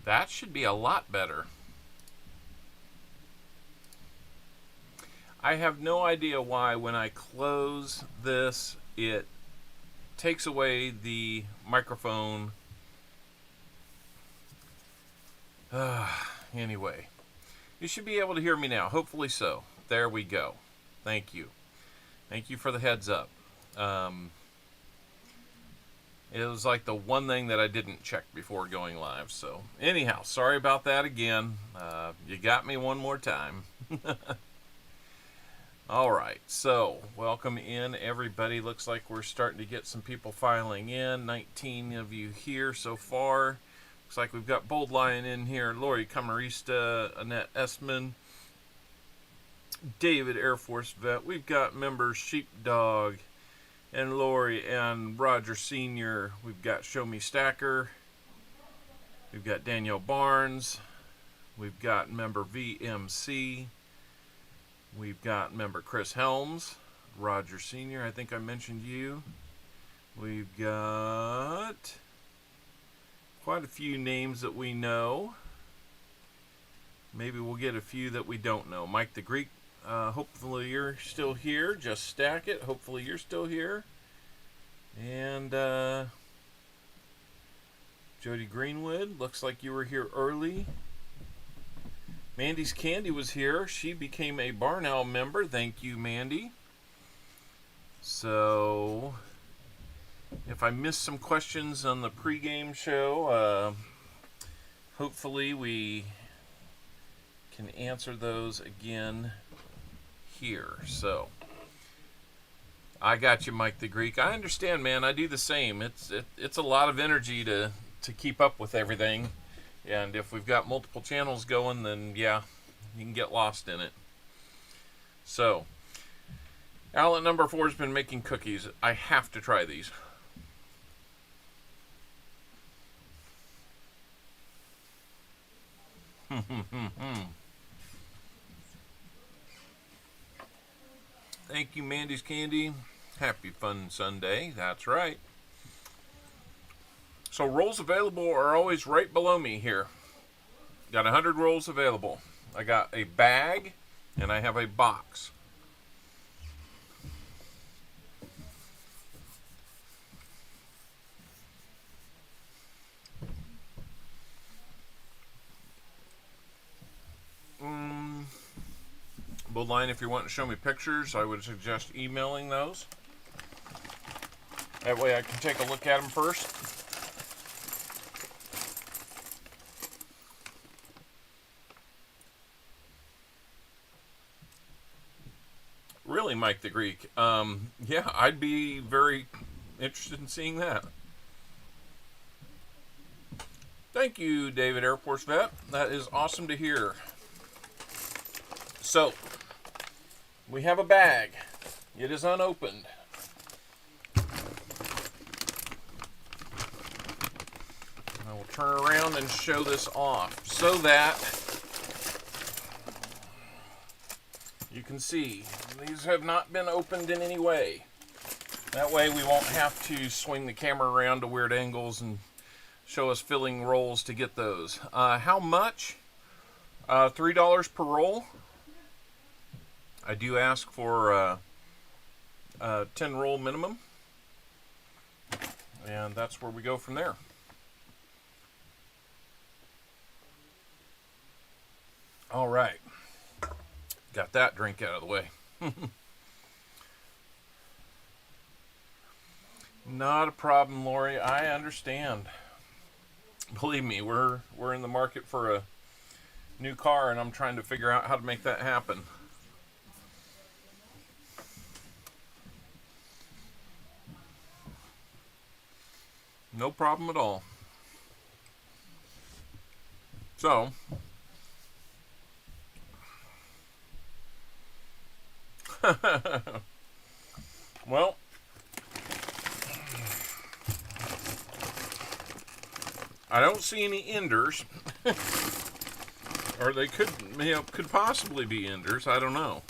That should be a lot better. I have no idea why when I close this, it takes away the microphone. Anyway, you should be able to hear me now. Hopefully so. There we go. Thank you. Thank you for the heads up. It was like the one thing that I didn't check before going live. So anyhow, sorry about that again. You got me one more time. All right, so welcome in everybody. Looks like we're starting to get some people filing in. 19 of you here so far. Looks like we've got Bold Lion in here, Lori Camarista, Annette Essman, David Air Force Vet. We've got members Sheepdog and Lori and Roger Sr. We've got Show Me Stacker. We've got Danielle Barnes. We've got member VMC. We've got member Chris Helms, Roger Sr., I think I mentioned you. We've got quite a few names that we know. Maybe we'll get a few that we don't know. Mike the Greek, hopefully you're still here. Just Stack It, hopefully you're still here. And Jody Greenwood, looks like you were here early. Mandy's Candy was here. She became a Barn Owl member. Thank you, Mandy. So, if I missed some questions on the pregame show, hopefully we can answer those again here. So, I got you, Mike the Greek. I understand, man. I do the same. It's a lot of energy to keep up with everything. And if we've got multiple channels going, then yeah, you can get lost in it. So, Outlet number 4 has been making cookies. I have to try these. Thank you, Mandy's Candy. Happy Fun Sunday. That's right. So rolls available are always right below me here. Got 100 rolls available. I got a bag and I have a box. Bold Line, if you want to show me pictures, I would suggest emailing those. That way I can take a look at them first. Really, Mike the Greek? Yeah, I'd be very interested in seeing that. Thank you, David Air Force Vet. That is awesome to hear. So, we have a bag. It is unopened. I will turn around and show this off so that you can see these have not been opened in any way. That way we won't have to swing the camera around to weird angles and show us filling rolls to get those. How much? $3 per roll. I do ask for a 10 roll minimum. And that's where we go from there. All right. Got that drink out of the way. Not a problem, Lori. I understand. Believe me, we're in the market for a new car, and I'm trying to figure out how to make that happen. No problem at all. So, well, I don't see any enders, or they could possibly be enders. I don't know.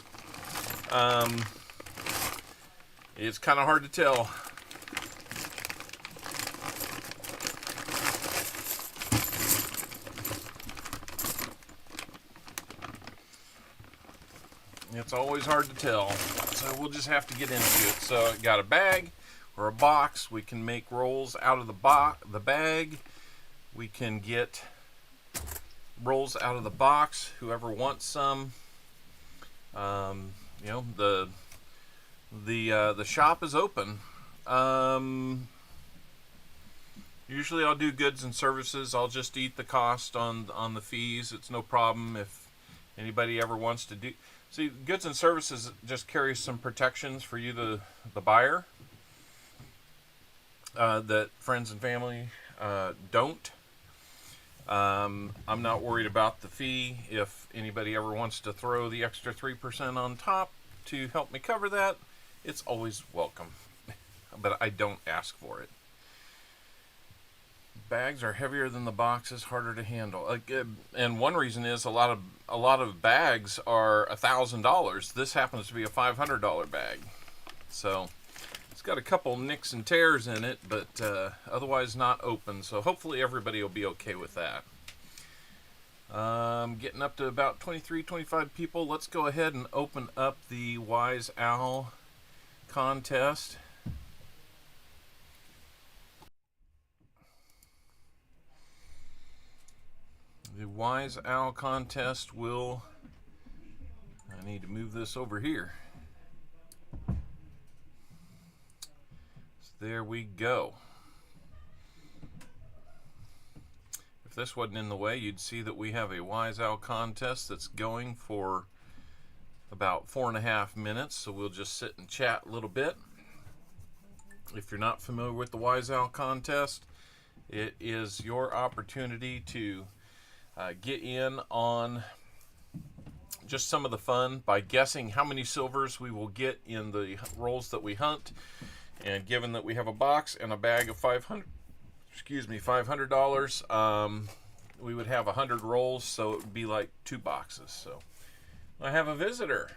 It's kind of hard to tell. It's always hard to tell, so we'll just have to get into it. So I got a bag or a box. We can make rolls out of the bag. We can get rolls out of the box. Whoever wants some. You know, the shop is open. Usually I'll do goods and services. I'll just eat the cost on the fees. It's no problem if anybody ever wants to do. See, goods and services just carries some protections for you, the buyer, that friends and family don't. I'm not worried about the fee. If anybody ever wants to throw the extra 3% on top to help me cover that, it's always welcome. But I don't ask for it. Bags are heavier than the boxes, harder to handle. And one reason is a lot of bags are $1,000. This happens to be a $500 bag. So it's got a couple nicks and tears in it, but otherwise not open. So hopefully everybody will be okay with that. Getting up to about 23, 25 people. Let's go ahead and open up the Wise Owl contest. The Wise Owl contest will... I need to move this over here. So there we go. If this wasn't in the way, you'd see that we have a Wise Owl contest that's going for about 4.5 minutes. So we'll just sit and chat a little bit. If you're not familiar with the Wise Owl contest, it is your opportunity to get in on just some of the fun by guessing how many silvers we will get in the rolls that we hunt. And given that we have a box and a bag of $500, we would have 100 rolls, so it would be like 2 boxes. So I have a visitor.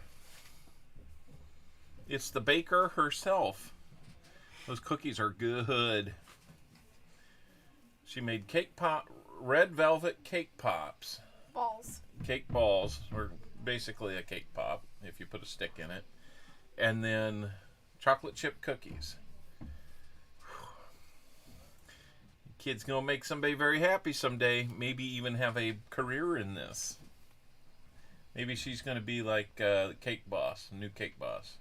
It's the baker herself. Those cookies are good. She made red velvet cake pops. Balls. Cake balls, or basically a cake pop if you put a stick in it. And then chocolate chip cookies. Kid's gonna make somebody very happy someday. Maybe even have a career in this. Maybe she's gonna be like Cake Boss, new Cake Boss.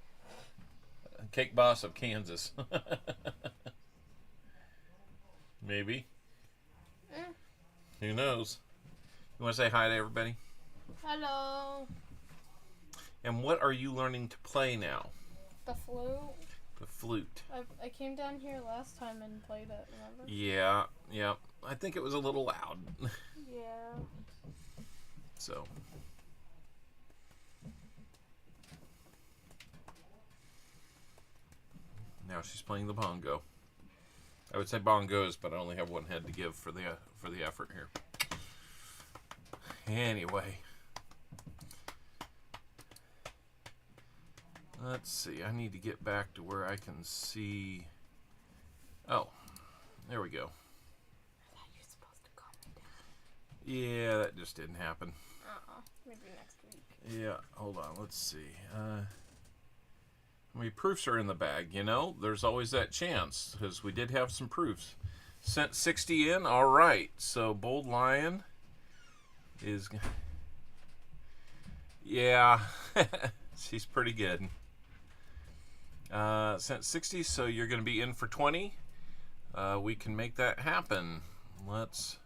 Cake Boss of Kansas. Maybe. Who knows? You want to say hi to everybody? Hello. And what are you learning to play now? The flute. The flute. I came down here last time and played it, remember? Yeah. I think it was a little loud. Yeah. So. Now she's playing the bongo. I would say bongos, but I only have one head to give for the effort here. Anyway. Let's see. I need to get back to where I can see. Oh, there we go. I thought you were supposed to calm me down. Yeah, that just didn't happen. Maybe next week. Yeah, hold on. Let's see. How many proofs are in the bag? You know, there's always that chance because we did have some proofs. Sent 60 in. All right. So Bold Lion is. Yeah, she's pretty good. Sent 60, so you're going to be in for 20. We can make that happen. Let's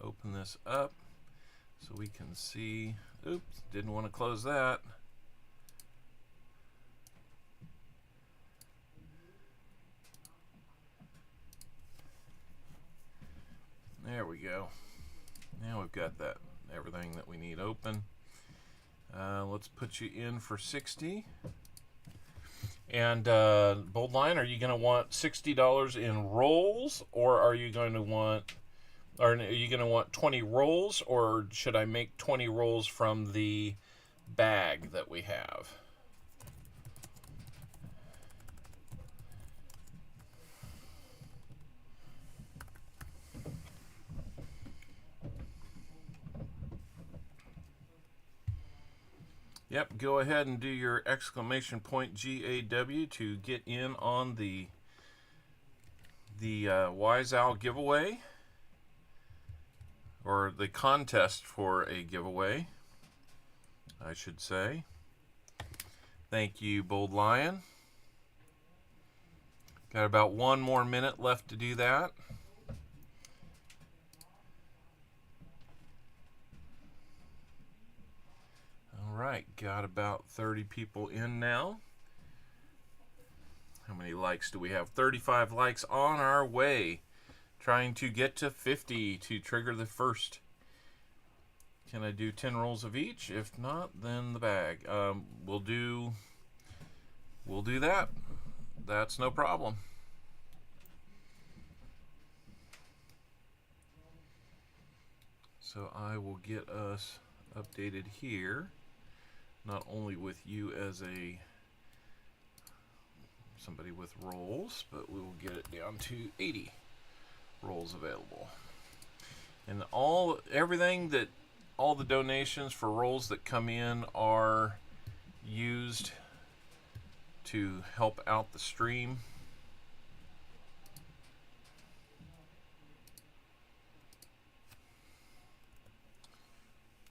open this up so we can see. Oops, didn't want to close that. There we go. Now we've got that everything that we need open. Let's put you in for 60. And Bold Lion, are you going to want $60 in rolls, or are you going to want 20 rolls, or should I make 20 rolls from the bag that we have? Yep, go ahead and do your exclamation point GAW to get in on the Wise Owl giveaway, or the contest for a giveaway, I should say. Thank you, Bold Lion. Got about 1 more minute left to do that. All right, got about 30 people in now. How many likes do we have? 35 likes on our way. Trying to get to 50 to trigger the first. Can I do 10 rolls of each? If not, then the bag. We'll do that. That's no problem. So I will get us updated here, not only with you as somebody with rolls, but we will get it down to 80 rolls available. And everything that all the donations for rolls that come in are used to help out the stream.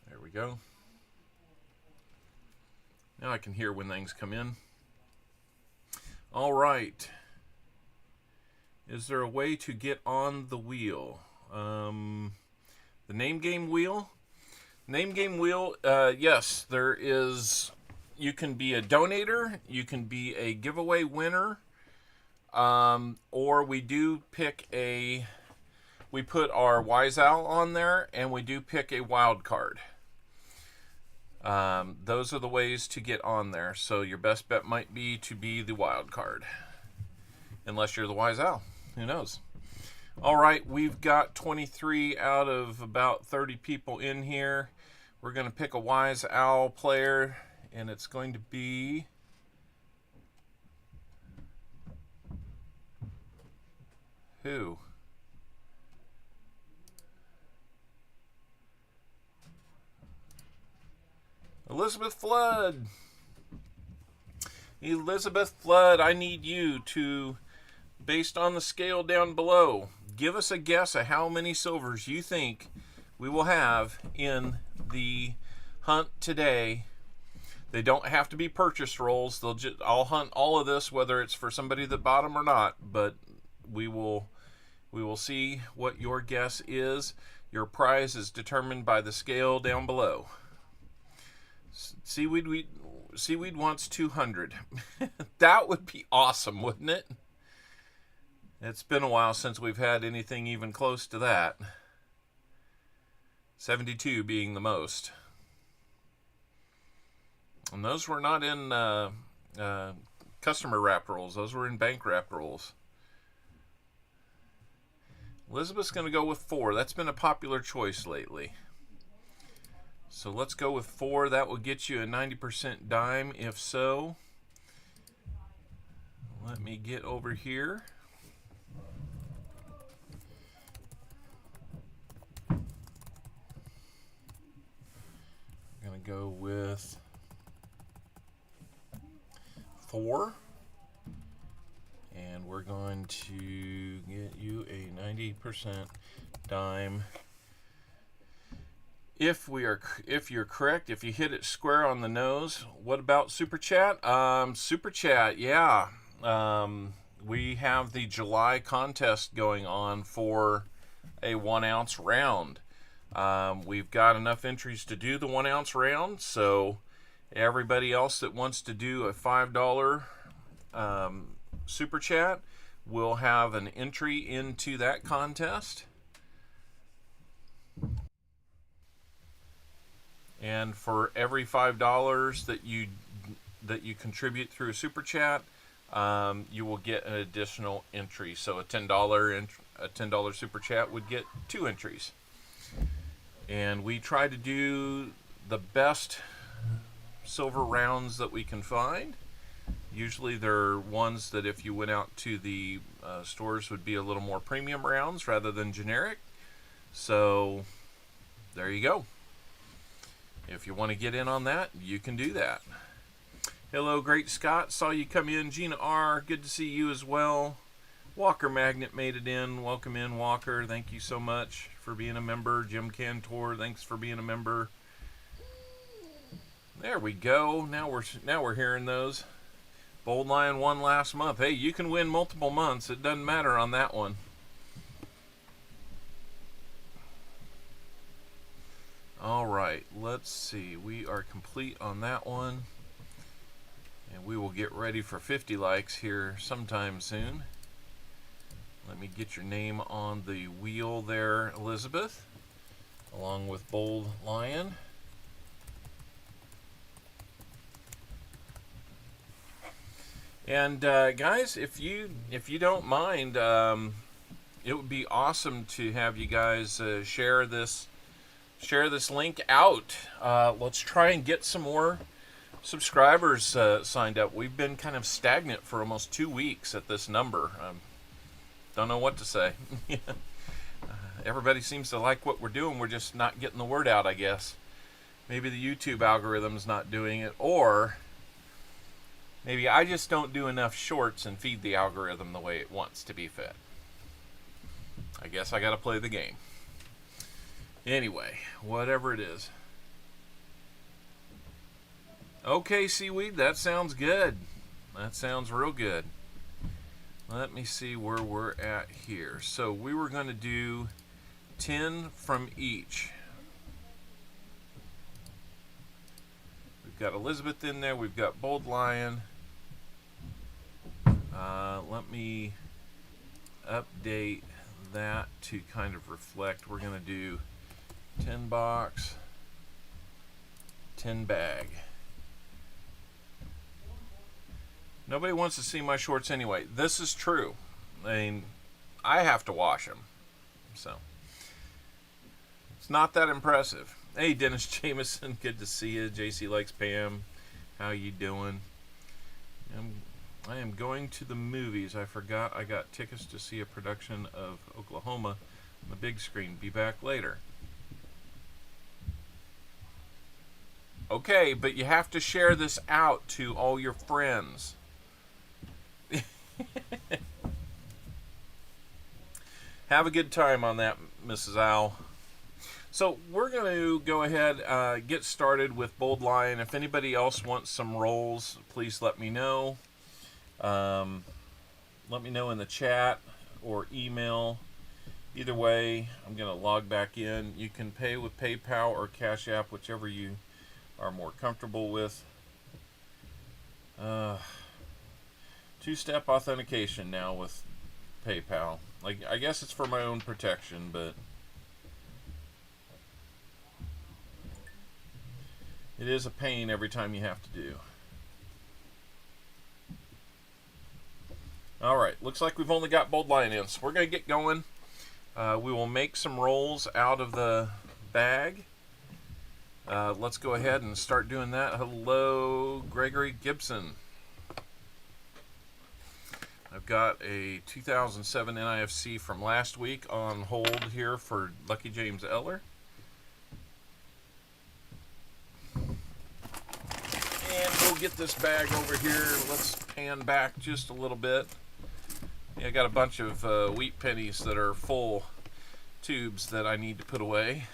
There we go. Now I can hear when things come in. All right. Is there a way to get on the wheel? The name game wheel? Name game wheel, yes, there is. You can be a donator, you can be a giveaway winner, or we do pick we put our Wise Owl on there, and we do pick a wild card. Those are the ways to get on there. So your best bet might be to be the wild card, unless you're the Wise Owl. Who knows? All right, we've got 23 out of about 30 people in here. We're going to pick a Wise Owl player, and it's going to be who? Elizabeth Flood. Elizabeth Flood, I need you to, based on the scale down below, give us a guess at how many silvers you think we will have in the hunt today. They don't have to be purchase rolls. I'll hunt all of this, whether it's for somebody that bought them or not, but we will see what your guess is. Your prize is determined by the scale down below. Seaweed wants 200. That would be awesome, wouldn't it? It's been a while since we've had anything even close to that. 72 being the most. And those were not in customer wrapped rolls. Those were in bank wrapped rolls. Elizabeth's going to go with 4. That's been a popular choice lately. So let's go with 4. That will get you a 90% dime. If so, let me get over here. I'm going to go with 4. And we're going to get you a 90% dime. If you're correct, if you hit it square on the nose. What about Super Chat? Super Chat, yeah. We have the July contest going on for a 1 ounce round. We've got enough entries to do the 1 ounce round, so everybody else that wants to do a $5 Super Chat will have an entry into that contest. And for every $5 that you contribute through a Super Chat, you will get an additional entry. So a $10 Super Chat would get 2 entries. And we try to do the best silver rounds that we can find. Usually they're ones that if you went out to the stores would be a little more premium rounds rather than generic. So there you go. If you want to get in on that, you can do that. Hello, Great Scott. Saw you come in. Gina R., good to see you as well. Walker Magnet made it in. Welcome in, Walker. Thank you so much for being a member. Jim Cantor, thanks for being a member. There we go. Now we're hearing those. Bold Lion won last month. Hey, you can win multiple months. It doesn't matter on that one. All right, let's see. We are complete on that one. And we will get ready for 50 likes here sometime soon. Let me get your name on the wheel there, Elizabeth, along with Bold Lion. And guys, if you don't mind, it would be awesome to have you guys share this link out. Let's try and get some more subscribers signed up. We've been kind of stagnant for almost 2 weeks at this number. Don't know what to say. Everybody seems to like what we're doing. We're just not getting the word out, I guess. Maybe the YouTube algorithm's not doing it, or maybe I just don't do enough shorts and feed the algorithm the way it wants to be fed. I guess I gotta play the game. Anyway, whatever it is. Okay, Seaweed, that sounds good. That sounds real good. Let me see where we're at here. So we were going to do 10 from each. We've got Elizabeth in there. We've got Bold Lion. Let me update that to kind of reflect. We're going to do 10 box, 10 bag. Nobody wants to see my shorts anyway. This is true. I mean, I have to wash them. So, it's not that impressive. Hey, Dennis Jameson, good to see you. JC likes Pam. How you doing? I am going to the movies. I forgot I got tickets to see a production of Oklahoma on the big screen. Be back later. Okay, but you have to share this out to all your friends. Have a good time on that, Mrs. Owl. So we're going to go ahead get started with Bold Lion. If anybody else wants some rolls, please let me know. Let me know in the chat or email. Either way, I'm going to log back in. You can pay with PayPal or Cash App, whichever you are more comfortable with. Two-step authentication now with PayPal. Like, I guess it's for my own protection, but it is a pain every time you have to do. Alright, looks like we've only got Bold Lion in, so we're going to get going. We will make some rolls out of the bag. Let's go ahead and start doing that. Hello, Gregory Gibson. I've got a 2007 NIFC from last week on hold here for Lucky James Eller. And we'll get this bag over here. Let's pan back just a little bit. Yeah, I got a bunch of wheat pennies that are full tubes that I need to put away.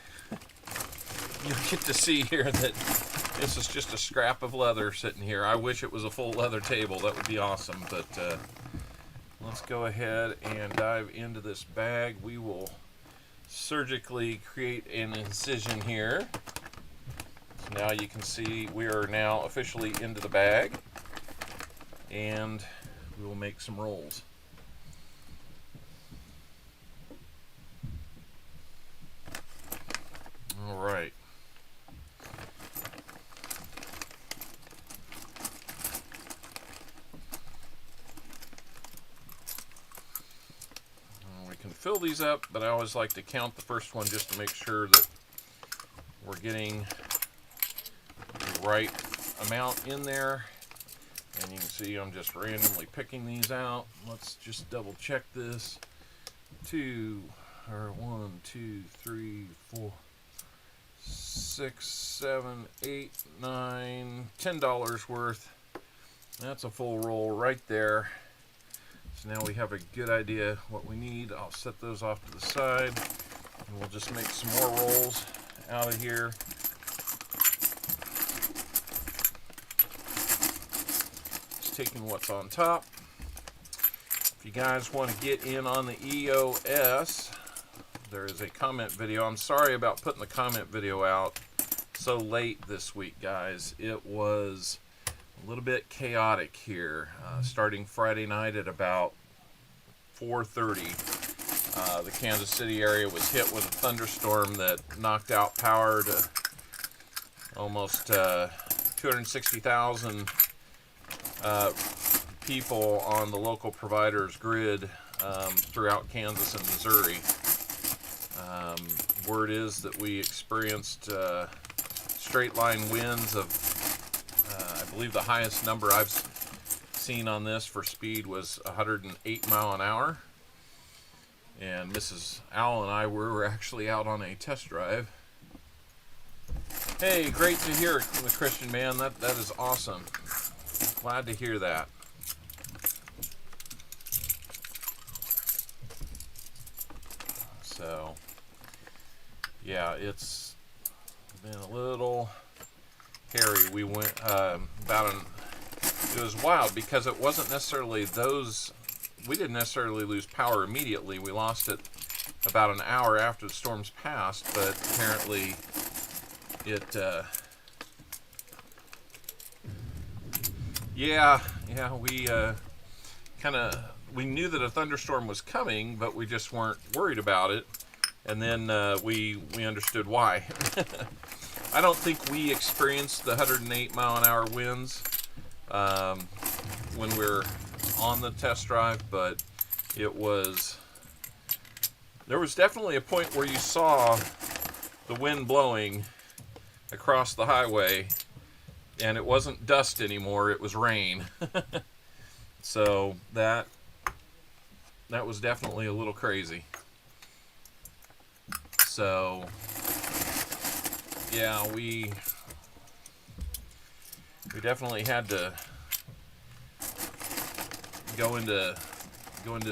You'll get to see here that this is just a scrap of leather sitting here. I wish it was a full leather table. That would be awesome, but let's go ahead and dive into this bag. We will surgically create an incision here. So now you can see we are now officially into the bag, and we will make some rolls. All right. We can fill these up, but I always like to count the first one just to make sure that we're getting the right amount in there. And you can see I'm just randomly picking these out. Let's just double check this. 1, 2, 3, 4, 6, 7, 8, 9, $10 worth. That's a full roll right there. So now we have a good idea what we need. I'll set those off to the side, and we'll just make some more rolls out of here. Just taking what's on top. If you guys want to get in on the EOS, there is a comment video. I'm sorry about putting the comment video out so late this week, guys. It was a little bit chaotic here. Starting Friday night at about 4:30, the Kansas City area was hit with a thunderstorm that knocked out power to almost 260,000 people on the local provider's grid throughout Kansas and Missouri. Word is that we experienced straight line winds of, I believe the highest number I've seen on this for speed was 108 mile an hour. And Mrs. Owl and I were actually out on a test drive. Hey, great to hear it from the Christian man. That is awesome. Glad to hear that. So, yeah, it's been a little hairy. We went it was wild because it wasn't necessarily we didn't necessarily lose power immediately. We lost it about an hour after the storms passed, but apparently it, we knew that a thunderstorm was coming, but we just weren't worried about it. And then we understood why. I don't think we experienced the 108 mile an hour winds when we're on the test drive, but there was definitely a point where you saw the wind blowing across the highway, and it wasn't dust anymore, it was rain. So that was definitely a little crazy. So yeah, we definitely had to go into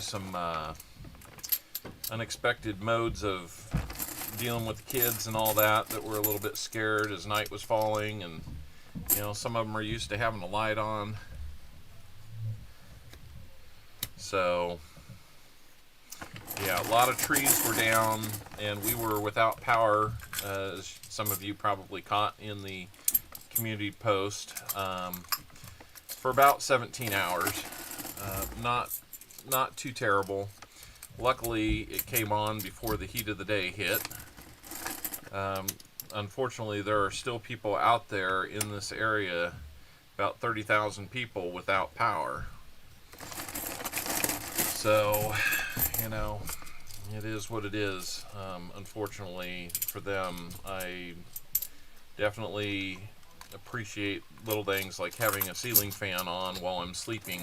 some unexpected modes of dealing with the kids and all that were a little bit scared as night was falling, and some of them are used to having the light on. So yeah, a lot of trees were down, and we were without power, as some of you probably caught in the community post, for about 17 hours. Not too terrible. Luckily, it came on before the heat of the day hit. Unfortunately, there are still people out there in this area, about 30,000 people without power. So, it is what it is. Unfortunately for them, I definitely appreciate little things like having a ceiling fan on while I'm sleeping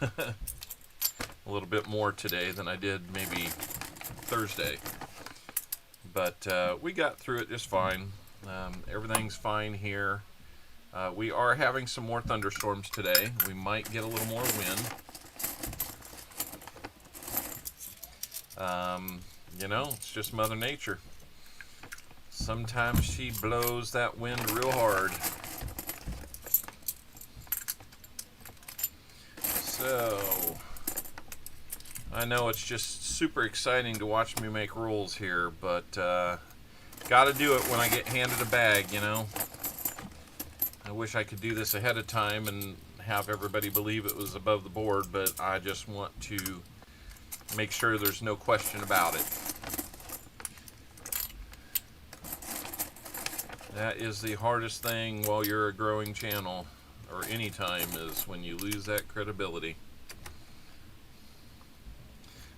a little bit more today than I did maybe Thursday. But we got through it just fine. Everything's fine here. We are having some more thunderstorms today. We might get a little more wind. It's just Mother Nature. Sometimes she blows that wind real hard. So, I know it's just super exciting to watch me make rolls here, but gotta do it when I get handed a bag, I wish I could do this ahead of time and have everybody believe it was above the board, but I just want to make sure there's no question about it. That is the hardest thing while you're a growing channel, or any time, is when you lose that credibility.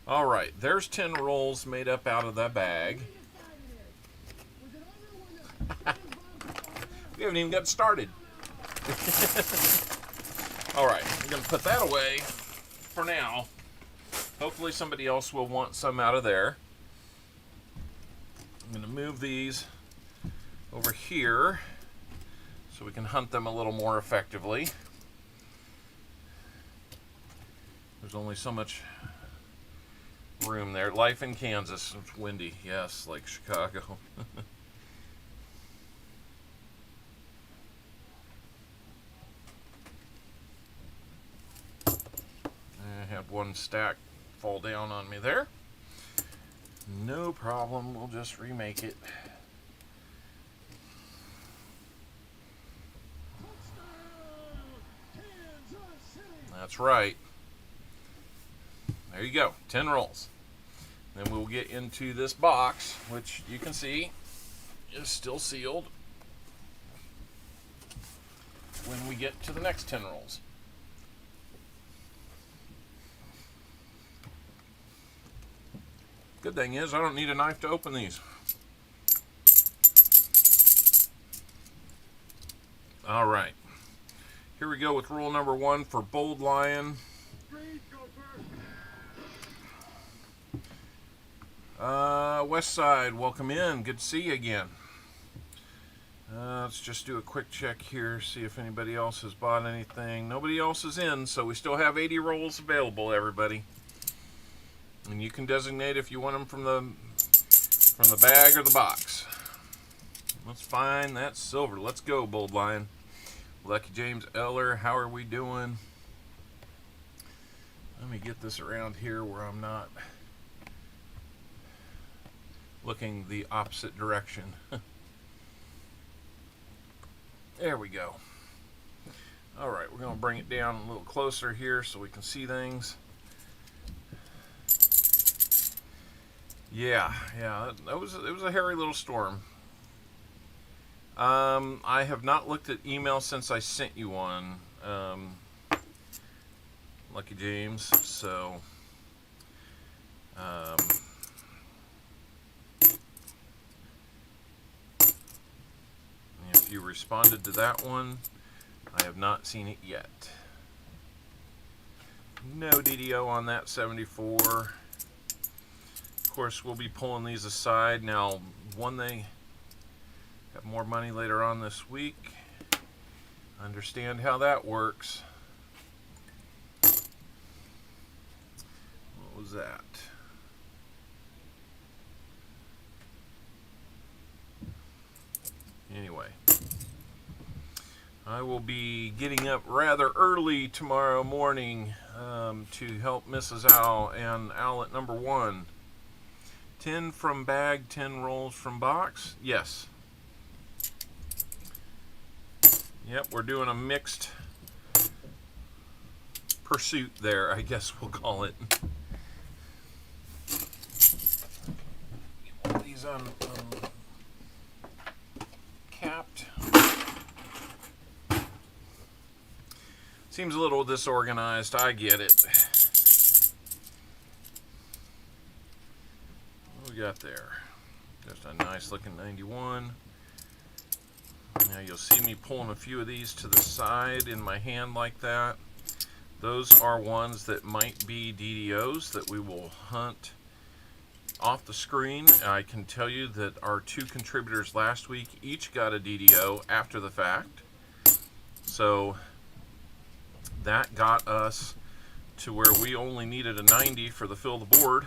Alright, there's 10 rolls made up out of that bag. We haven't even got started. Alright, I'm going to put that away for now. Hopefully somebody else will want some out of there. I'm going to move these over here so we can hunt them a little more effectively. There's only so much room there. Life in Kansas. It's windy. Yes, like Chicago. I had one stack fall down on me there. No problem. We'll just remake it. That's right. There you go. 10 rolls. Then we'll get into this box, which you can see is still sealed when we get to the next 10 rolls. Good thing is I don't need a knife to open these. All right. Here we go with rule number 1 for Bold Lion. West Side, welcome in. Good to see you again. Let's just do a quick check here, see if anybody else has bought anything. Nobody else is in, so we still have 80 rolls available, everybody. And you can designate if you want them from the bag or the box. Let's find that silver. Let's go, Bold Lion. Lucky James Eller, how are we doing? Let me get this around here where I'm not looking the opposite direction. There we go. All right, we're going to bring it down a little closer here so we can see things. Yeah, it was a hairy little storm. I have not looked at email since I sent you one, Lucky James, so if you responded to that one, I have not seen it yet. No DDO on that 74. Of course, we'll be pulling these aside. Now, one they have more money later on this week. Understand how that works. What was that? Anyway, I will be getting up rather early tomorrow morning to help Mrs. Owl and Owl at number 1. 10 from bag, 10 rolls from box. Yes. Yep, we're doing a mixed pursuit there, I guess we'll call it. Get one of these capped. Seems a little disorganized, I get it. What we got there? Just a nice looking 91. Now you'll see me pulling a few of these to the side in my hand like that. Those are ones that might be DDOs that we will hunt off the screen. I can tell you that our 2 contributors last week each got a DDO after the fact. So that got us to where we only needed a 90 for the fill the board.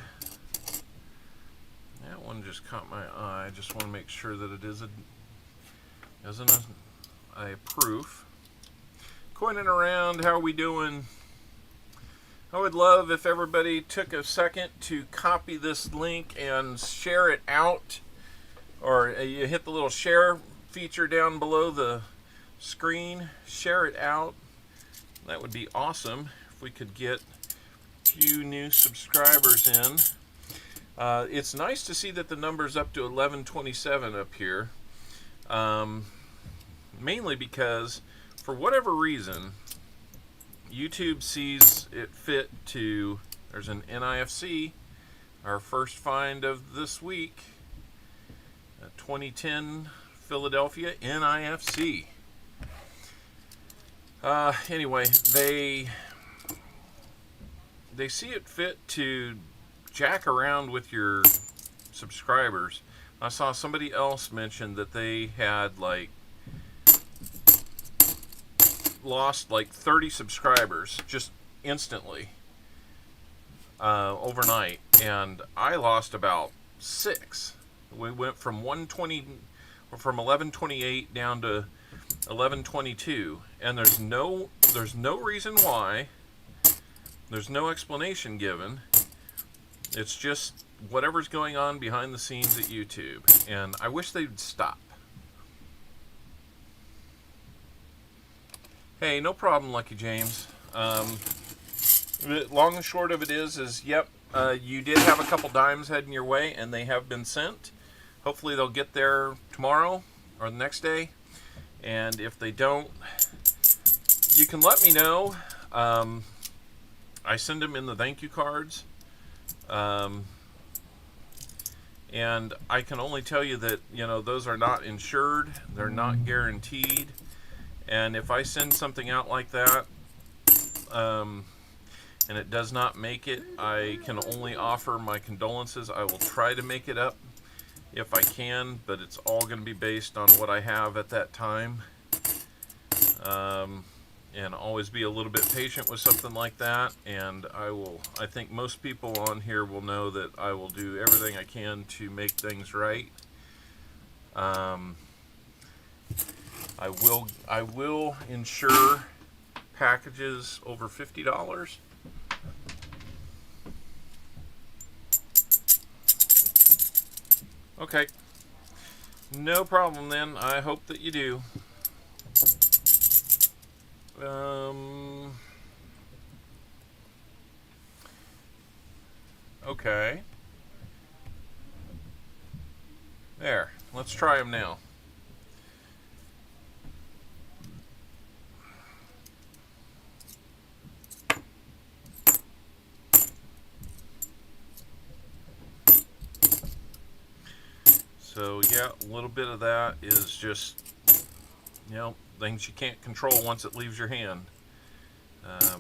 That one just caught my eye. I just want to make sure that it isn't a proof. Coining around, how are we doing? I would love if everybody took a second to copy this link and share it out, or you hit the little share feature down below the screen, share it out. That would be awesome if we could get a few new subscribers in. It's nice to see that the number's up to 1127 up here. Mainly because, for whatever reason, YouTube sees it fit to, there's an NIFC, our first find of this week, a 2010 Philadelphia NIFC. Anyway, they see it fit to jack around with your subscribers I saw somebody else mention that they had like lost like 30 subscribers just instantly overnight, and I lost about 6. We went from 1128 down to 1122, and there's no reason why. There's no explanation given. It's just whatever's going on behind the scenes at YouTube, and I wish they'd stop. Hey, no problem, Lucky James. Long and short of it is yep, you did have a couple dimes heading your way, and they have been sent. Hopefully they'll get there tomorrow or the next day. And if they don't, you can let me know. I send them in the thank you cards. And I can only tell you that, those are not insured. They're not guaranteed. And if I send something out like that, and it does not make it, I can only offer my condolences. I will try to make it up if I can, but it's all going to be based on what I have at that time. And always be a little bit patient with something like that. And I think most people on here will know that I will do everything I can to make things right. I will insure packages over $50. Okay. No problem then. I hope that you do. Okay. There. Let's try them now. So yeah, a little bit of that is just, things you can't control once it leaves your hand.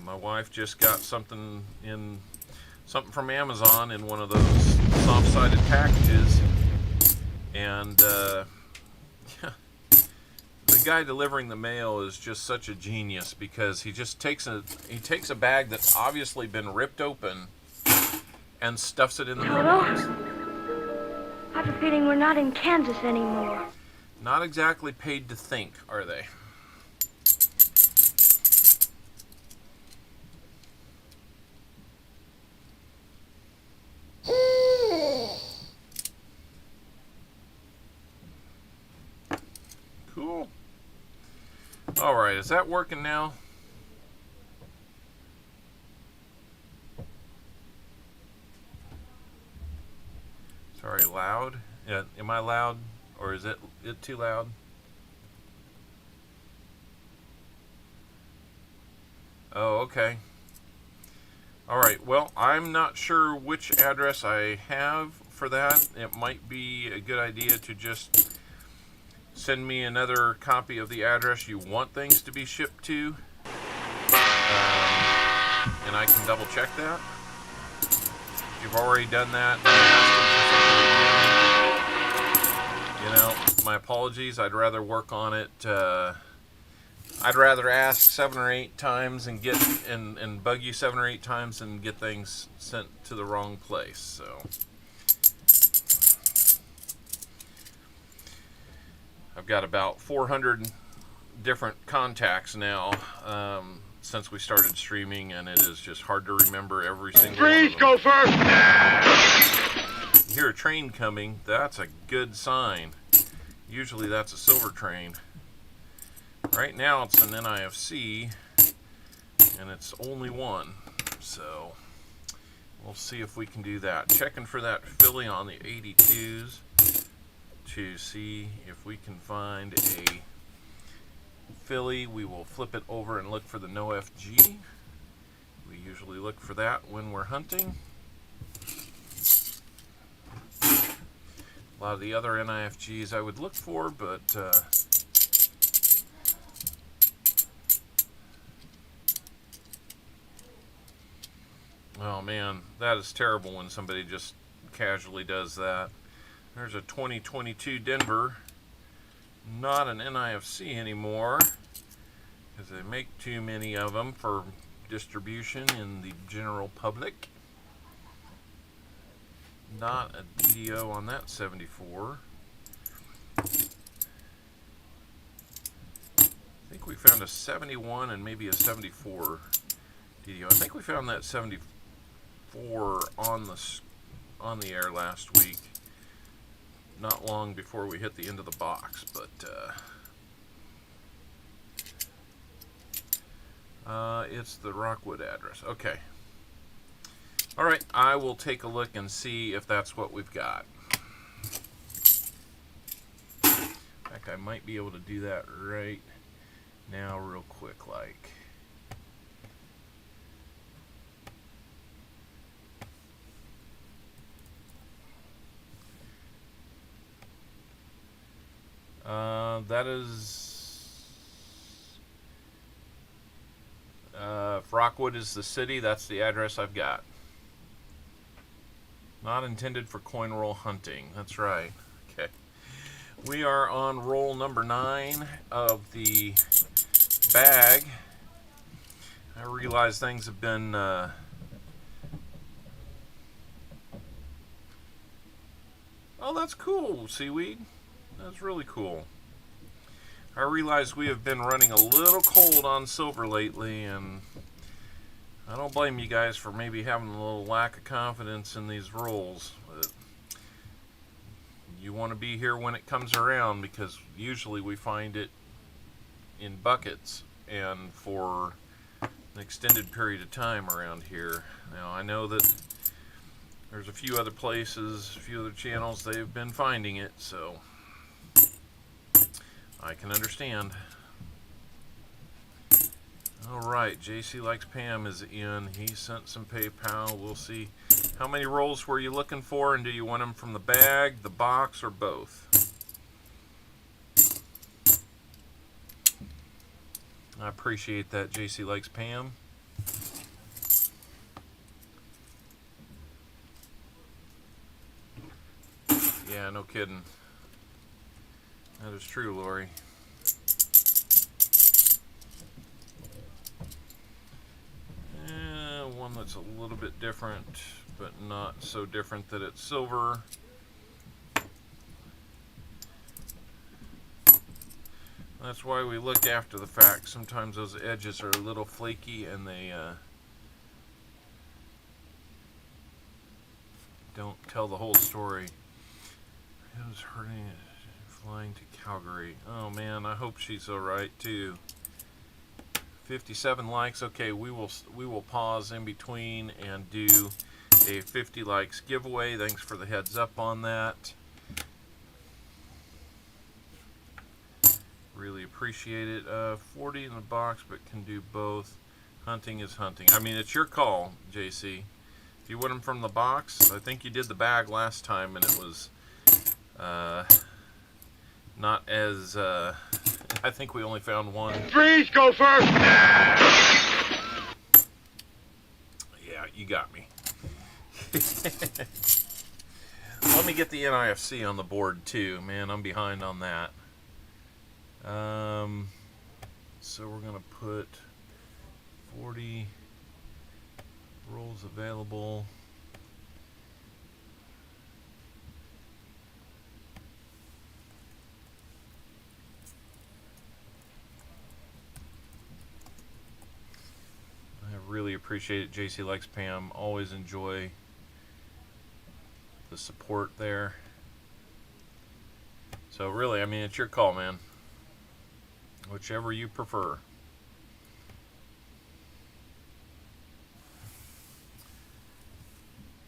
My wife just got something from Amazon in one of those soft-sided packages, and the guy delivering the mail is just such a genius, because he just takes a bag that's obviously been ripped open and stuffs it in the mailbox. I have a feeling we're not in Kansas anymore. Not exactly paid to think, are they? Cool. All right, is that working now? Sorry, loud? Yeah, am I loud, or is it too loud? Oh, okay. All right, well, I'm not sure which address I have for that. It might be a good idea to just send me another copy of the address you want things to be shipped to, and I can double check that. If you've already done that, my apologies. I'd rather work on it. I'd rather ask 7 or 8 times and get and bug you 7 or 8 times and get things sent to the wrong place. So I've got about 400 different contacts now since we started streaming, and it is just hard to remember every single one of them. Freeze, go first! You hear a train coming, that's a good sign. Usually that's a silver train. Right now it's an NIFC, and it's only one. So we'll see if we can do that. Checking for that Philly on the 82s to see if we can find a Philly. We will flip it over and look for the no FG. We usually look for that when we're hunting. A lot of the other NIFGs I would look for, but oh man, that is terrible when somebody just casually does that. There's a 2022 Denver. Not an NIFC anymore, because they make too many of them for distribution in the general public. Not a DDO on that 74. I think we found a 71 and maybe a 74 DDO. I think we found that 74 on the air last week, not long before we hit the end of the box, but it's the Rockwood address. Okay. All right, I will take a look and see if that's what we've got. In fact, I might be able to do that right now real quick, like. That is, if Rockwood is the city, that's the address I've got. Not intended for coin roll hunting. That's right. Okay. We are on roll number 9 of the bag. I realize things have been oh, that's cool, Seaweed. That's really cool. I realize we have been running a little cold on silver lately, and I don't blame you guys for maybe having a little lack of confidence in these rolls. But you want to be here when it comes around, because usually we find it in buckets and for an extended period of time around here. Now, I know that there's a few other places, a few other channels, they've been finding it, so I can understand. Alright, JC Likes Pam is in. He sent some PayPal. We'll see. How many rolls were you looking for, and do you want them from the bag, the box, or both? I appreciate that, JC Likes Pam. Yeah, no kidding. That is true, Lori. One that's a little bit different, but not so different that it's silver. That's why we look after the fact. Sometimes those edges are a little flaky and they don't tell the whole story. It was hurting, flying to Calgary. Oh man, I hope she's alright too. 57 likes. Okay, we will pause in between and do a 50 likes giveaway. Thanks for the heads up on that. Really appreciate it. 40 in the box, but can do both. Hunting is hunting. I mean, it's your call, JC. If you want them from the box, I think you did the bag last time, and it was not as. I think we only found one. Freeze, go first! Yeah, you got me. Let me get the NIFC on the board too. Man, I'm behind on that. So we're gonna put 40 rolls available. I really appreciate it. JC Likes Pam. Always enjoy the support there. So really, I mean, it's your call, man. Whichever you prefer.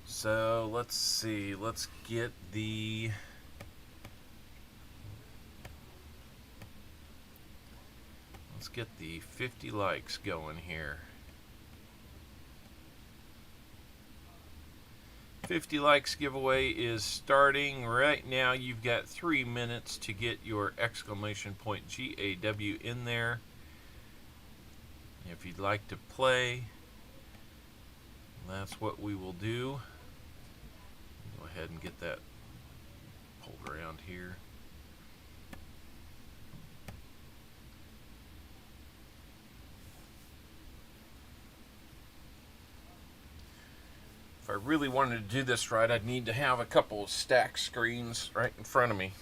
So let's see. Let's get the let's get the 50 likes going here. 50 likes giveaway is starting right now. You've got 3 minutes to get your exclamation point GAW in there. If you'd like to play, that's what we will do. Go ahead and get that hold around here. If I really wanted to do this right, I'd need to have a couple of stack screens right in front of me.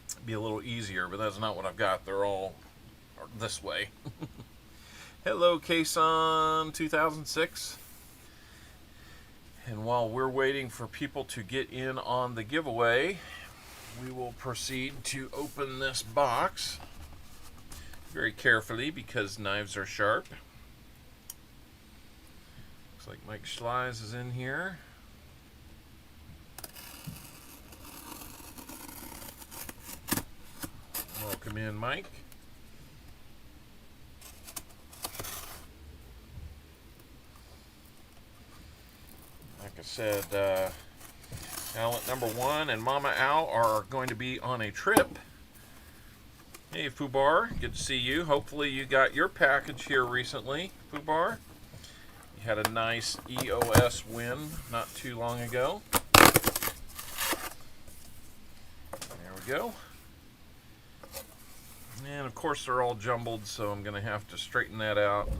It'd be a little easier, but that's not what I've got. They're all this way. Hello, Kason 2006. And while we're waiting for people to get in on the giveaway, we will proceed to open this box very carefully because knives are sharp. Looks like Mike Schleiz is in here. Welcome in, Mike. Like I said, Talent number 1 and Mama Owl are going to be on a trip. Hey, Fubar, good to see you. Hopefully you got your package here recently, Fubar. You had a nice EOS win not too long ago. There we go. And of course they're all jumbled, so I'm going to have to straighten that out.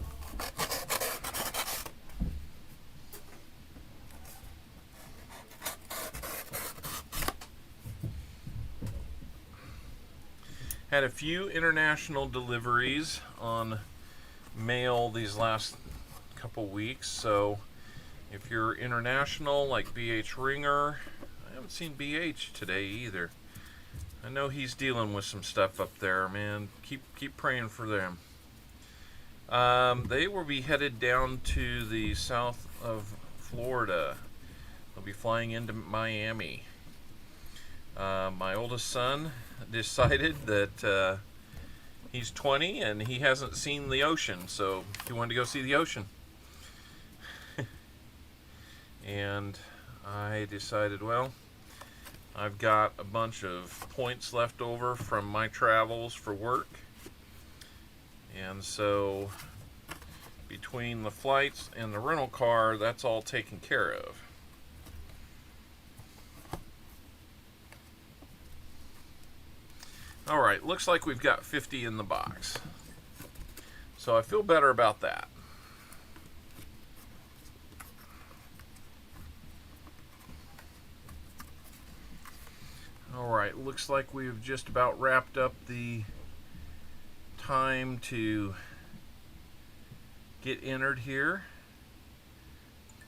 Had a few international deliveries on mail these last couple weeks, so if you're international like BH Ringer, I haven't seen BH today either. I know he's dealing with some stuff up there, man. Keep praying for them. They will be headed down to the south of Florida. They'll be flying into Miami. My oldest son decided that he's 20 and he hasn't seen the ocean, so he wanted to go see the ocean. And I decided, well, I've got a bunch of points left over from my travels for work, and so between the flights and the rental car, that's all taken care of. Alright, looks like we've got 50 in the box. So I feel better about that. Alright, looks like we've just about wrapped up the time to get entered here.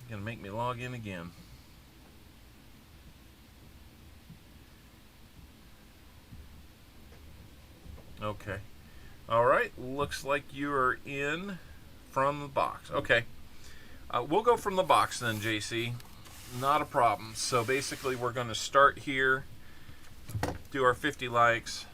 Gonna make me log in again. Okay. Alright, looks like you are in from the box. Okay. We'll go from the box then, JC. Not a problem. So basically we're going to start here, do our 50 likes.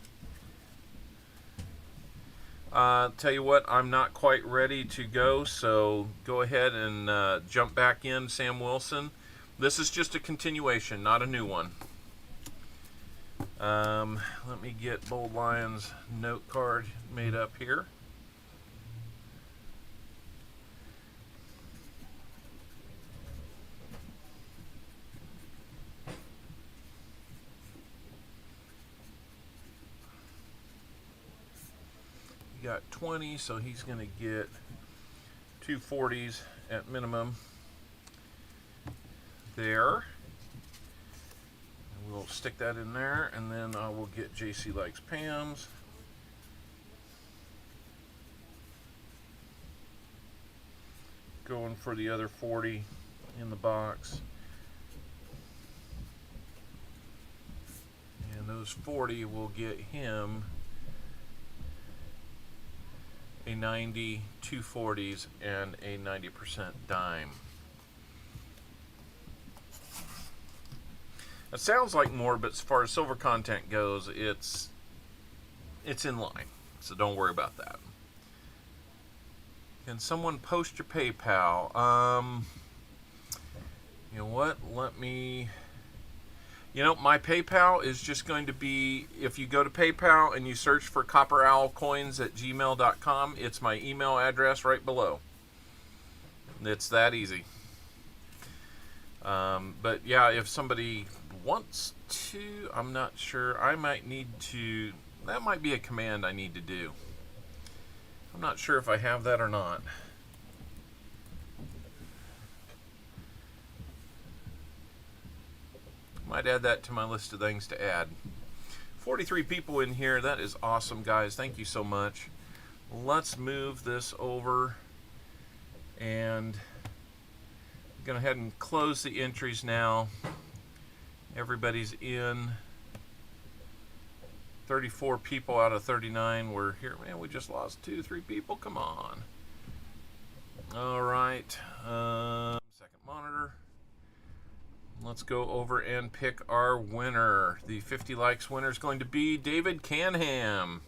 Tell you what, I'm not quite ready to go, so go ahead and jump back in, Sam Wilson. This is just a continuation, not a new one. Let me get Bold Lion's note card made up here. He got 20, so he's going to get 2 40s at minimum there. We'll stick that in there, and then I will get JC Likes Pam's. Going for the other 40 in the box. And those 40 will get him a 90, 2 40s, and a 90% dime. It sounds like more, but as far as silver content goes, it's in line. So don't worry about that. Can someone post your PayPal? You know what? Let me... You know, my PayPal is just going to be, if you go to PayPal and you search for CopperOwlCoins at gmail.com, it's my email address right below. It's that easy. But yeah, if somebody wants to. I'm not sure. I might need to. That might be a command I need to do. I'm not sure if I have that or not. Might add that to my list of things to add. 43 people in here. That is awesome, guys. Thank you so much. Let's move this over and I'm going to head and close the entries now. Everybody's in. 34 people out of 39 were here. Man, we just lost 2-3 people. Come on. All right. Second monitor. Let's go over and pick our winner. The 50 likes winner is going to be David Canham.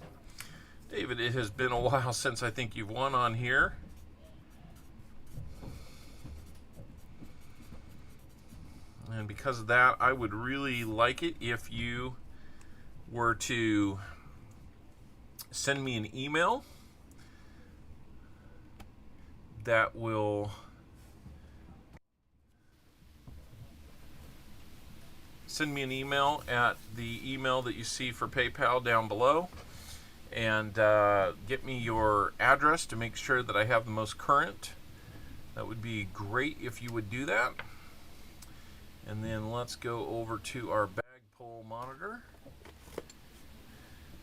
David, it has been a while since I think you've won on here. And because of that, I would really like it if you were to send me an email that will send me an email at the email that you see for PayPal down below and get me your address to make sure that I have the most current. That would be great if you would do that. And then let's go over to our bag pull monitor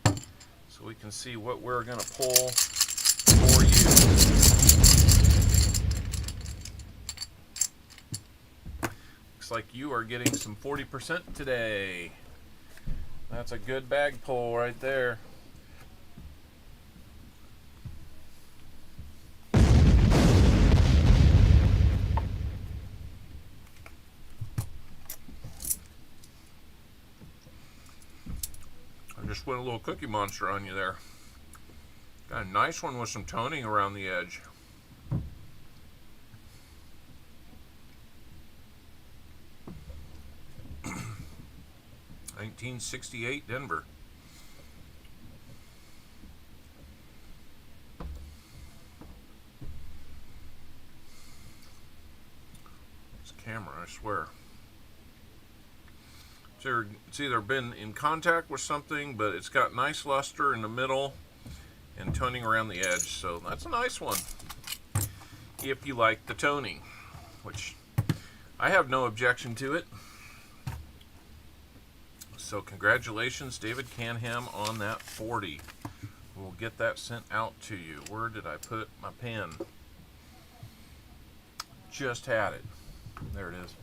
so we can see what we're going to pull for you. Looks like you are getting some 40% today. That's a good bag pull right there. Just went a little cookie monster on you there. Got a nice one with some toning around the edge. 1968 Denver. This camera, I swear. It's either been in contact with something, but it's got nice luster in the middle and toning around the edge. So that's a nice one if you like the toning, which I have no objection to it. So congratulations, David Canham, on that 40. We'll get that sent out to you. Where did I put my pen? Just had it. There it is.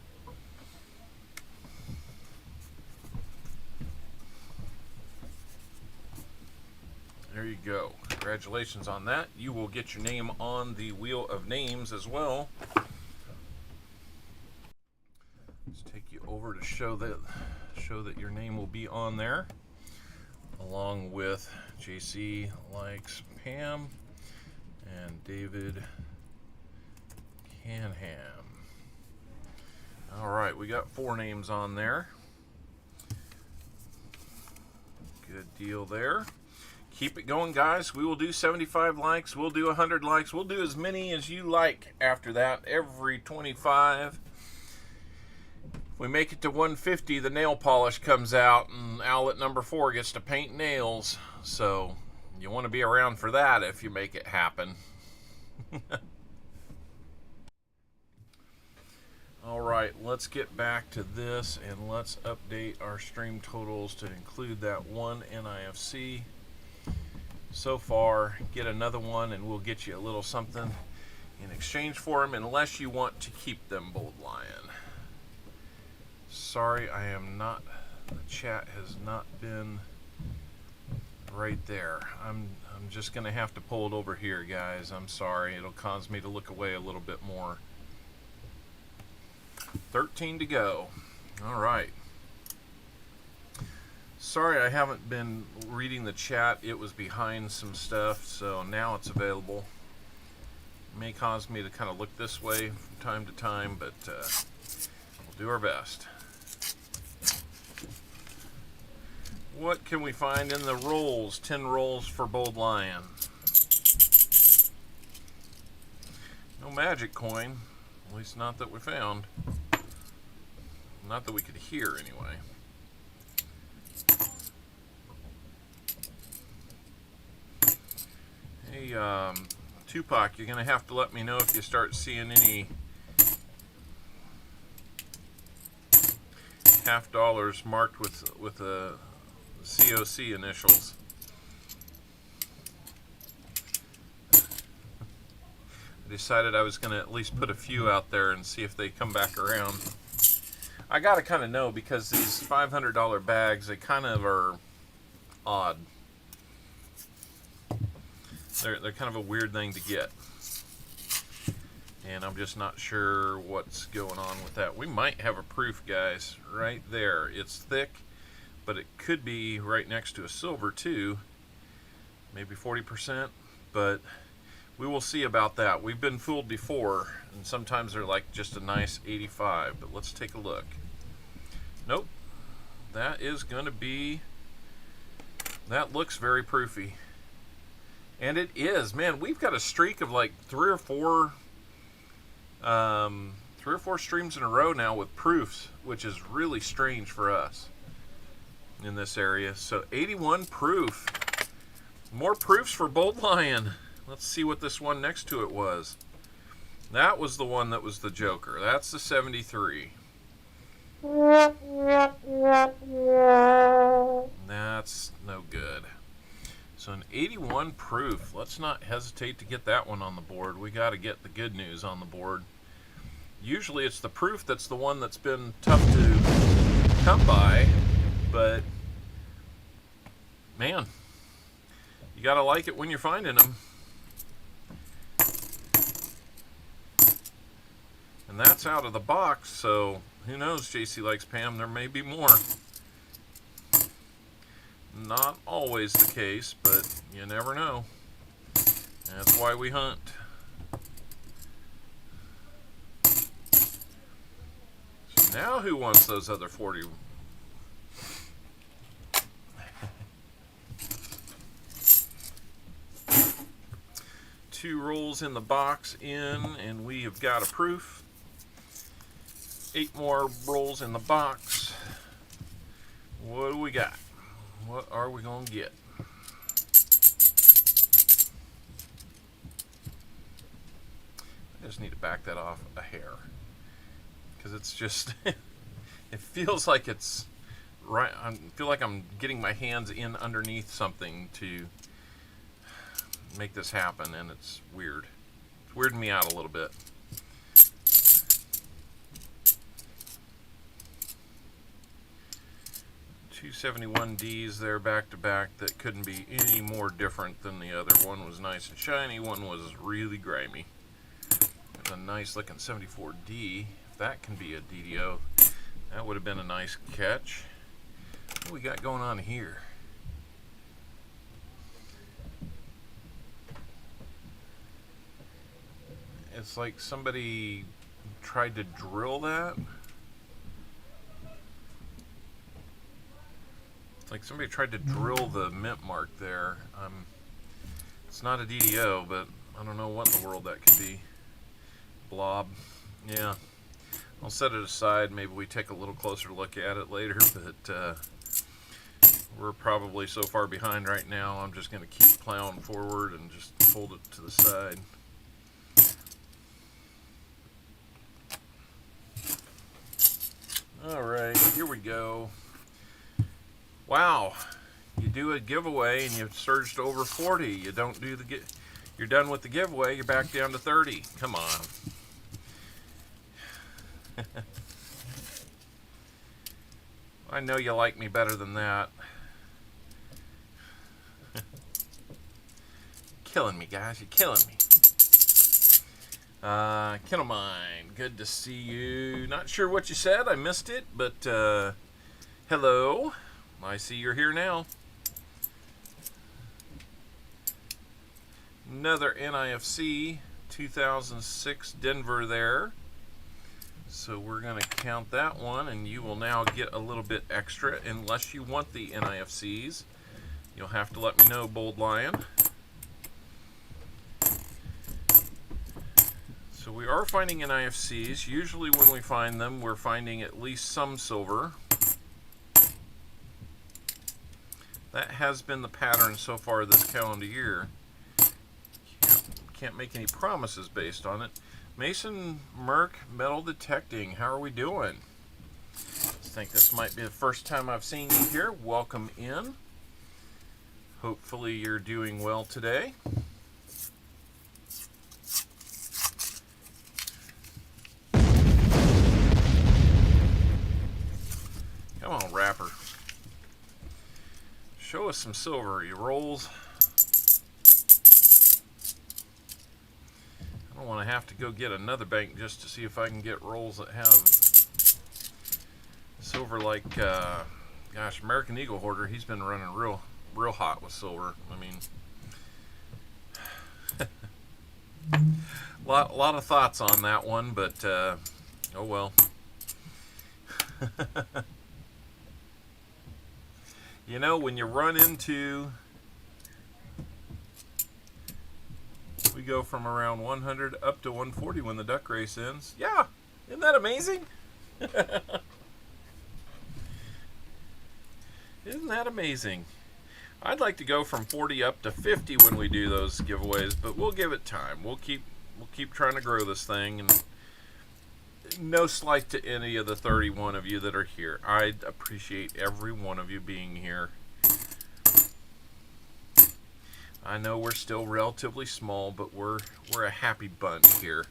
There you go. Congratulations on that. You will get your name on the Wheel of Names as well. Let's take you over to show that your name will be on there, along with JC likes Pam and David Canham. All right, we got 4 names on there. Good deal there. Keep it going, guys. We will do 75 likes. We'll do 100 likes. We'll do as many as you like after that, every 25. If we make it to 150, the nail polish comes out, and outlet number 4 gets to paint nails. So you want to be around for that if you make it happen. All right, let's get back to this, and let's update our stream totals to include that one NIFC. So far, get another one and we'll get you a little something in exchange for them, unless you want to keep them, Bold Lion. Sorry, I am not, the chat has not been right there. I'm just gonna have to pull it over here, guys. I'm sorry, it'll cause me to look away a little bit more. 13 to go. All right. Sorry I haven't been reading the chat. It was behind some stuff, so now it's available. It may cause me to kind of look this way from time to time, but we'll do our best. What can we find in the rolls? 10 rolls for Bold Lion. No magic coin, at least not that we found. Not that we could hear, anyway. Hey, Tupac, you're going to have to let me know if you start seeing any half dollars marked with the COC initials. I decided I was going to at least put a few out there and see if they come back around. I got to kind of know, because these $500 bags, they kind of are odd. They're kind of a weird thing to get. And I'm just not sure what's going on with that. We might have a proof, guys, right there. It's thick, but it could be right next to a silver too. Maybe 40%, but we will see about that. We've been fooled before, and sometimes they're like just a nice 85, but let's take a look. Nope. That is going to be... That looks very proofy. And it is. Man, we've got a streak of like three or four streams in a row now with proofs, which is really strange for us in this area. So 81 proof. More proofs for Bold Lion. Let's see what this one next to it was. That was the one that was the Joker. That's the 73. That's no good. So an 81 proof. Let's not hesitate to get that one on the board. We got to get the good news on the board. Usually it's the proof that's the one that's been tough to come by, but man, you got to like it when you're finding them. And that's out of the box, so who knows, JC Likes Pam, there may be more. Not always the case, but you never know. That's why we hunt. So now who wants those other 40? Two rolls in the box and we have got a proof. 8 more rolls in the box. What do we got? What are we going to get? I just need to back that off a hair, because it's just it feels like it's right. I feel like I'm getting my hands in underneath something to make this happen, and it's weird. It's weirding me out a little bit. Two 71Ds there back to back that couldn't be any more different than the other. One was nice and shiny, one was really grimy. There's a nice looking 74D. If that can be a DDO, that would have been a nice catch. What do we got going on here? It's like somebody tried to drill that. Like somebody tried to drill the mint mark there. It's not a DDO, but I don't know what in the world that could be. Blob. Yeah. I'll set it aside. Maybe we take a little closer look at it later, but we're probably so far behind right now, I'm just going to keep plowing forward and just hold it to the side. Alright, here we go. Wow, you do a giveaway and you've surged over 40. You don't do the you're done with the giveaway, you're back down to 30. Come on. I know you like me better than that. Killing me, guys. You're killing me. Kennelmine, good to see you. Not sure what you said. I missed it, but hello. I see you're here now. Another NIFC 2006 Denver there. So we're going to count that one, and you will now get a little bit extra unless you want the NIFCs. You'll have to let me know, Bold Lion. So So we are finding NIFCs. Usually when we find them, we're finding at least some silver. That has been the pattern so far this calendar year. Can't make any promises based on it. Mason Merck metal detecting. How are we doing? I think this might be the first time I've seen you here. Welcome in. Hopefully you're doing well today. Come on, Rapper. Show us some silver, you rolls. I don't want to have to go get another bank just to see if I can get rolls that have silver like, gosh, American Eagle Hoarder. He's been running real hot with silver. I mean, lot of thoughts on that one, but oh well. You know, when you run into, we go from around 100 up to 140 when the duck race ends. Yeah, isn't that amazing? Isn't that amazing? I'd like to go from 40 up to 50 when we do those giveaways, but we'll give it time. We'll keep trying to grow this thing, and no slight to any of the 31 of you that are here. I appreciate every one of you being here. I know we're still relatively small, but we're a happy bunch here.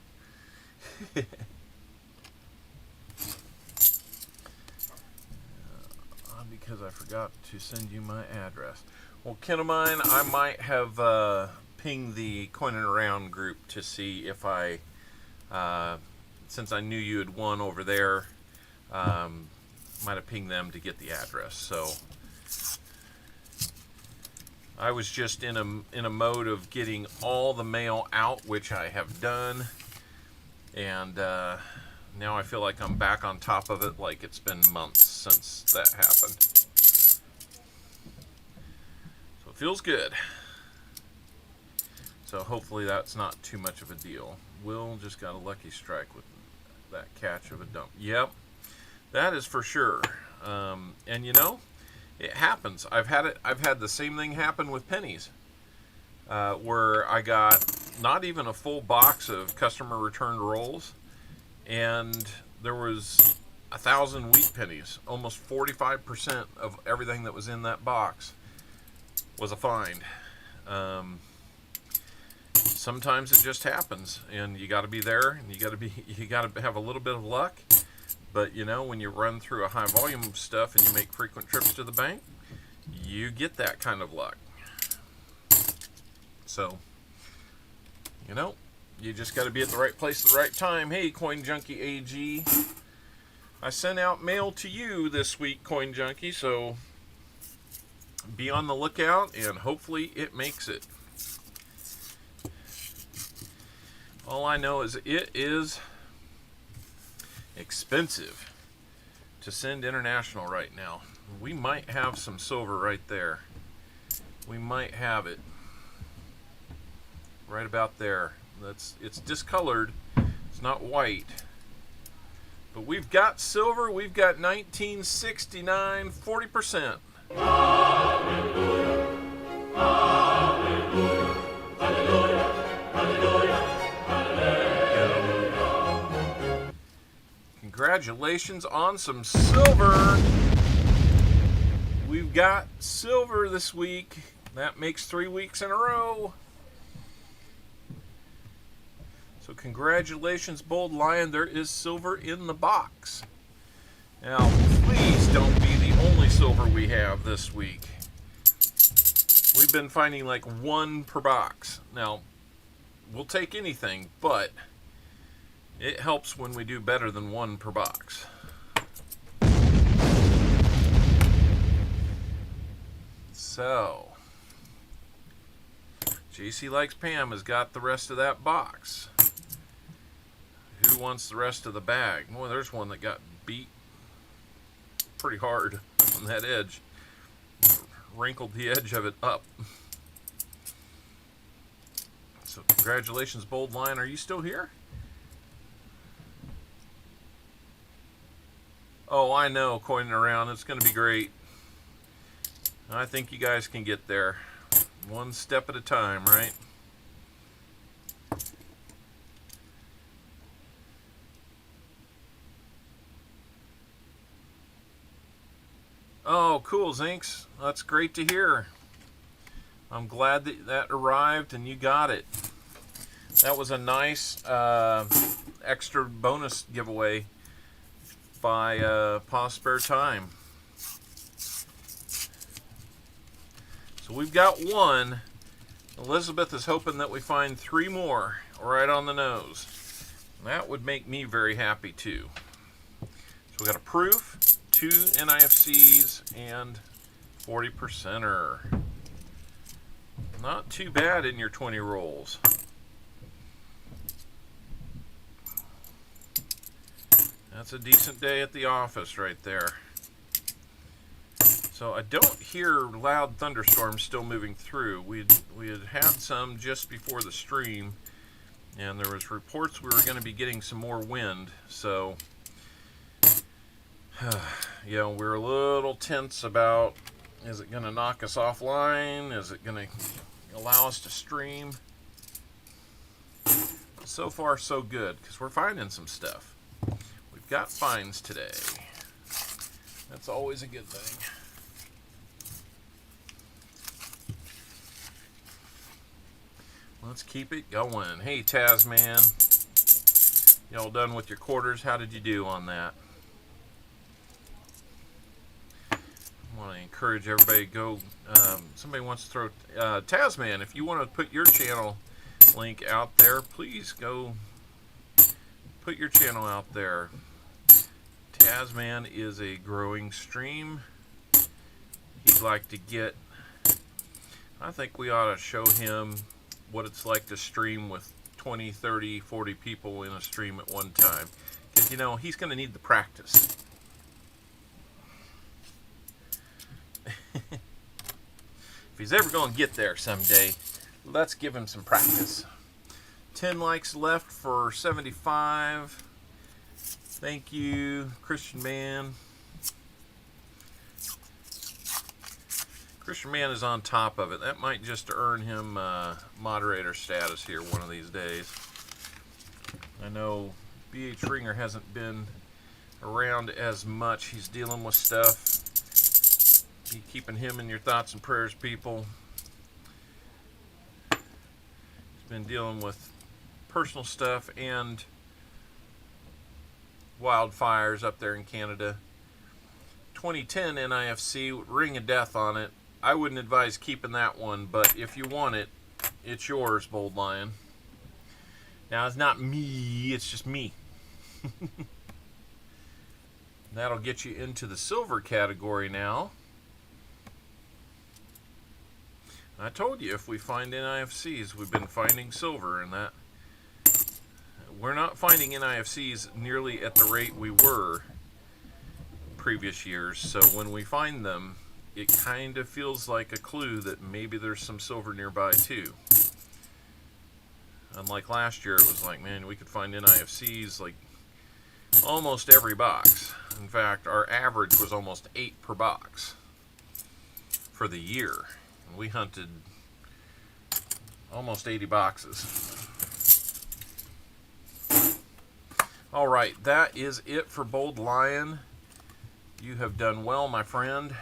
Because I forgot to send you my address. Well, kin of mine, I might have pinged the Coin and Around group to see if I, since I knew you had won over there, might have pinged them to get the address. So I was just in a mode of getting all the mail out, which I have done, and now I feel like I'm back on top of it, like it's been months since that happened. So it feels good. So hopefully that's not too much of a deal. Will just got a lucky strike with that catch of a dump. Yep, that is for sure. And you know, it happens. I've had the same thing happen with pennies, where I got not even a full box of customer returned rolls, and there was 1,000 wheat pennies. Almost 45% of everything that was in that box was a find. Sometimes it just happens, and you got to be there, and you got to have a little bit of luck. But you know, when you run through a high volume of stuff and you make frequent trips to the bank, you get that kind of luck. So, you know, you just got to be at the right place at the right time. Hey, Coin Junkie AG, I sent out mail to you this week, Coin Junkie, so be on the lookout, and hopefully it makes it. All I know is it is expensive to send international right now. We might have some silver right there. We might have it right about there. It's discolored. It's not white. But we've got silver. We've got 1969, 40%. Hallelujah. Hallelujah. Hallelujah. Hallelujah. Hallelujah. Congratulations on some silver. We've got silver this week. That makes 3 weeks in a row. So congratulations, Bold Lion. There is silver in the box. Now, please don't be the only silver we have this week. We've been finding like 1 per box. Now, we'll take anything, but it helps when we do better than 1 per box. So, JC Likes Pam has got the rest of that box. Who wants the rest of the bag? Boy, there's one that got beat pretty hard on that edge. Wrinkled the edge of it up. So congratulations, Bold Lion. Are you still here? Oh, I know, coining around. It's going to be great. I think you guys can get there. One step at a time, right? Oh, cool, Zinks. That's great to hear. I'm glad that that arrived and you got it. That was a nice extra bonus giveaway by Pa Spare Time. So we've got one. Elizabeth is hoping that we find 3 more right on the nose. That would make me very happy too. So we got a proof, 2 NIFCs, and 40%er. Not too bad in your 20 rolls. That's a decent day at the office right there. So I don't hear loud thunderstorms still moving through. We had some just before the stream, and there was reports we were going to be getting some more wind. So, you know, we're a little tense about, is it going to knock us offline? Is it going to allow us to stream? So far, so good, because we're finding some stuff. We've got finds today. That's always a good thing. Let's keep it going. Hey, Tasman. Y'all done with your quarters? How did you do on that? I want to encourage everybody to go. Somebody wants to throw... Tasman, if you want to put your channel link out there, please go put your channel out there. Tasman is a growing stream. He'd like to get... I think we ought to show him what it's like to stream with 20, 30, 40 people in a stream at one time. Because, you know, he's going to need the practice. If he's ever going to get there someday, let's give him some practice. 10 likes left for 75. Thank you, Christian Man. Christian Man is on top of it. That might just earn him moderator status here one of these days. I know BH Ringer hasn't been around as much. He's dealing with stuff. Be keeping him in your thoughts and prayers, people. He's been dealing with personal stuff and wildfires up there in Canada. 2010 NIFC, Ring of Death on it. I wouldn't advise keeping that one, but if you want it, it's yours, Bold Lion. Now, it's not me, it's just me. That'll get you into the silver category now. I told you, if we find NIFCs, we've been finding silver, and that we're not finding NIFCs nearly at the rate we were previous years, so when we find them, it kind of feels like a clue that maybe there's some silver nearby too. Unlike last year, it was like, man, we could find NIFCs like almost every box. In fact, our average was almost 8 per box for the year. And we hunted almost 80 boxes. All right, that is it for Bold Lion. You have done well, my friend.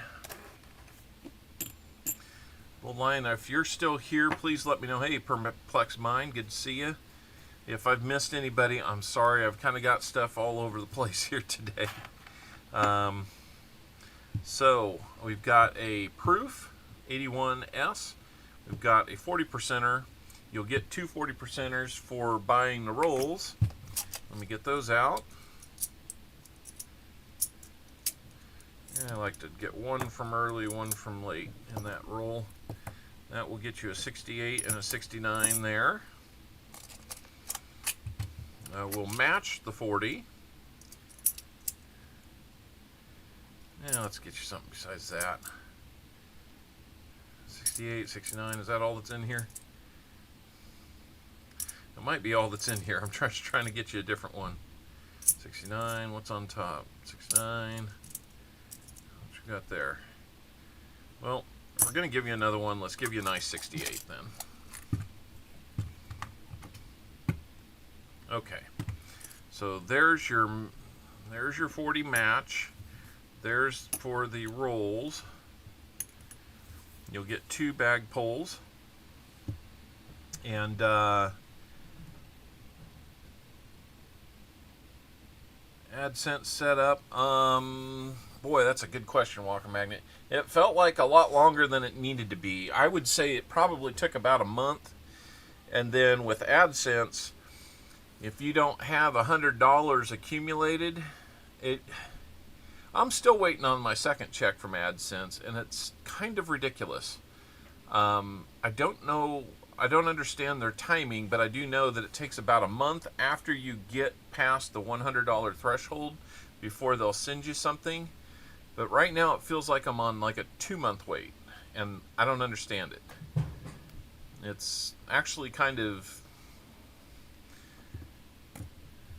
Bold Lion, if you're still here, please let me know. Hey, Perplex Mind, good to see you. If I've missed anybody, I'm sorry. I've kind of got stuff all over the place here today. So, we've got a proof, 81S. We've got a 40%er. You'll get 2 40%ers for buying the rolls. Let me get those out. Yeah, I like to get one from early, one from late in that roll. That will get you a 68 and a 69 there. We'll match the 40. Yeah, let's get you something besides that. 68, 69, is that all that's in here? It might be all that's in here. I'm just trying to get you a different one. 69. What's on top? 69. What you got there? Well, if we're going to give you another one, let's give you a nice 68 then. Okay. So there's your 40 match. There's for the rolls. You'll get 2 bag pulls. And AdSense setup. Boy, that's a good question, Walker Magnet. It felt like a lot longer than it needed to be. I would say it probably took about a month. And then with AdSense, if you don't have $100 accumulated, I'm still waiting on my second check from AdSense, and it's kind of ridiculous. I don't know. I don't understand their timing, but I do know that it takes about a month after you get past the $100 threshold before they'll send you something. But right now it feels like I'm on like a 2-month wait, and I don't understand it. It's actually kind of...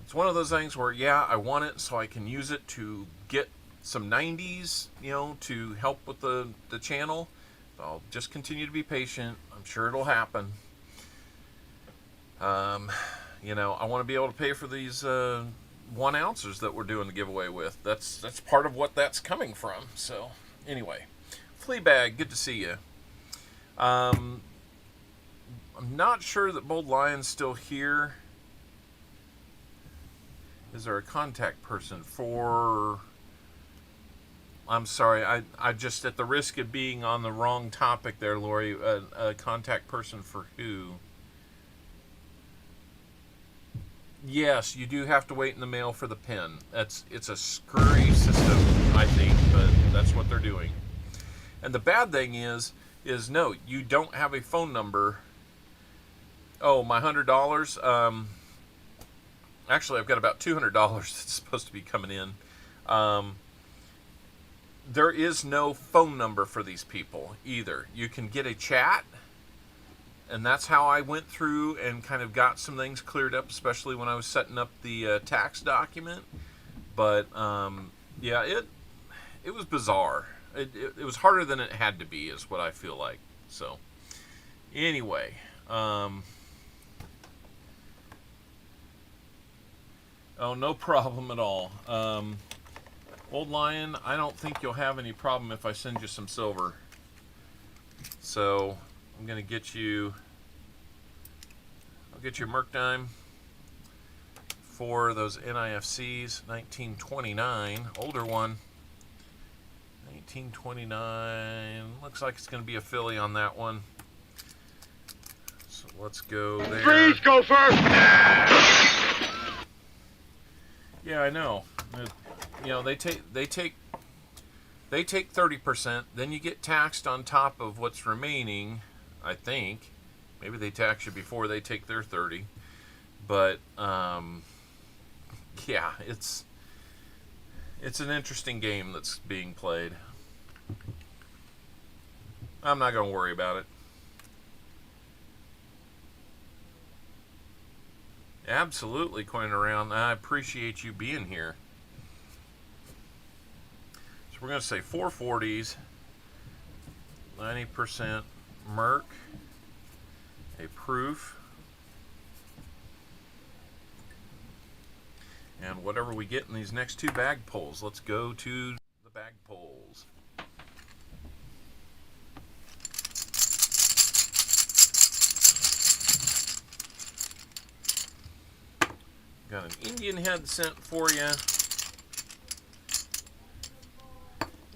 It's one of those things where, yeah, I want it so I can use it to get some 90s, to help with the channel. I'll just continue to be patient. I'm sure it'll happen. I want to be able to pay for these 1 ounces that we're doing the giveaway with. That's part of what that's coming from. So, anyway. Fleabag, good to see you. I'm not sure that Bold Lion's still here. Is there a contact person for... I'm sorry, I just, at the risk of being on the wrong topic there, Lori, a contact person for who? Yes, you do have to wait in the mail for the pin. It's a screwy system, I think, but that's what they're doing. And the bad thing is no, you don't have a phone number. Oh, my $100? Actually, I've got about $200 that's supposed to be coming in. There is no phone number for these people either. You can get a chat, and that's how I went through and kind of got some things cleared up, especially when I was setting up the tax document. But yeah, it was bizarre. It was harder than it had to be, is what I feel like. So anyway, oh, no problem at all. Old Lion, I don't think you'll have any problem if I send you some silver. So I'm going to get you... I'll get you a Merc Dime for those NIFCs. 1929, older one. 1929. Looks like it's going to be a Philly on that one. So let's go there. Freeze, go first! Yeah, I know. They take 30%, then you get taxed on top of what's remaining, I think. Maybe they tax you before they take their 30. But yeah, it's an interesting game that's being played. I'm not going to worry about it. Absolutely, Coin Around. I appreciate you being here. So we're going to say 440s, 90% Merc, a proof, and whatever we get in these next 2 bag pulls. Let's go to the bag pulls. Got an Indian head sent for you.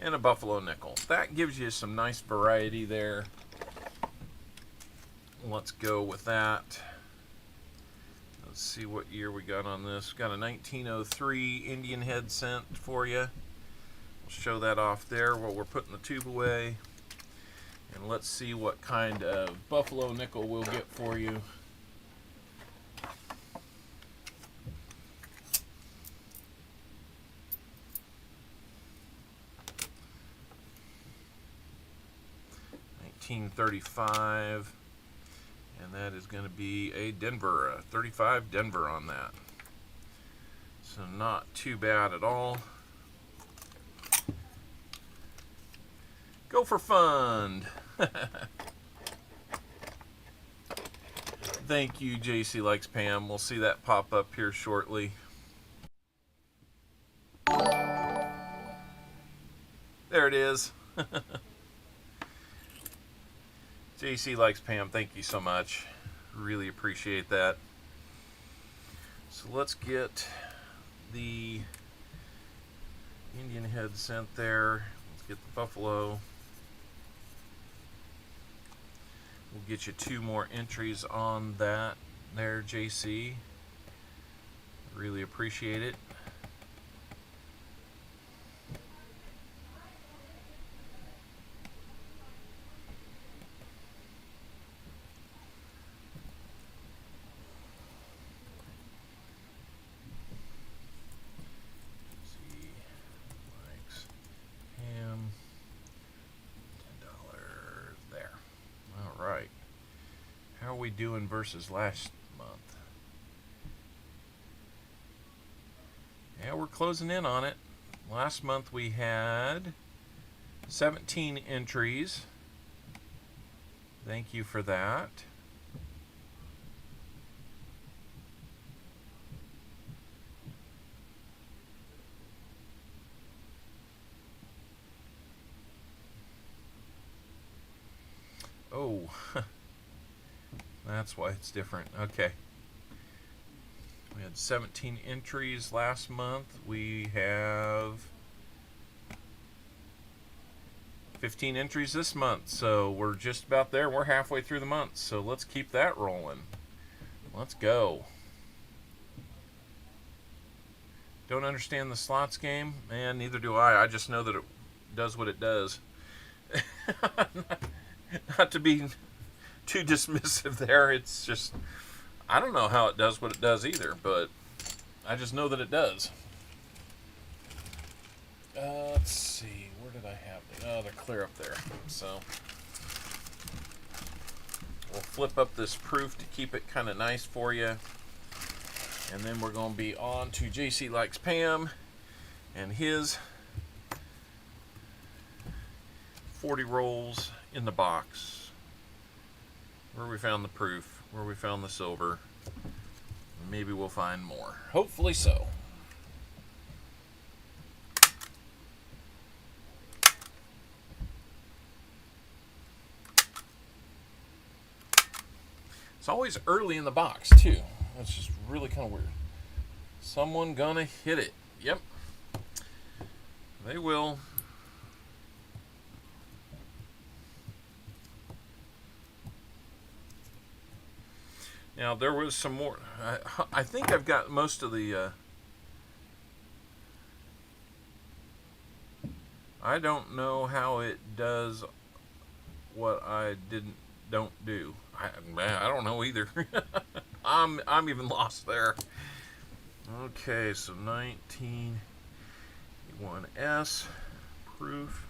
And a Buffalo nickel. That gives you some nice variety there. Let's go with that. Let's see what year we got on this. We've got a 1903 Indian head sent for you. We'll show that off there while we're putting the tube away. And let's see what kind of Buffalo nickel we'll get for you. $1935, and that is going to be a Denver, 35 Denver on that. So not too bad at all. Go for fun. Thank you, JC Likes Pam. We'll see that pop up here shortly. There it is. JC Likes Pam, thank you so much. Really appreciate that. So let's get the Indian head sent there. Let's get the buffalo. We'll get you 2 more entries on that there, JC. Really appreciate it. How are we doing versus last month? Yeah, we're closing in on it. Last month we had 17 entries. Thank you for that. Oh, that's why it's different. Okay. We had 17 entries last month. We have 15 entries this month. So we're just about there. We're halfway through the month. So let's keep that rolling. Let's go. Don't understand the slots game? Man, neither do I. I just know that it does what it does. Not to be too dismissive there. It's just, I don't know how it does what it does either, but I just know that it does. Let's see, where did I have them? Oh, they're clear up there. So we'll flip up this proof to keep it kind of nice for you. And then we're going to be on to JC Likes Pam and his 40 rolls in the box. Where we found the proof, where we found the silver. Maybe we'll find more. Hopefully so. It's always early in the box too. That's just really kind of weird. Someone gonna hit it. Yep. They will. Now there was some more. I think I've got most of the. I don't know how it does what I don't do. I don't know either. I'm even lost there. Okay, so 1981S proof.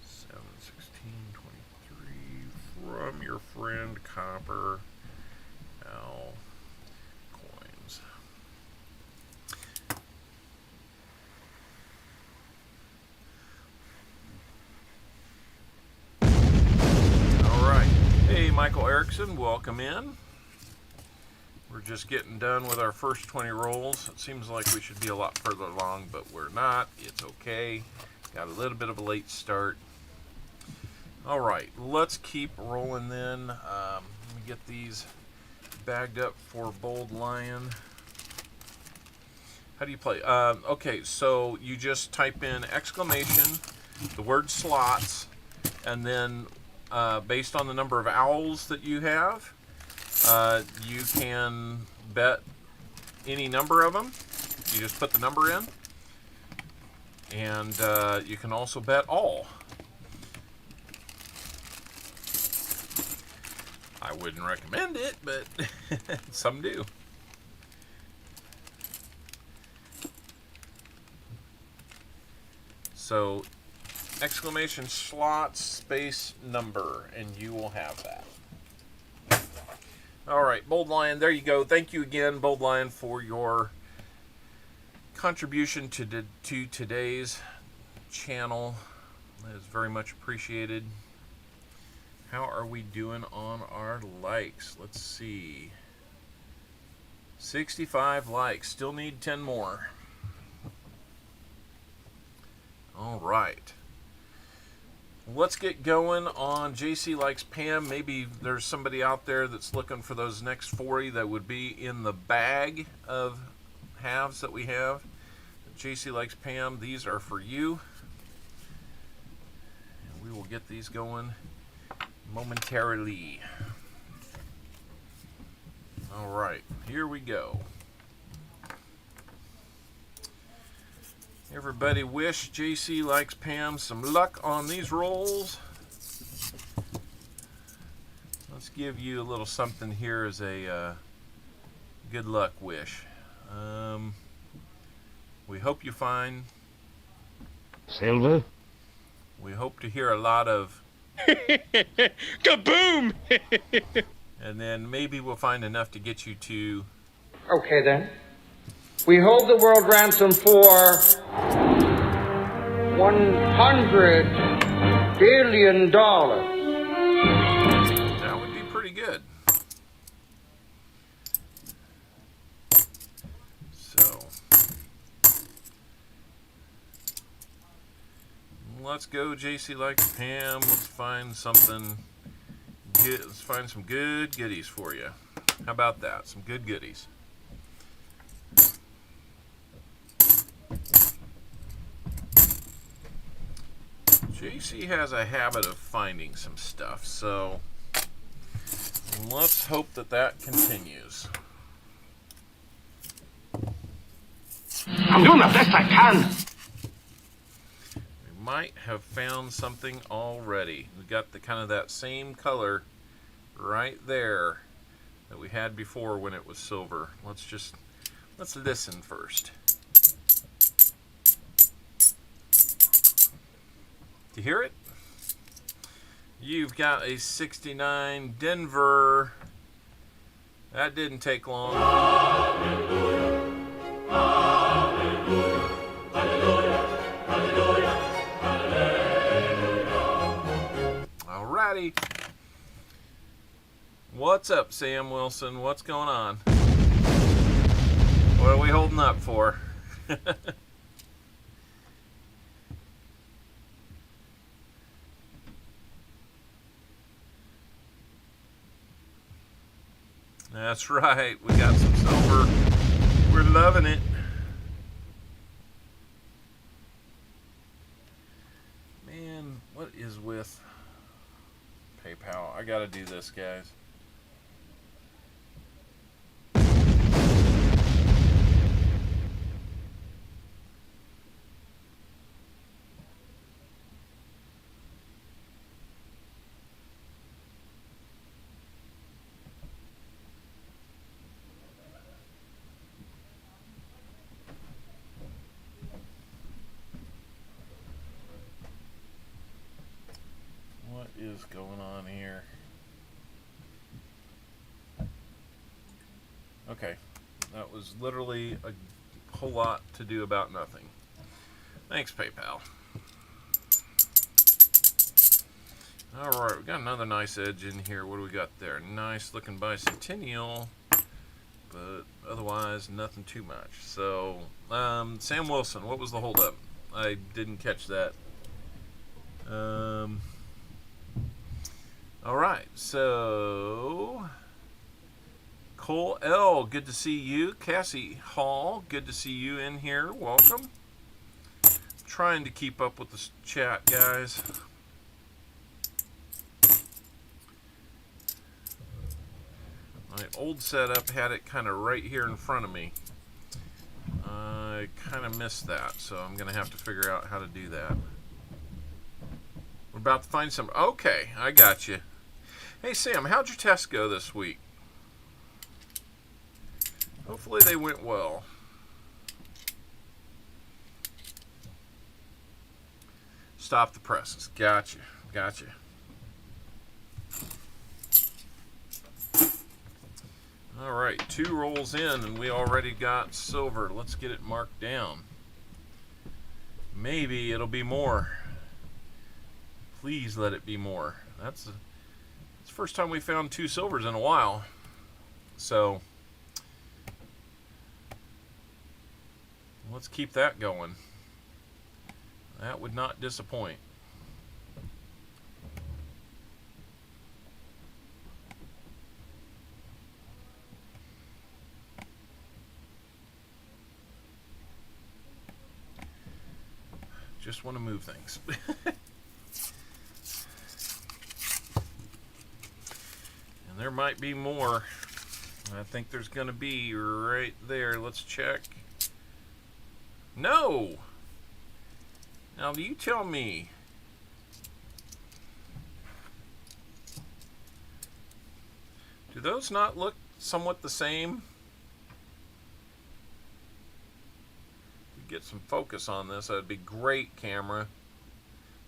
7/16/23 from your friend CopperOwlCoins. Hey, Michael Erickson, welcome in. We're just getting done with our first 20 rolls. It seems like we should be a lot further along, but we're not. It's okay. Got a little bit of a late start. All right, let's keep rolling then. Let me get these bagged up for Bold Lion. How do you play? Okay, so you just type in exclamation, the word slots, and then based on the number of owls that you have, you can bet any number of them. You just put the number in, and you can also bet all. I wouldn't recommend it, but some do. So exclamation slots space number, and you will have that. All right, Bold Lion, there you go. Thank you again, Bold Lion, for your contribution to today's channel. That is very much appreciated. How are we doing on our likes? Let's see. 65 likes. Still need 10 more. All right. Let's get going on JC Likes Pam. Maybe there's somebody out there that's looking for those next 40 that would be in the bag of halves that we have. JC Likes Pam, these are for you. And we will get these going momentarily. All right, here we go. Everybody wish JC Likes Pam some luck on these rolls. Let's give you a little something here as a good luck wish. We hope you find silver. We hope to hear a lot of Kaboom! and then maybe we'll find enough to get you to. Okay then. We hold the world ransom for $100 billion. That would be pretty good. So let's go, JC Likes Pam. Let's find something good. Let's find some good goodies for you. How about that? Some good goodies. JC has a habit of finding some stuff, so let's hope that that continues. I'm doing the best I can. We might have found something already. We got the kind of that same color right there that we had before when it was silver. Let's listen first. You hear it? You've got a 69 Denver. That didn't take long. Hallelujah, hallelujah, hallelujah, hallelujah, hallelujah. Alrighty. What's up, Sam Wilson? What's going on? What are we holding up for? That's right. We got some silver. We're loving it. Man, what is with PayPal? I gotta do this, guys. What is going on here? Okay, that was literally a whole lot to do about nothing. Thanks, PayPal. Alright, we got another nice edge in here. What do we got there? Nice looking bicentennial, but otherwise nothing too much. So, Sam Wilson, what was the holdup? I didn't catch that. Alright, so Cole L, good to see you. Cassie Hall, good to see you in here. Welcome. Trying to keep up with the chat, guys. My old setup had it kind of right here in front of me. I kind of missed that, so I'm going to have to figure out how to do that. We're about to find some. Okay, I got you. Hey, Sam, how'd your tests go this week? Hopefully they went well. Stop the presses. Gotcha. Gotcha. All right, 2 rolls in, and we already got silver. Let's get it marked down. Maybe it'll be more. Please let it be more. It's the first time we found 2 silvers in a while. So let's keep that going. That would not disappoint. Just want to move things. And there might be more. I think there's going to be right there. Let's check. No! Now you tell me. Do those not look somewhat the same? Get some focus on this. That'd be great, camera.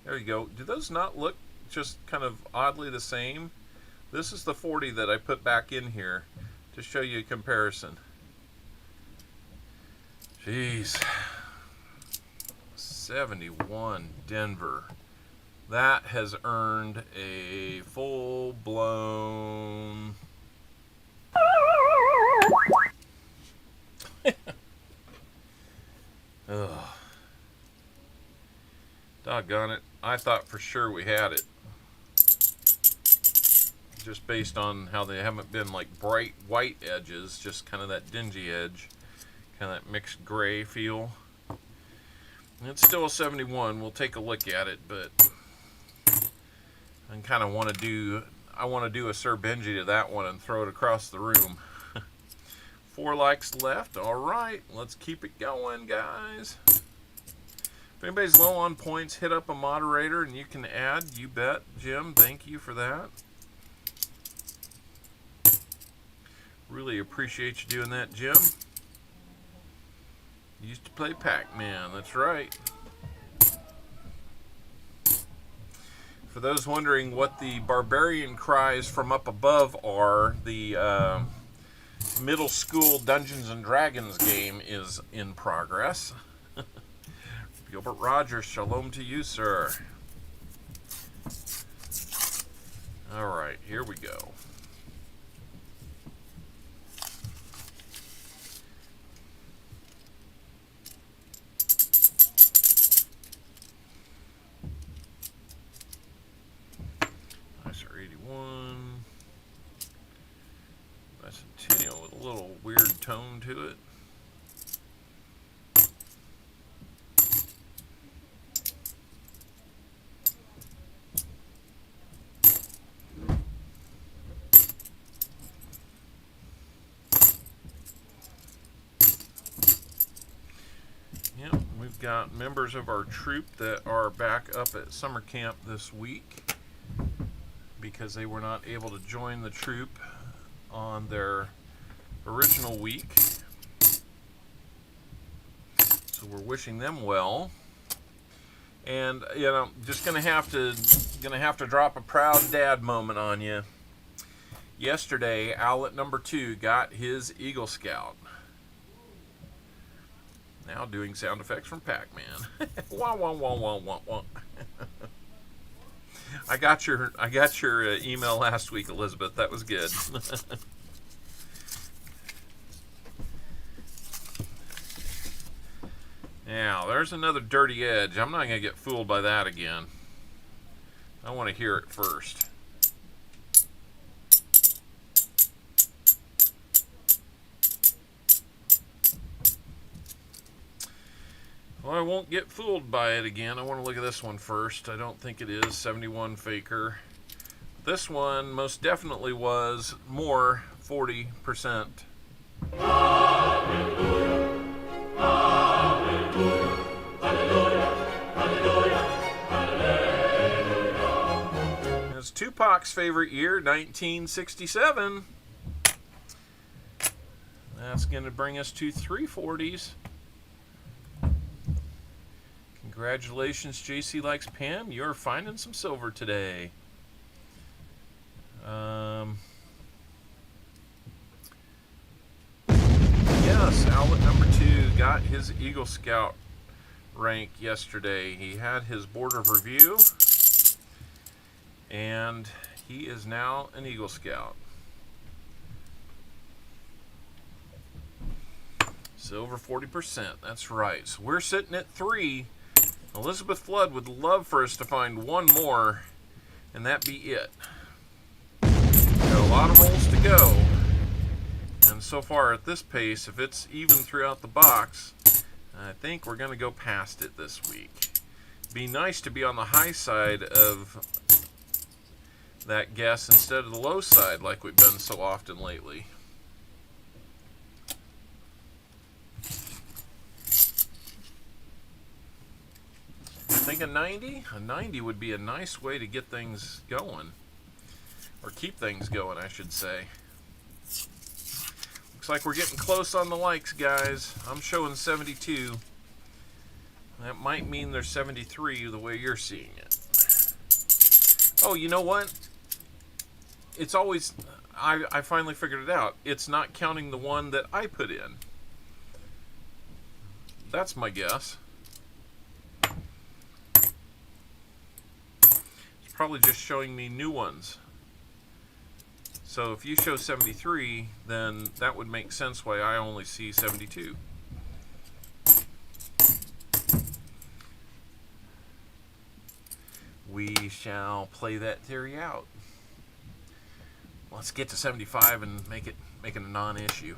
There you go. Do those not look just kind of oddly the same? This is the 40 that I put back in here to show you a comparison. Jeez. 71 Denver. That has earned a full-blown... Ugh. Doggone it. I thought for sure we had it. Just based on how they haven't been like bright white edges, just kind of that dingy edge, kind of that mixed gray feel. It's still a 71. We'll take a look at it, but I kind of want to do, a Sir Benji to that one and throw it across the room. 4 likes left. All right, let's keep it going, guys. If anybody's low on points, hit up a moderator and you can add. You bet, Jim. Thank you for that. Really appreciate you doing that, Jim. Used to play Pac-Man. That's right. For those wondering what the barbarian cries from up above are, the middle school Dungeons and Dragons game is in progress. Gilbert Rogers, shalom to you, sir. All right, here we go. Bicentennial with a little weird tone to it. Yep, we've got members of our troop that are back up at summer camp this week because they were not able to join the troop on their original week. So we're wishing them well. And you know, just gonna have to drop a proud dad moment on you. Yesterday, Owlet number 2 got his Eagle Scout. Now doing sound effects from Pac-Man. Wah wah wah wah wah wah. I got your email last week, Elizabeth. That was good. Now, there's another dirty edge. I'm not going to get fooled by that again. I want to hear it first. Well, I won't get fooled by it again. I want to look at this one first. I don't think it is 71 Faker. This one most definitely was more 40%. Hallelujah, hallelujah, hallelujah, hallelujah, hallelujah. It's Tupac's favorite year, 1967. That's going to bring us to 340s. Congratulations, JC Likes Pam. You're finding some silver Plus, outlet number 2 got his Eagle Scout rank yesterday. He had his board of review, and he is now an Eagle Scout. Silver 40%, that's right. So we're sitting at 3. Elizabeth Flood would love for us to find one more, and that be it. Got a lot of rolls to go. And so far at this pace, if it's even throughout the box, I think we're going to go past it this week. Be nice to be on the high side of that guess instead of the low side like we've been so often lately. I think a 90? A 90 would be a nice way to get things going. Or keep things going, I should say. Looks like we're getting close on the likes, guys. I'm showing 72. That might mean there's 73 the way you're seeing it. Oh, you know what? It's always... I finally figured it out. It's not counting the one that I put in. That's my guess. It's probably just showing me new ones. So if you show 73, then that would make sense why I only see 72. We shall play that theory out. Let's get to 75 and make it a non-issue.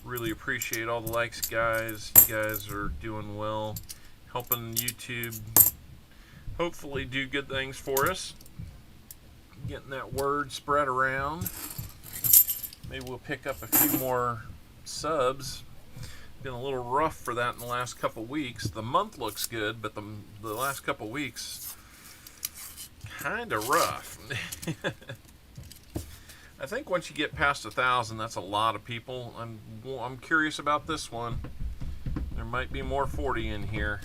Really appreciate all the likes, guys. You guys are doing well, helping YouTube hopefully do good things for us. Getting that word spread around. Maybe we'll pick up a few more subs. Been a little rough for that in the last couple weeks. The month looks good, but the last couple weeks kind of rough. I think once you get past 1,000, that's a lot of people. I'm curious about this one. There might be more 40 in here.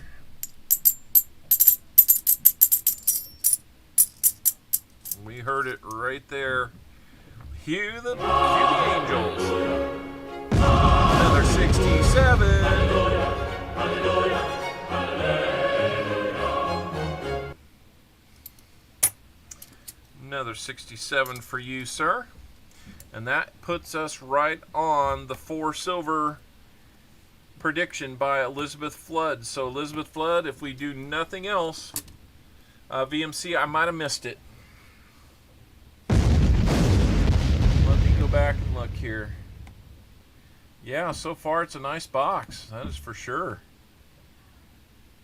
We heard it right there. Cue the angels. Another 67. Another 67 for you, sir. And that puts us right on the 4 silver prediction by Elizabeth Flood. So Elizabeth Flood, if we do nothing else, VMC, I might have missed it. Let me go back and look here. Yeah, so far it's a nice box. That is for sure.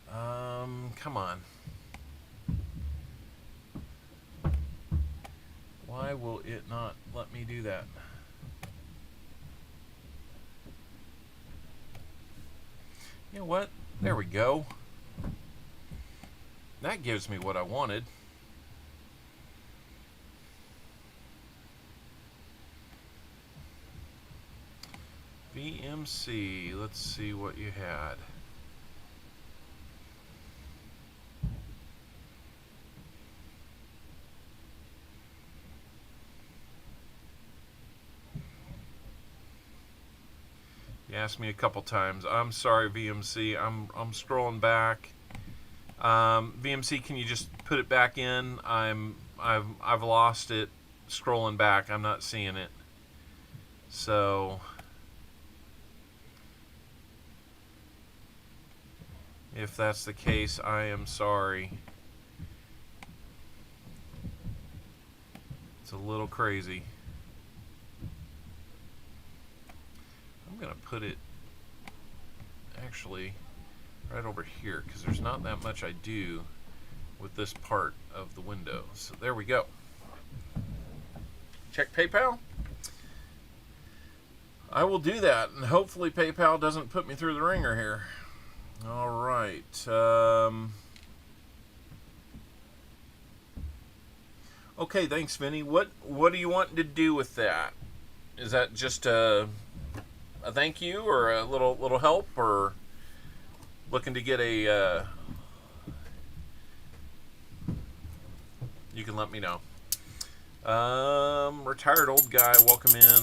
Come on. Why will it not let me do that? You know what? There we go. That gives me what I wanted. VMC, let's see what you had. You asked me a couple times. I'm sorry, VMC. I'm scrolling back. VMC, can you just put it back in? I've lost it. Scrolling back, I'm not seeing it. So if that's the case, I am sorry. It's a little crazy. I'm going to put it actually right over here because there's not that much I do with this part of the window. So there we go. Check PayPal. I will do that, and hopefully PayPal doesn't put me through the ringer here. All right. Okay, thanks, Vinny. What do you want to do with that? Is that just a thank you or a little help, or looking to get a you can let me know. Retired old guy, welcome in.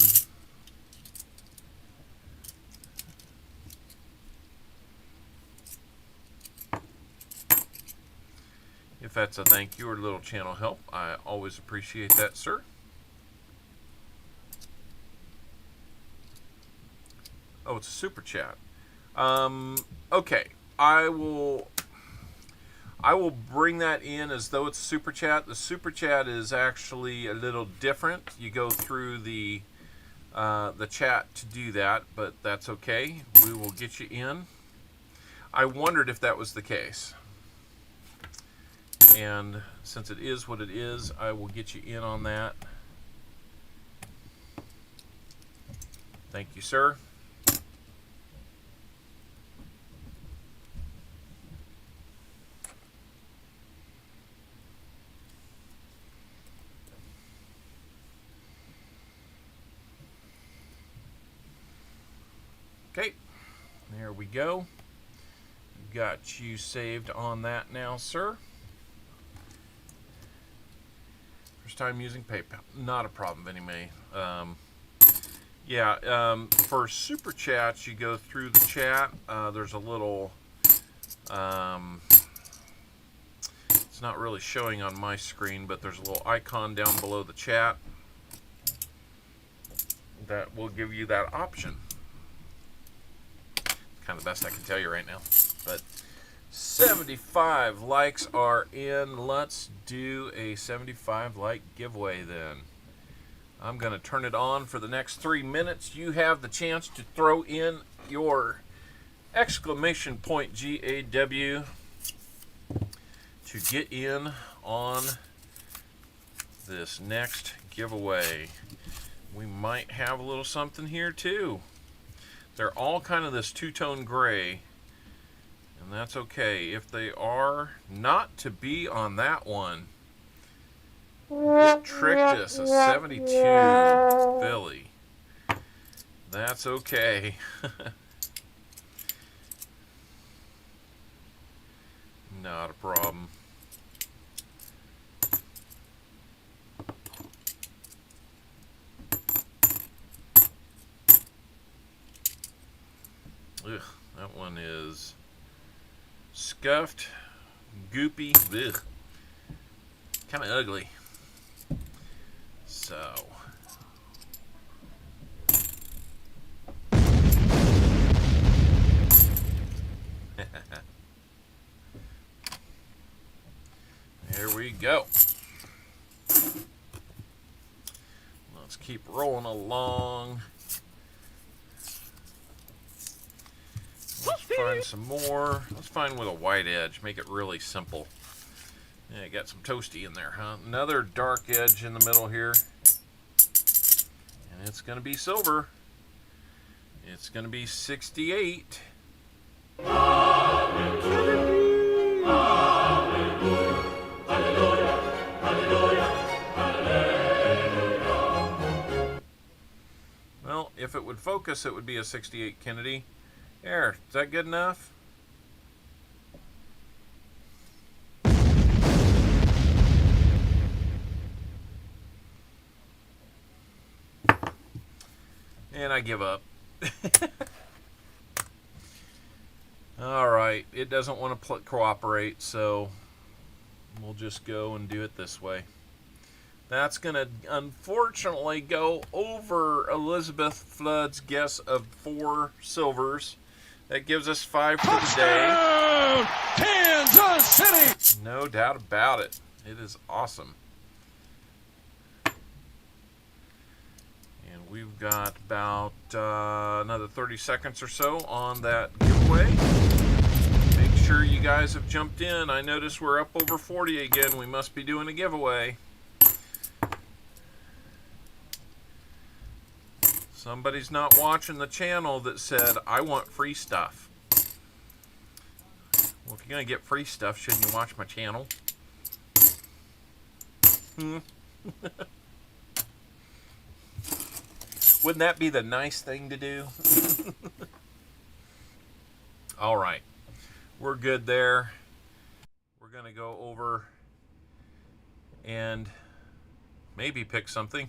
If that's a thank you or little channel help, I always appreciate that, sir. Oh, it's a super chat. Okay, I will bring that in as though it's a super chat. The super chat is actually a little different. You go through the chat to do that, but that's okay. We will get you in. I wondered if that was the case. And since it is what it is, I will get you in on that. Thank you, sir. Okay, there we go. Got you saved on that now, sir. First time using PayPal. Not a problem, anyway. For super chats, you go through the chat. There's a little... it's not really showing on my screen, but there's a little icon down below the chat that will give you that option. Kind of the best I can tell you right now. But 75 likes are in. Let's do a 75 like giveaway then. I'm going to turn it on for the next 3 minutes. You have the chance to throw in your exclamation point GAW to get in on this next giveaway. We might have a little something here too. They're all kind of this two-tone gray, and that's okay. If they are not to be on that one, it tricked us, a 72 Philly. That's okay. Not a problem. Ugh, that one is scuffed, goopy, ugh, kind of ugly. So, there we go. Let's keep rolling along. Let's find some more. Let's find with a white edge. Make it really simple. Yeah, got some toasty in there, huh? Another dark edge in the middle here. And it's going to be silver. It's going to be 68. Well, if it would focus, it would be a 68 Kennedy. There, is that good enough? And I give up. Alright, it doesn't want to cooperate, so we'll just go and do it this way. That's going to unfortunately go over Elizabeth Flood's guess of 4 silvers. That gives us 5 for the day. Kansas City! No doubt about it. It is awesome. And we've got about another 30 seconds or so on that giveaway. Make sure you guys have jumped in. I notice we're up over 40 again. We must be doing a giveaway. Somebody's not watching the channel that said, I want free stuff. Well, if you're going to get free stuff, shouldn't you watch my channel? Wouldn't that be the nice thing to do? All right. We're good there. We're going to go over and maybe pick something.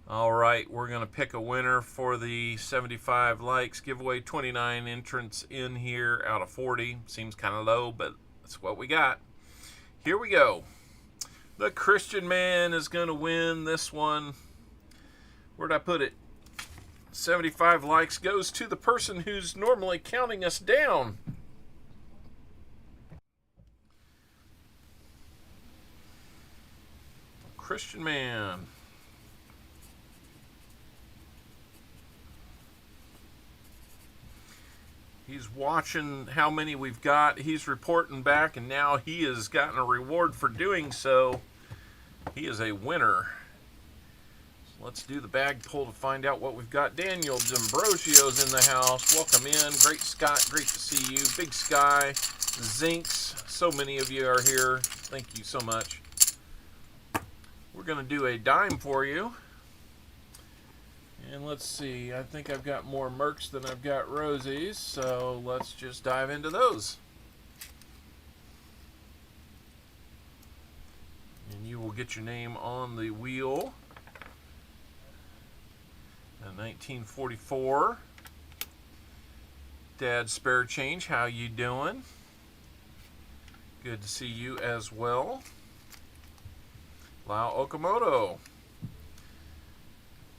All right, we're going to pick a winner for the 75 likes giveaway. 29 entrants in here out of 40. Seems kind of low, but that's what we got. Here we go. The Christian man is going to win this one. Where'd I put it? 75 likes goes to the person who's normally counting us down. Christian man. He's watching how many we've got. He's reporting back, and now he has gotten a reward for doing so. He is a winner. So let's do the bag pull to find out what we've got. Daniel D'Ambrosio's in the house. Welcome in. Great Scott, great to see you. Big Sky, Zinks, so many of you are here. Thank you so much. We're going to do a dime for you. And let's see, I think I've got more Mercs than I've got Rosies, so let's just dive into those. And you will get your name on the wheel. A 1944. Dad Spare Change, how you doing? Good to see you as well. Lau Okamoto.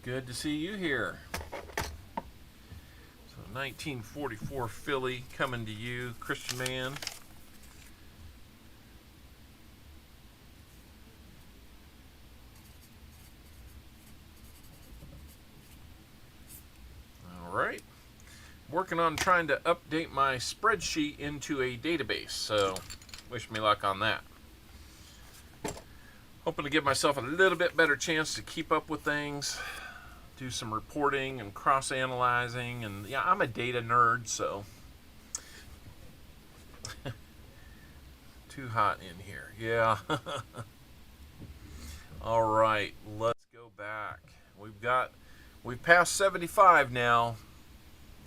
Good to see you here. So 1944 Philly coming to you, Christian man. All right. Working on trying to update my spreadsheet into a database, so wish me luck on that. Hoping to give myself a little bit better chance to keep up with things. Do some reporting and cross-analyzing, and yeah, I'm a data nerd, so too hot in here. Yeah. All right, let's go back. We've passed 75 now.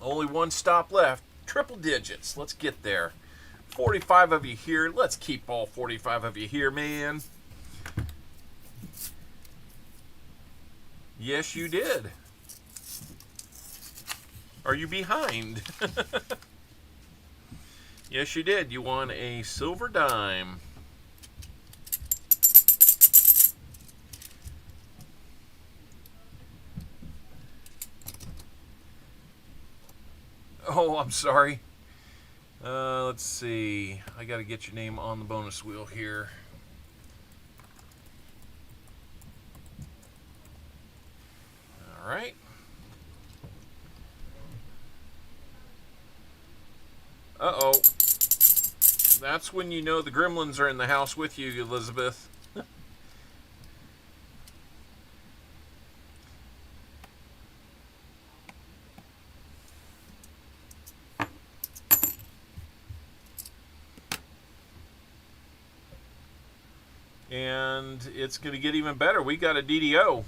Only one stop left. Triple digits. Let's get there. 45 of you here. Let's keep all 45 of you here, man. Yes, you did. Are you behind? Yes, you did. You won a silver dime. Oh, I'm sorry. Let's see. I got to get your name on the bonus wheel here. All right. Uh-oh. That's when you know the gremlins are in the house with you, Elizabeth. And it's going to get even better. We got a DDO.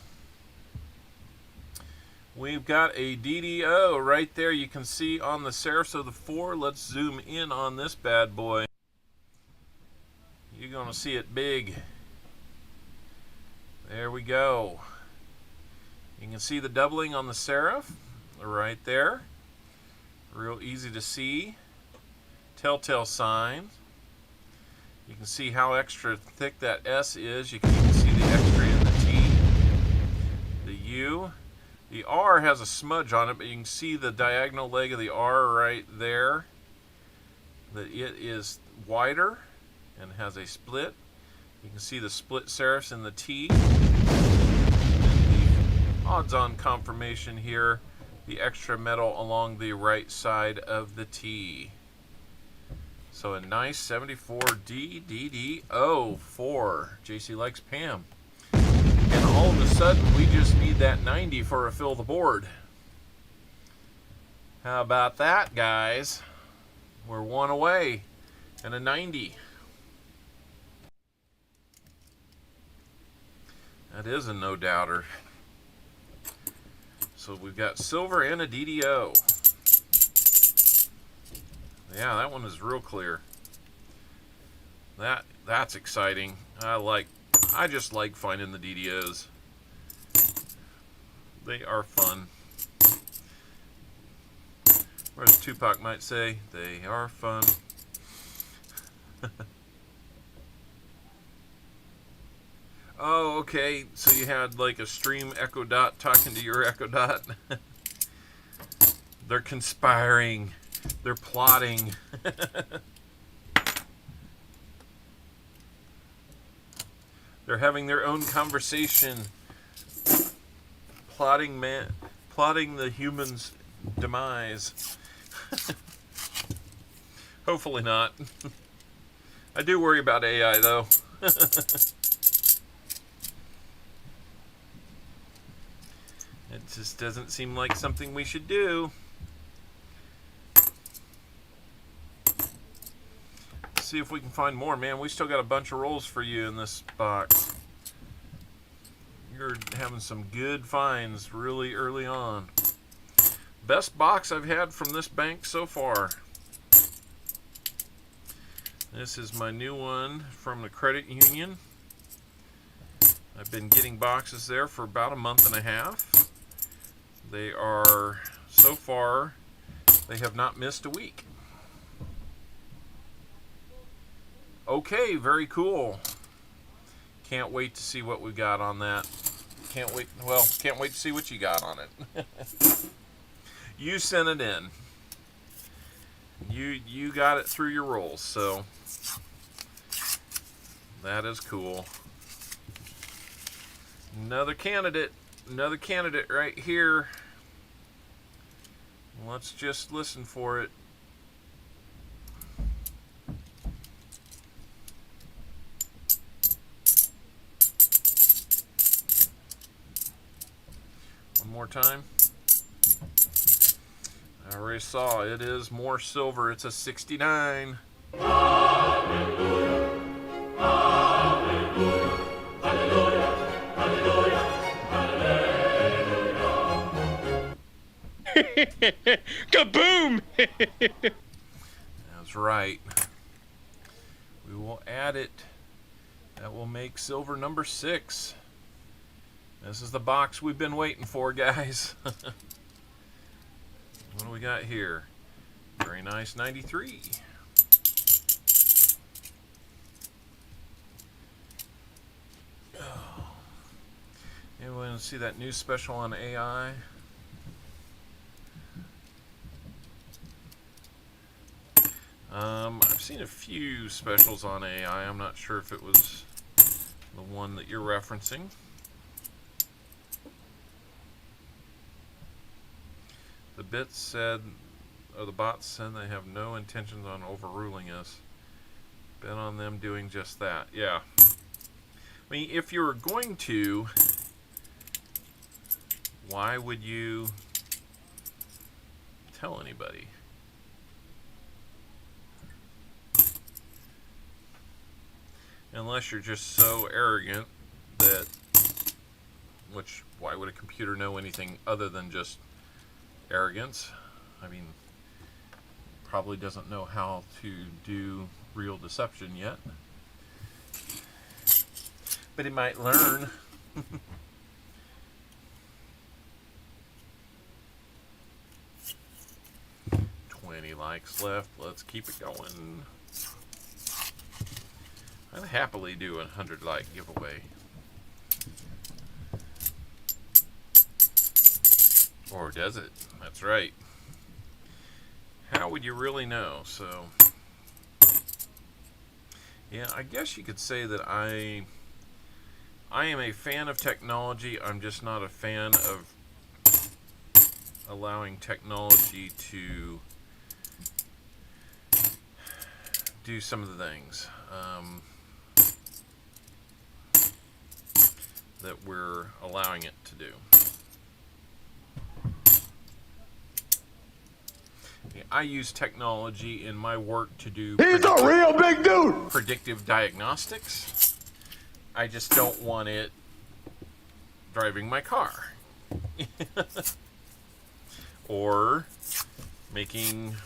We've got a DDO right there. You can see on the Seraphs of the 4. Let's zoom in on this bad boy. You're going to see it big. There we go. You can see the doubling on the Seraph right there. Real easy to see. Telltale sign. You can see how extra thick that S is. You can even see the extra in the T. The U. The R has a smudge on it, but you can see the diagonal leg of the R right there. That it is wider and has a split. You can see the split serifs in the T. And the odds-on confirmation here, the extra metal along the right side of the T. So a nice 74 DDO for JC Likes Pam. And all of a sudden, we just need that 90 for a fill the board. How about that, guys? We're one away and a 90. That is a no-doubter. So we've got silver and a DDO. Yeah, that one is real clear. That's exciting. I like I just like finding the DDOs. They are fun. Or as Tupac might say, they are fun. Oh, okay. So you had like a stream Echo Dot talking to your Echo Dot. They're conspiring. They're plotting. They're having their own conversation. Plotting the human's demise. Hopefully not. I do worry about AI though. It just doesn't seem like something we should do. Let's see if we can find more. Man, we still got a bunch of rolls for you in this box. You're having some good finds really early on. Best box I've had from this bank so far. This is my new one from the credit union. I've been getting boxes there for about a month and a half. They are, so far, they have not missed a week. Okay, very cool. Can't wait to see what we got on that. Can't wait to see what you got on it. You sent it in. You got it through your rolls, so that is cool. Another candidate right here. Let's just listen for it. One more time. I already saw it is more silver. It's a 69. Hallelujah. Hallelujah. Hallelujah. Hallelujah. Kaboom! That's right. We will add it. That will make silver number 6. This is the box we've been waiting for, guys. What do we got here? Very nice 93. Oh. Anyone want to see that new special on AI? I've seen a few specials on AI. I'm not sure if it was the one that you're referencing. The bits said, or the bots said they have no intentions on overruling us. Bet on them doing just that. Yeah. I mean, if you were going to, why would you tell anybody? Unless you're just so arrogant that, which, why would a computer know anything other than just arrogance? I mean, probably doesn't know how to do real deception yet. But he might learn. 20 likes left. Let's keep it going. I'd happily do a 100 like giveaway. Or does it? That's right. How would you really know? So, yeah, I guess you could say that I am a fan of technology. I'm just not a fan of allowing technology to do some of the things that we're allowing it to do. I use technology in my work to do He's a real big dude! predictive diagnostics. I just don't want it driving my car. Or making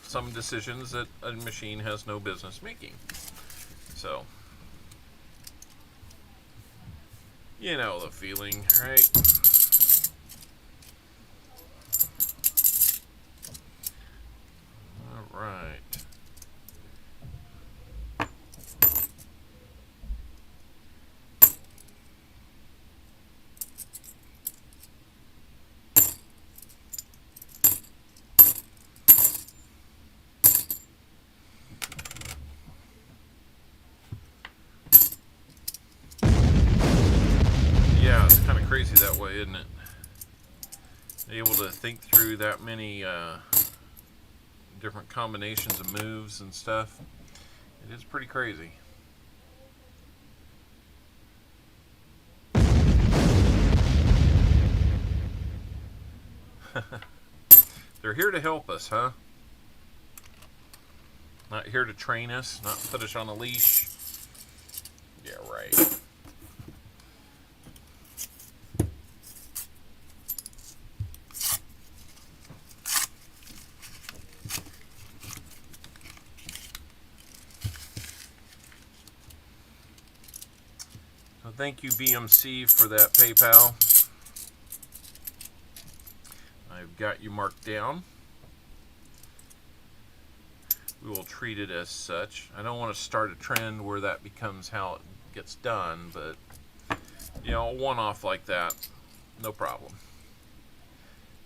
some decisions that a machine has no business making. So, You know the feeling, right? All right. Yeah, it's kind of crazy that way, isn't it? Able to think through that many different combinations of moves and stuff. It is pretty crazy. They're here to help us, huh? Not here to train us, not put us on a leash. Yeah, right. So thank you, BMC, for that PayPal. I've got you marked down. We will treat it as such. I don't want to start a trend where that becomes how it gets done, but you know, a one-off like that, no problem.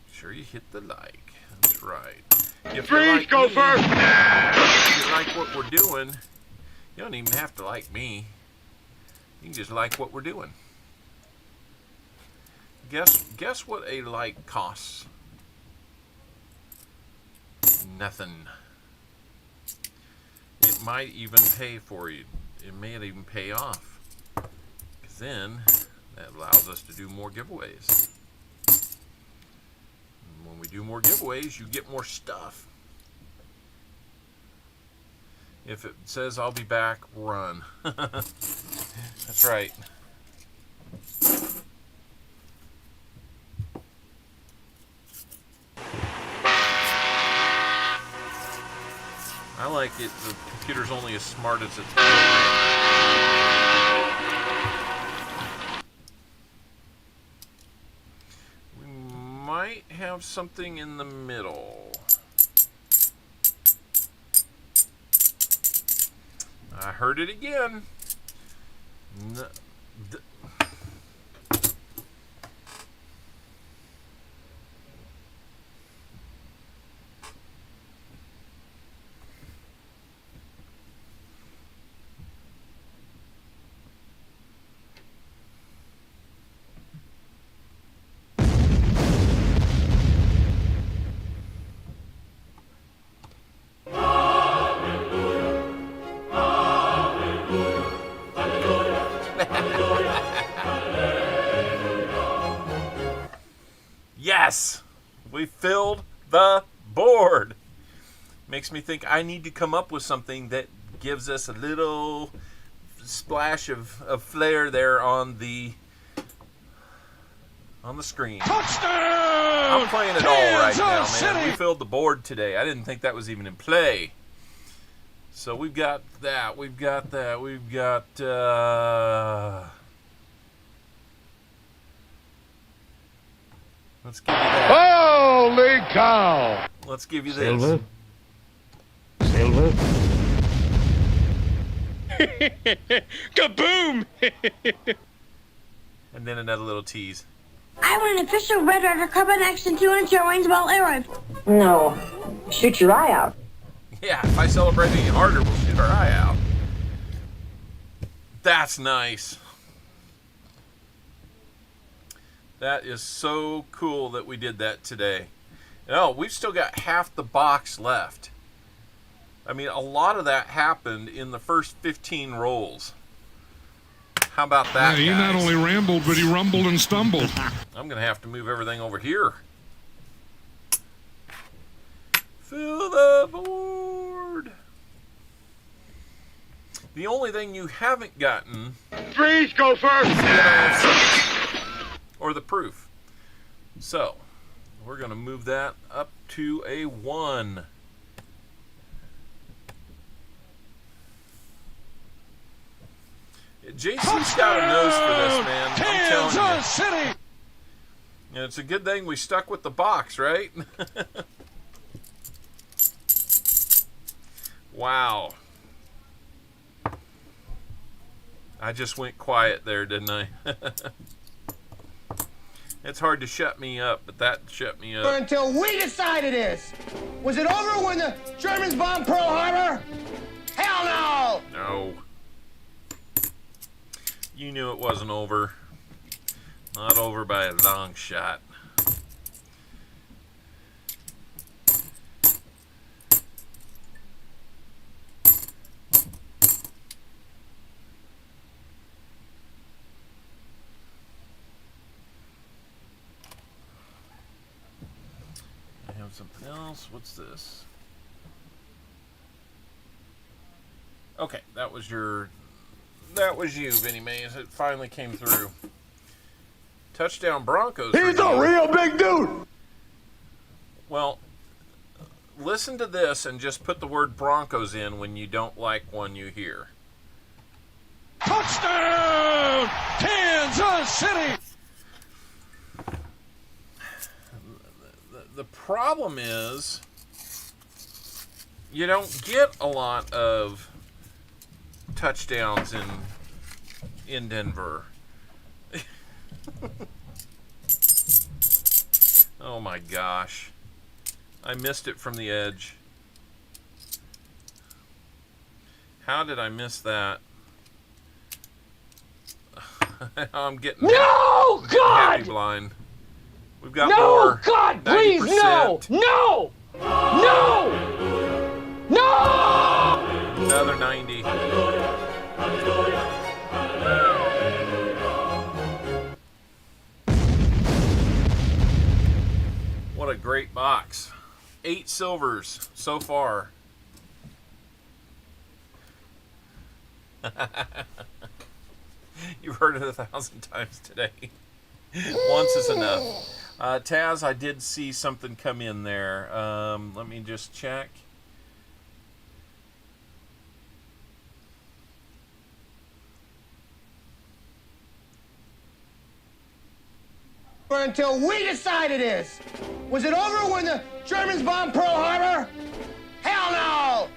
Make sure you hit the like. That's right. If you like Go me, first! if you like what we're doing, you don't even have to like me. You can just like what we're doing. Guess what a like costs? Nothing. It might even pay for you. It may even pay off. Because then that allows us to do more giveaways. And when we do more giveaways, you get more stuff. If it says I'll be back, run. That's right. I like it. The computer's only as smart as its program. We might have something in the middle. I heard it again. No, yes! We filled the board. Makes me think I need to come up with something that gives us a little splash of flair there on the screen. Touchdown! I'm playing it all right now, Kansas man. City! We filled the board today. I didn't think that was even in play. So we've got that. We've got that. We've got... Let's give you that. Holy cow! Let's give you this. Silver. Kaboom! And then another little tease. I want an official Red Ryder Carbon Action 2-inch range ball arrow. No. Shoot your eye out. Yeah, if I celebrate any harder, we'll shoot our eye out. That's nice. That is so cool that we did that today. Oh, we've still got half the box left. I mean, a lot of that happened in the first 15 rolls. How about that, He not guys? only rambled, but he rumbled and stumbled. I'm going to have to move everything over here. Fill the board. The only thing you haven't gotten Freeze, go first! is the NIFC or the proof. So, we're going to move that up to a 1. JC's got a nose for this, man. I'm telling you. Kansas City. And it's a good thing we stuck with the box, right? Wow. I just went quiet there, didn't I? It's hard to shut me up, but that shut me up. Until we decide it is. Was it over when the Germans bombed Pearl Harbor? Hell no! No. You knew it wasn't over. Not over by a long shot. I have something else. What's this? Okay, that was you, Vinny Mays. It finally came through. Touchdown Broncos. He's a real big dude. Well, listen to this and just put the word Broncos in when you don't like one you hear. Touchdown, Kansas City. The problem is you don't get a lot of touchdowns in Denver. Oh my gosh. I missed it from the edge. How did I miss that? I'm getting No, God! happy blind. We've got No, more. God, please, no! 90%. No! No! No! Another 90. What a great box. 8 silvers so far. You've heard it 1,000 times today. Once is enough. Taz, I did see something come in there. Let me just check. Until we decide it is. Was it over when the Germans bombed Pearl Harbor? Hell no!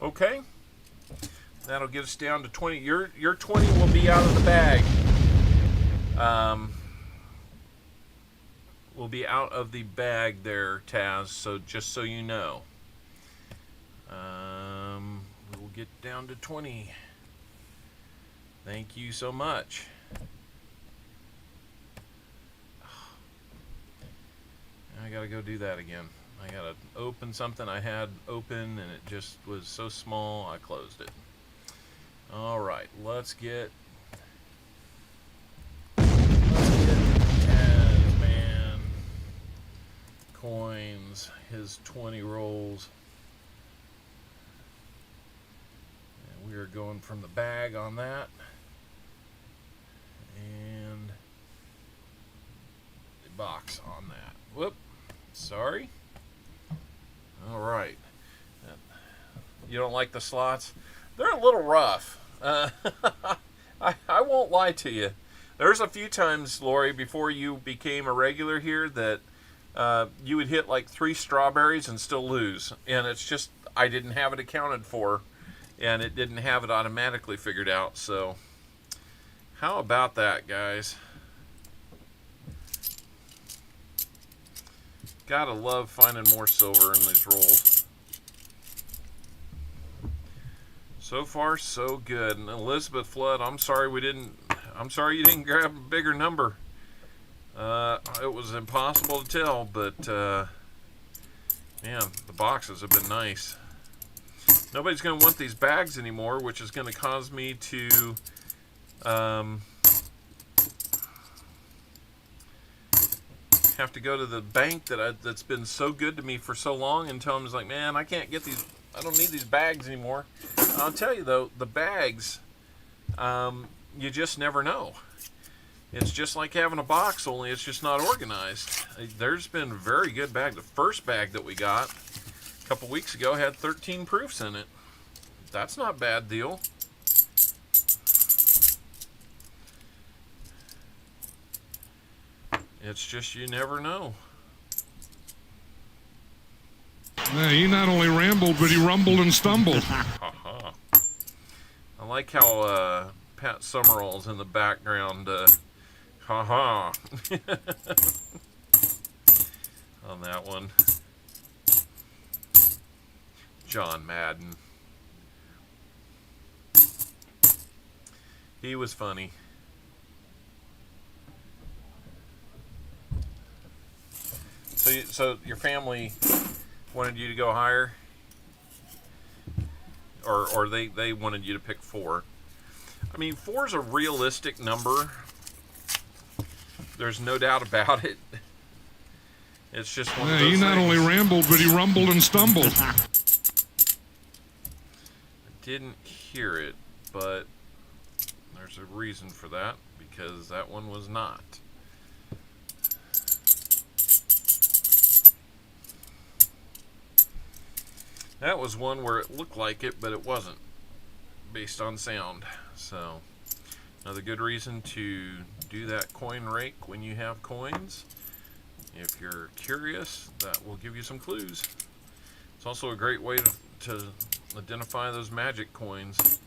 Okay. That'll get us down to 20. Your 20 will be out of the bag. Will be out of the bag there, Taz. So just so you know. We'll get down to 20. Thank you so much. I gotta go do that again. I gotta open something I had open and it just was so small I closed it. Alright, let's get Tasman coins, his 20 rolls. And we are going from the bag on that. And the box on that. Whoop. Sorry. Alright. You don't like the slots? They're a little rough. I won't lie to you. There's a few times, Lori, before you became a regular here that you would hit like 3 strawberries and still lose. And it's just, I didn't have it accounted for. And it didn't have it automatically figured out. So, how about that, guys? Gotta love finding more silver in these rolls. So far, so good. And Elizabeth Flood, I'm sorry you didn't grab a bigger number. It was impossible to tell, but man, the boxes have been nice. Nobody's going to want these bags anymore, which is going to cause me to have to go to the bank that's been so good to me for so long and tell them, like, man, I can't get these. I don't need these bags anymore. I'll tell you though, the bags, you just never know. It's just like having a box, only it's just not organized. There's been a very good bag. The first bag that we got a couple weeks ago had 13 proofs in it. That's not a bad deal. It's just you never know. Yeah, he not only rambled, but he rumbled and stumbled. Haha. I like how Pat Summerall's in the background. Haha. On that one. John Madden. He was funny. So your family wanted you to go higher, or they wanted you to pick 4. I mean, 4 is a realistic number. There's no doubt about it. It's just one of those he not things. only rambled, but he rumbled and stumbled. I didn't hear it, but there's a reason for that, because that one was not. That was one where it looked like it, but it wasn't, based on sound. So, another good reason to do that coin rake when you have coins. If you're curious, that will give you some clues. It's also a great way to identify those magic coins.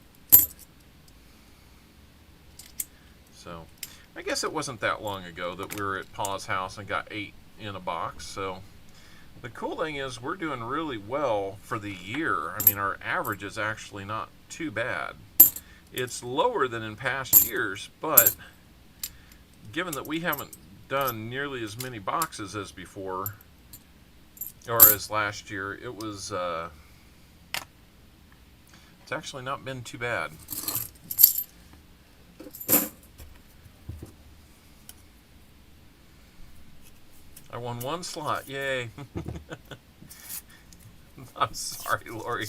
So, I guess it wasn't that long ago that we were at Pa's house and got 8 in a box. So, the cool thing is we're doing really well for the year. I mean, our average is actually not too bad. It's lower than in past years, but given that we haven't done nearly as many boxes as before, or as last year, it was, it's actually not been too bad. I won 1 slot, yay. I'm sorry, Lori.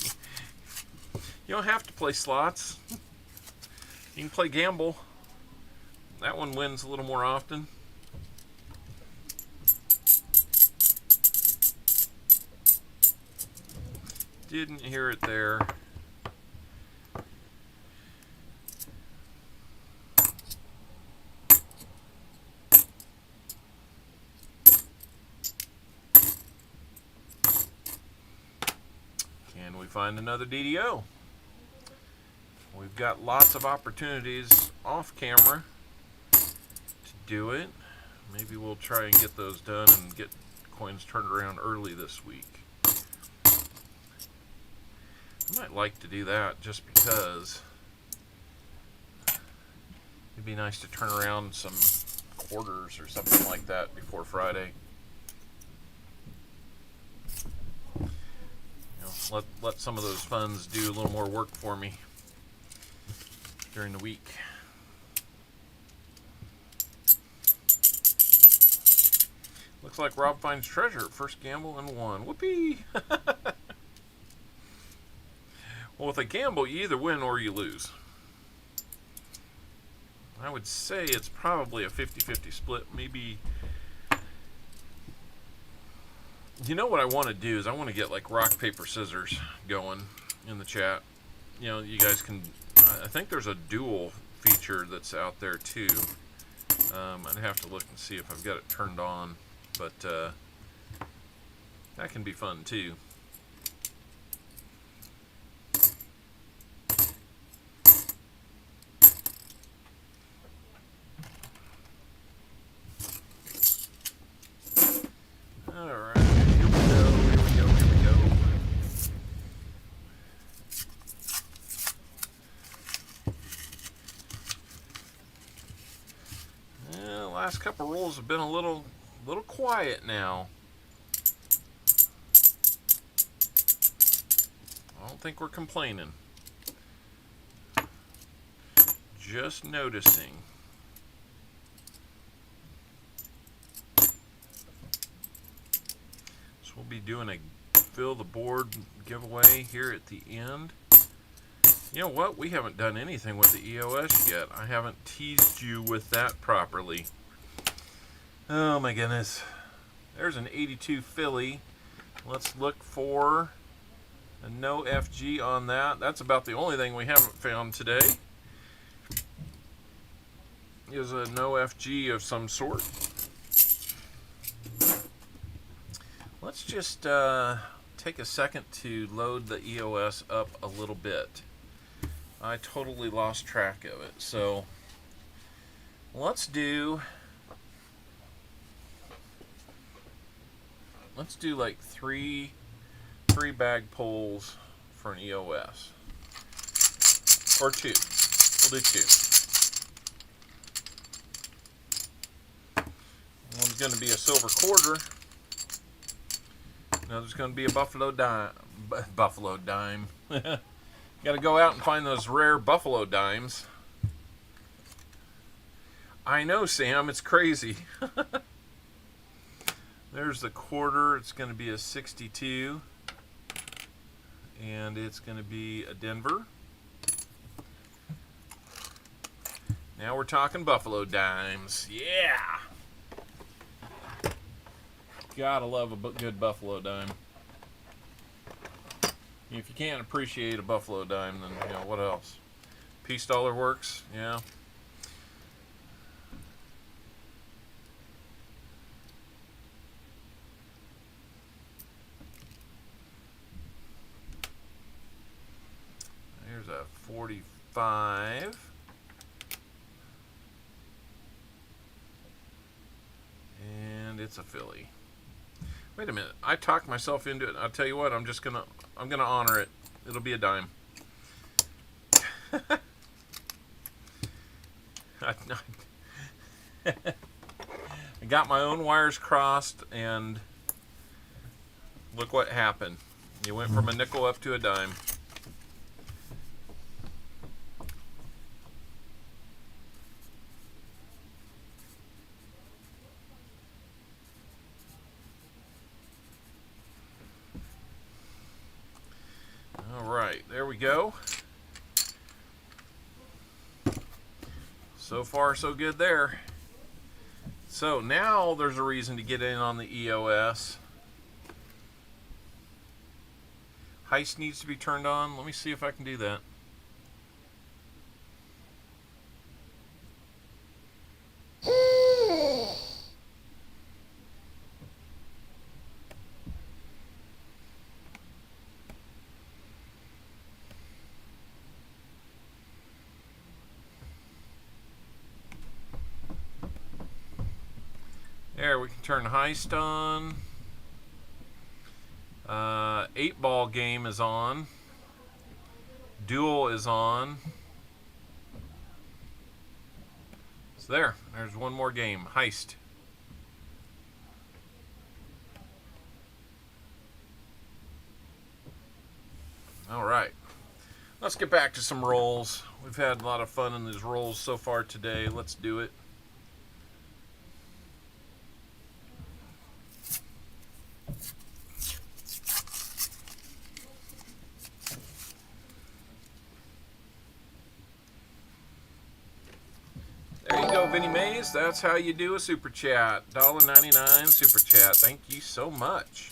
You don't have to play slots. You can play gamble. That one wins a little more often. Didn't hear it there. Can we find another DDO? We've got lots of opportunities off camera to do it. Maybe we'll try and get those done and get coins turned around early this week. I might like to do that just because it'd be nice to turn around some quarters or something like that before Friday. You know, let some of those funds do a little more work for me during the week. Looks like Rob finds treasure at first gamble and won. Whoopee! Well, with a gamble, you either win or you lose. I would say it's probably a 50-50 split. Maybe. You know what I want to do is I want to get like rock, paper, scissors going in the chat. You know, you guys can. I think there's a duel feature that's out there too. I'd have to look and see if I've got it turned on, but that can be fun too. Alright, here we go. The last couple rolls have been a little quiet now. I don't think we're complaining. Just noticing. So we'll be doing a fill the board giveaway here at the end. You know what? We haven't done anything with the EOS yet. I haven't teased you with that properly. Oh my goodness. There's an 82 Philly. Let's look for A no FG on that. That's about the only thing we haven't found today. Is a no FG of some sort. Let's just take a second to load the EOS up a little bit. I totally lost track of it. So let's do like three bag pulls for an EOS. Or two. We'll do two. One's going to be a silver quarter. Another's going to be a buffalo dime. Buffalo dime. Got to go out and find those rare buffalo dimes. I know, Sam. It's crazy. There's the quarter. It's going to be a 62. And it's going to be a Denver. Now we're talking buffalo dimes. Yeah! Gotta love a good buffalo dime. If you can't appreciate a buffalo dime, then, you know, what else? Peace dollar works, yeah. Here's a 45. And it's a Philly. Wait a minute. I talked myself into it. I'll tell you what, I'm gonna honor it. It'll be a dime. I got my own wires crossed, and look what happened. You went from a nickel up to a dime. Alright, there we go. So far, so good there. So now there's a reason to get in on the EOS. Heist needs to be turned on. Let me see if I can do that. There, we can turn Heist on. 8-ball game is on. Duel is on. So there's one more game. Heist. Alright. Let's get back to some rolls. We've had a lot of fun in these rolls so far today. Let's do it. There you go, Vinny Mays. That's how you do a super chat. $1.99 super chat. Thank you so much.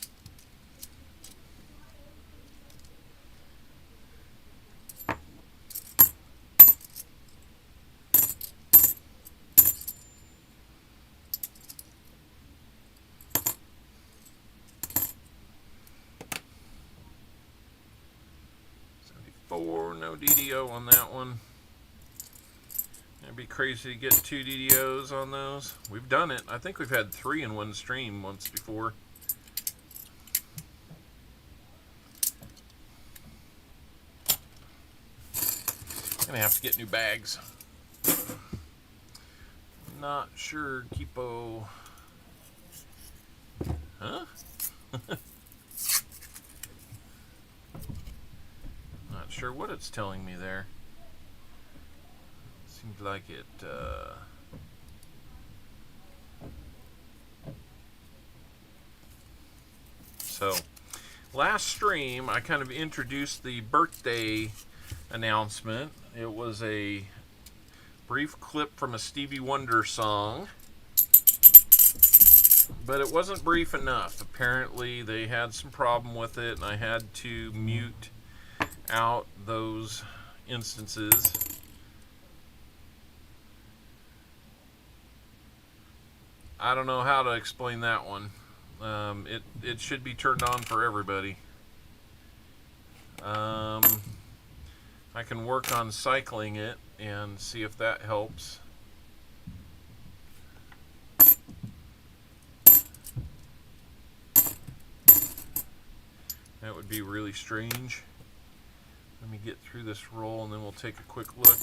No DDO on that one. It'd be crazy to get 2 DDOs on those. We've done it. I think we've had 3 in one stream once before. Gonna have to get new bags. Not sure, Keepo. Huh? Not sure what it's telling me there. Seems like it, So, last stream, I kind of introduced the birthday announcement. It was a brief clip from a Stevie Wonder song. But it wasn't brief enough. Apparently they had some problem with it, and I had to mute out those instances. I don't know how to explain that one. It should be turned on for everybody. I can work on cycling it and see if that helps. That would be really strange. Let me get through this roll and then we'll take a quick look.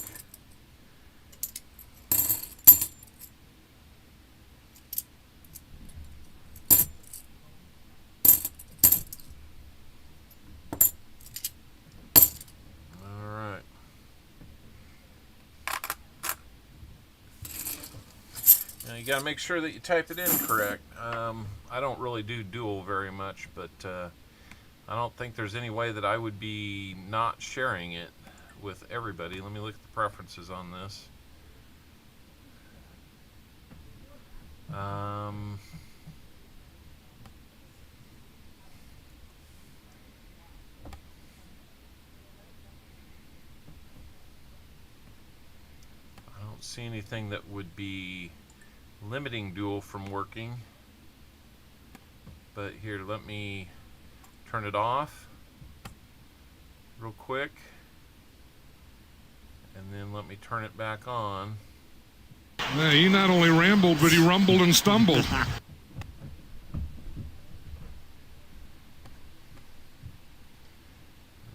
Alright. Now you gotta make sure that you type it in correct. I don't really do dual very much, but I don't think there's any way that I would be not sharing it with everybody. Let me look at the preferences on this. I don't see anything that would be limiting dual from working. But here, let me turn it off real quick, and then let me turn it back on. Yeah, he not only rambled, but he rumbled and stumbled. And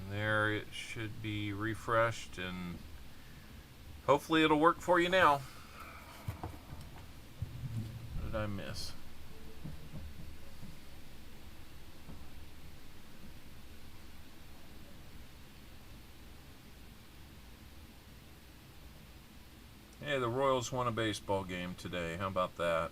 there it should be refreshed, and hopefully it'll work for you now. What did I miss? Hey, the Royals won a baseball game today. How about that?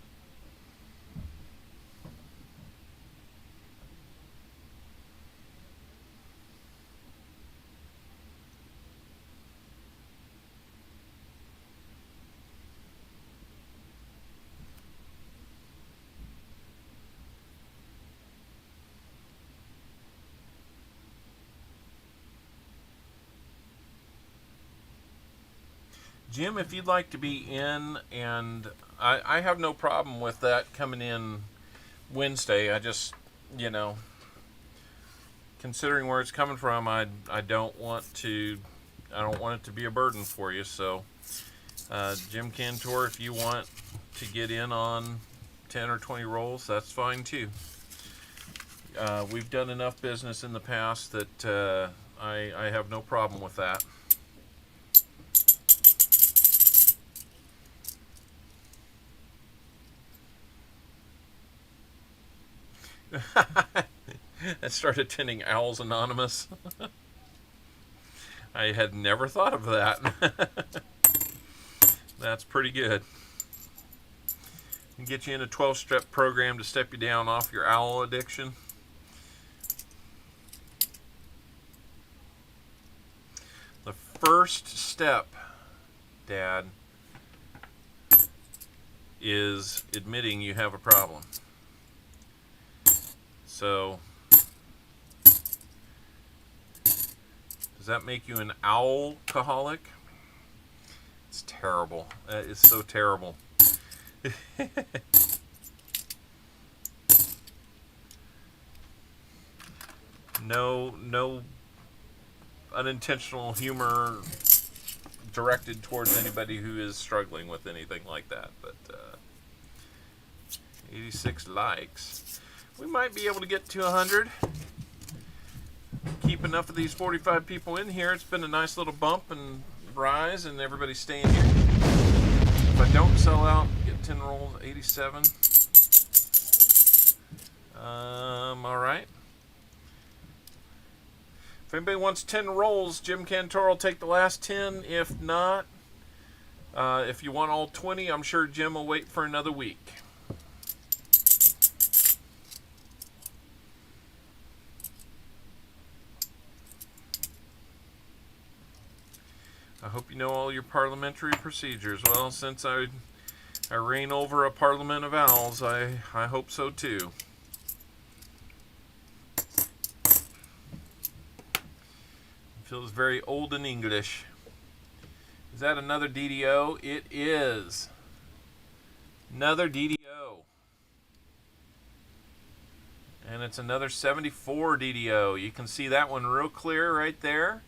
Jim, if you'd like to be in, and I have no problem with that coming in Wednesday. I just, you know, considering where it's coming from, I don't want it to be a burden for you. So, Jim Cantor, if you want to get in on 10 or 20 rolls, that's fine too. We've done enough business in the past that I have no problem with that. I started attending Owls Anonymous. I had never thought of that. That's pretty good. Get you in a 12-step program to step you down off your owl addiction. The first step, Dad, is admitting you have a problem. So, does that make you an owlcoholic? It's terrible. It's so terrible. No unintentional humor directed towards anybody who is struggling with anything like that. But 86 likes. We might be able to get to 100. Keep enough of these 45 people in here. It's been a nice little bump and rise, and everybody's staying here. If I don't sell out, get 10 rolls, 87. All right. If anybody wants 10 rolls, Jim Cantor will take the last 10. If not, if you want all 20, I'm sure Jim will wait for another week. I hope you know all your parliamentary procedures. Well, since I I reign over a parliament of owls. I hope so too. Feels very old and English. Is that another DDO? It is. Another DDO. And it's another 74 DDO. You can see that one real clear right there.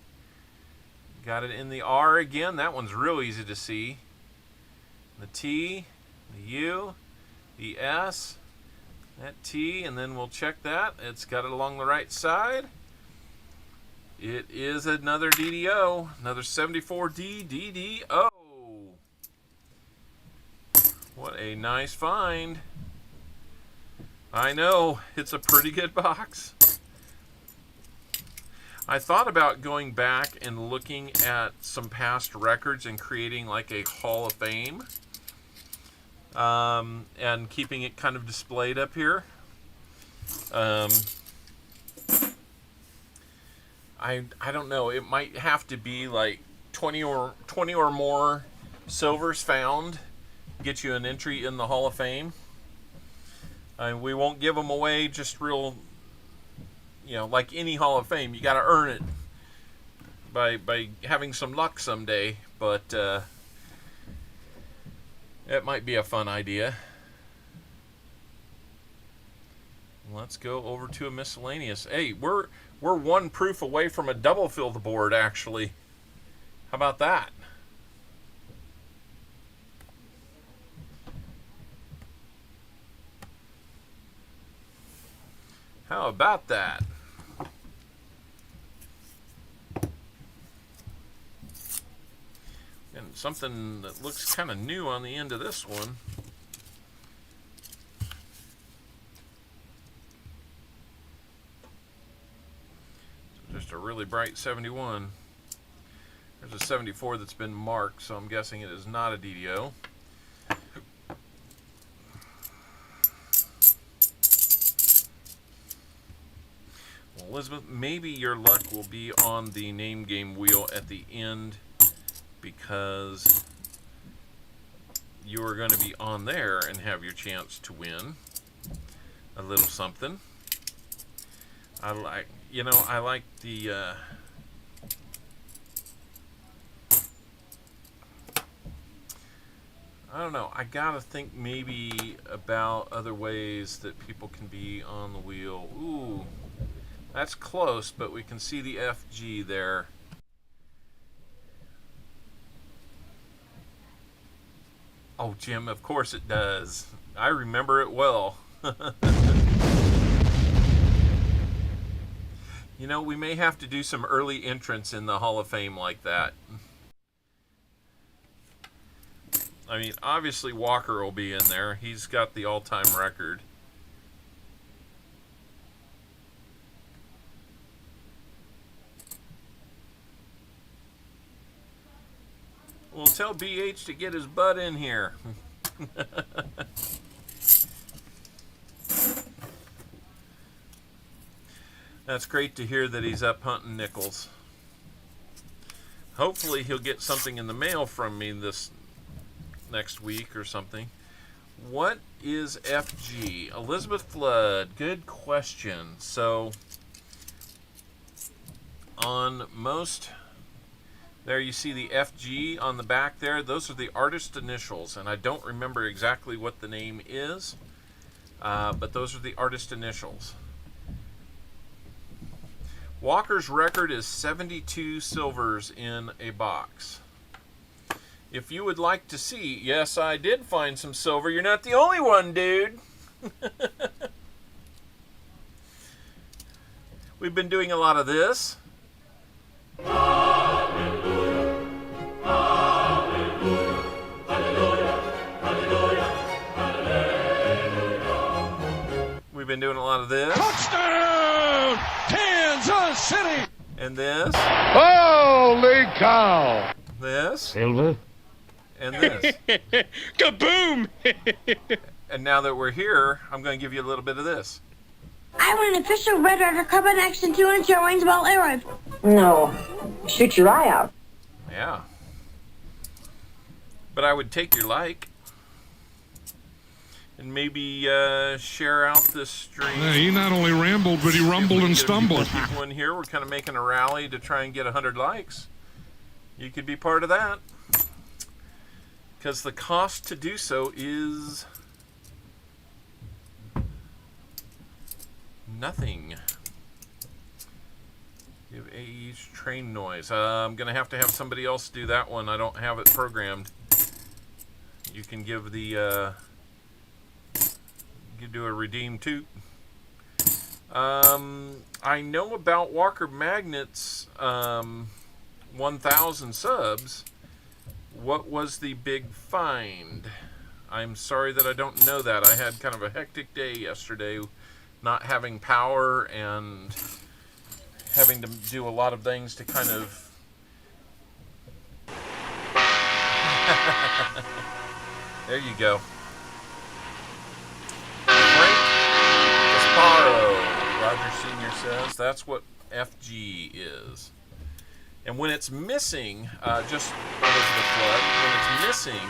Got it in the R again. That one's real easy to see. The T, the U, the S, that T, and then we'll check that. It's got it along the right side. It is another DDO, another 74D DDO. What a nice find. I know, it's a pretty good box. I thought about going back and looking at some past records and creating like a Hall of Fame. And keeping it kind of displayed up here. I don't know. It might have to be like 20 or more silvers found, get you an entry in the Hall of Fame. We won't give them away just real, like any Hall of Fame. You got to earn it by having some luck someday. But it might be a fun idea. Let's go over to a miscellaneous. Hey, we're one proof away from a double fill the board, actually. How about that? How about that? And something that looks kind of new on the end of this one. Just a really bright 71. There's a 74 that's been marked, so I'm guessing it is not a DDO. Well, Elizabeth, maybe your luck will be on the name game wheel at the end, because you are going to be on there and have your chance to win a little something. I like the I don't know, I gotta think maybe about other ways that people can be on the wheel. Ooh, that's close, but we can see the FG there. Oh, Jim, of course it does. I remember it well. We may have to do some early entrants in the Hall of Fame like that. I mean, obviously Walker will be in there. He's got the all-time record. Well, tell BH to get his butt in here. That's great to hear that he's up hunting nickels. Hopefully he'll get something in the mail from me this next week or something. What is FG? Elizabeth Flood, good question. So on most, there you see the FG on the back there. Those are the artist initials, and I don't remember exactly what the name is, but those are the artist initials. Walker's record is 72 silvers in a box. If you would like to see, yes, I did find some silver. You're not the only one, dude. We've been doing a lot of this. Hallelujah, hallelujah, hallelujah, hallelujah, hallelujah. We've been doing a lot of this. Touchdown, Kansas City! And this. Holy cow! This. Silver? And this. Kaboom! And now that we're here, I'm going to give you a little bit of this. I want an official Red Ryder Carbine Action 2-inch range ball air rifle. No. Shoot your eye out. Yeah. But I would take your like. and maybe share out this stream. He not only rambled, but he rumbled and stumbled. People in here, we're kind of making a rally to try and get 100 likes. You could be part of that, because the cost to do so is nothing. Give each train noise. I'm gonna have to have somebody else do that one. I don't have it programmed. You can give the you do a redeem toot. I know about Walker Magnet's 1,000 subs. What was the big find? I'm sorry that I don't know that. I had kind of a hectic day yesterday, not having power and having to do a lot of things to kind of there you go. Frank Gasparo, Roger Sr. says, that's what FG is. And when it's missing, just Elizabeth Flood, when it's missing,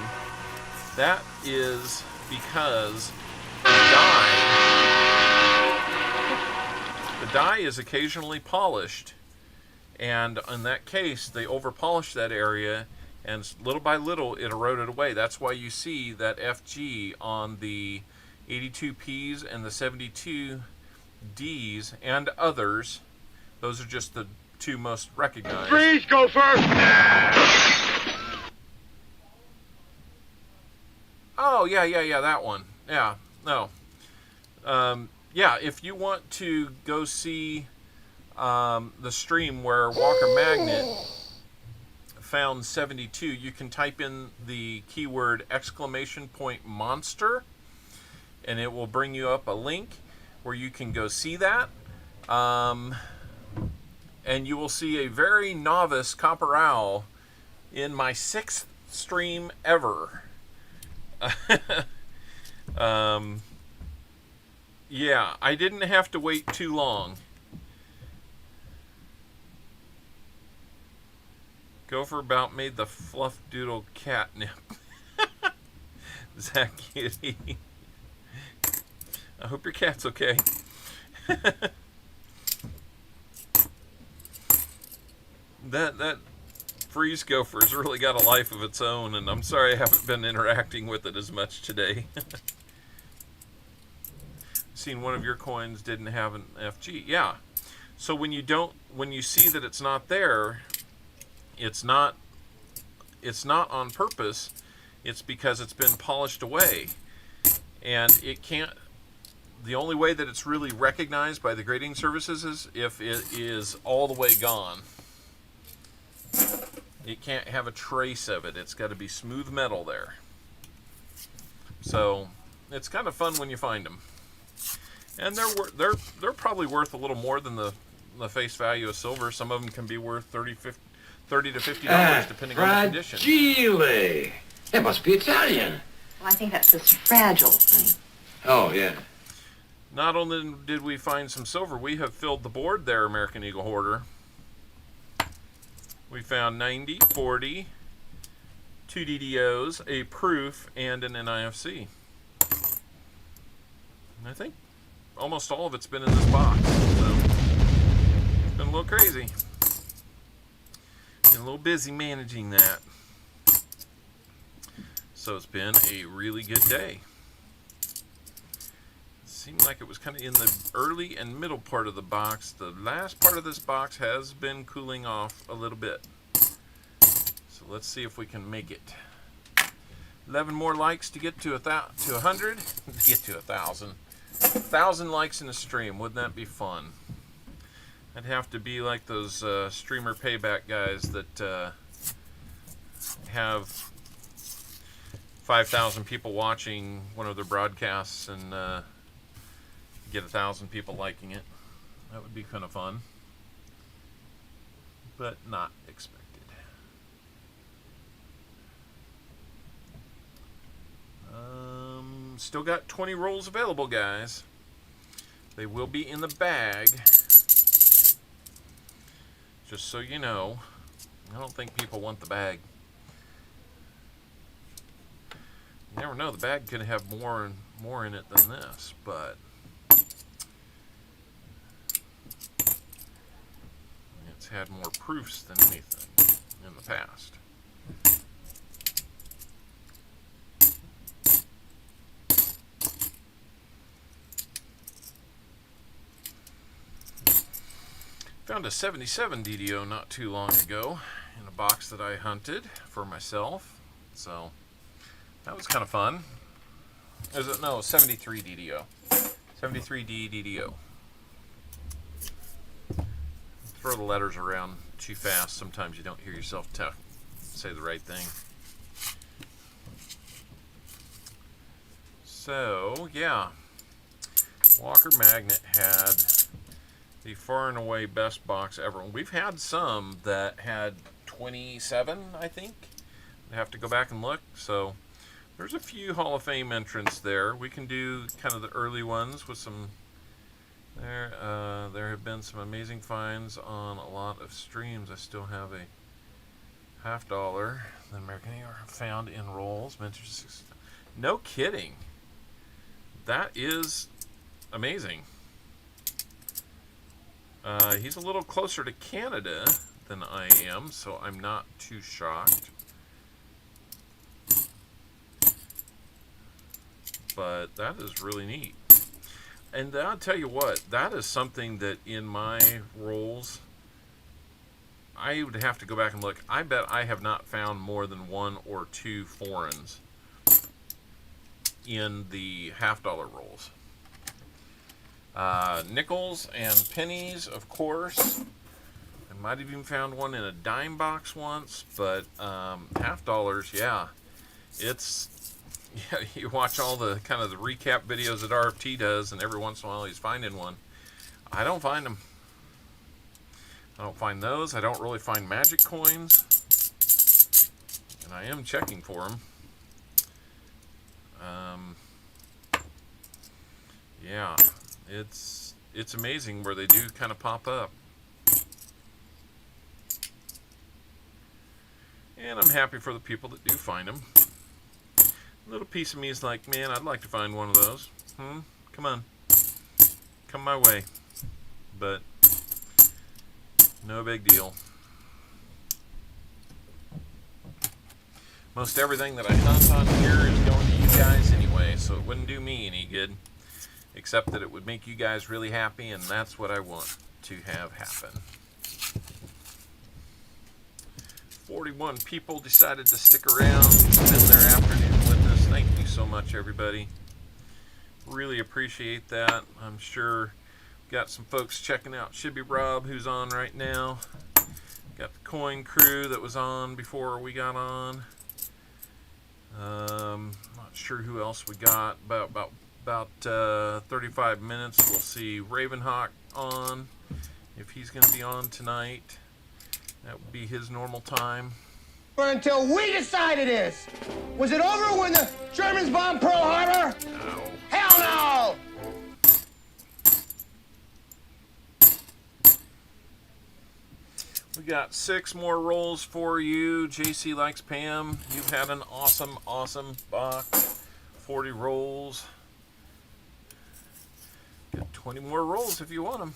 that is because the die is occasionally polished, and in that case, they over-polished that area, and little by little, it eroded away. That's why you see that FG on the 82Ps and the 72Ds and others. Those are just the two most recognized. Freeze, Gopher! Oh, yeah, that one. Yeah, no. Yeah, if you want to go see the stream where Walker Magnet found 72, you can type in the keyword !monster, and it will bring you up a link where you can go see that. And you will see a very novice Copper Owl in my 6th stream ever. Yeah, I didn't have to wait too long. Gopher about made the fluff doodle catnip. Zach Kitty. I hope your cat's okay. That freeze gopher's really got a life of its own, and I'm sorry I haven't been interacting with it as much today. Seen one of your coins didn't have an FG. Yeah. So when you see that it's not there, it's not on purpose. It's because it's been polished away, and it can't. The only way that it's really recognized by the grading services is if it is all the way gone. It can't have a trace of it. It's got to be smooth metal there. So it's kind of fun when you find them, and they're probably worth a little more than the face value of silver. Some of them can be worth $30 to $50 depending on the condition. Fragile. That must be Italian. Well, I think that's just fragile, honey. Oh, yeah. Not only did we find some silver, we have filled the board there, American Eagle Hoarder. We found 90, 40, 2 DDOs, a proof, and an NIFC. And I think almost all of it's been in this box, so it's been a little crazy. Been a little busy managing that. So it's been a really good day. Seemed like it was kind of in the early and middle part of the box. The last part of this box has been cooling off a little bit. So let's see if we can make it. 11 more likes to get to 100. To get to 1,000. 1,000 likes in a stream. Wouldn't that be fun? I'd have to be like those streamer payback guys that have 5,000 people watching one of their broadcasts and get 1,000 people liking it. That would be kind of fun, but not expected. Still got 20 rolls available, guys. They will be in the bag. Just so you know, I don't think people want the bag. You never know, the bag could have more in it than this, but it's had more proofs than anything in the past. Found a 77 DDO not too long ago in a box that I hunted for myself, so that was kind of fun. Is it? No, 73 DDO. 73D DDO. Throw the letters around too fast. Sometimes you don't hear yourself say the right thing. So, yeah. Walker Magnet had the far and away best box ever. We've had some that had 27, I think. I have to go back and look. So there's a few Hall of Fame entrants there. We can do kind of the early ones with some. There have been some amazing finds on a lot of streams. I still have a $50 the American Eagle found in rolls. No kidding. That is amazing. He's a little closer to Canada than I am, so I'm not too shocked. But that is really neat. And I'll tell you what, that is something that in my rolls, I would have to go back and look. I bet I have not found more than 1 or 2 foreigns in the $50 rolls. Nickels and pennies, of course. I might have even found one in a dime box once, but $50, yeah. Yeah, you watch all the kind of the recap videos that RFT does, and every once in a while he's finding one. I don't find them. I don't find those. I don't really find magic coins, and I am checking for them. Yeah, it's amazing where they do kind of pop up. And I'm happy for the people that do find them. A little piece of me is like, man, I'd like to find one of those. Come on. Come my way. But no big deal. Most everything that I hunt on here is going to you guys anyway, so it wouldn't do me any good. Except that it would make you guys really happy, and that's what I want to have happen. 41 people decided to stick around, spend their afternoon with us. Thank you so much, everybody. Really appreciate that. I'm sure we've got some folks checking out Shibby Rob, who's on right now. Got the coin crew that was on before we got on. Not sure who else we got. About 35 minutes, we'll see Ravenhawk on, if he's going to be on tonight. That would be his normal time. Until we decide it is. Was it over when the Germans bombed Pearl Harbor? No. Hell no! We got 6 more rolls for you. JC likes Pam. You've had an awesome, awesome box. 40 rolls. Got 20 more rolls if you want them.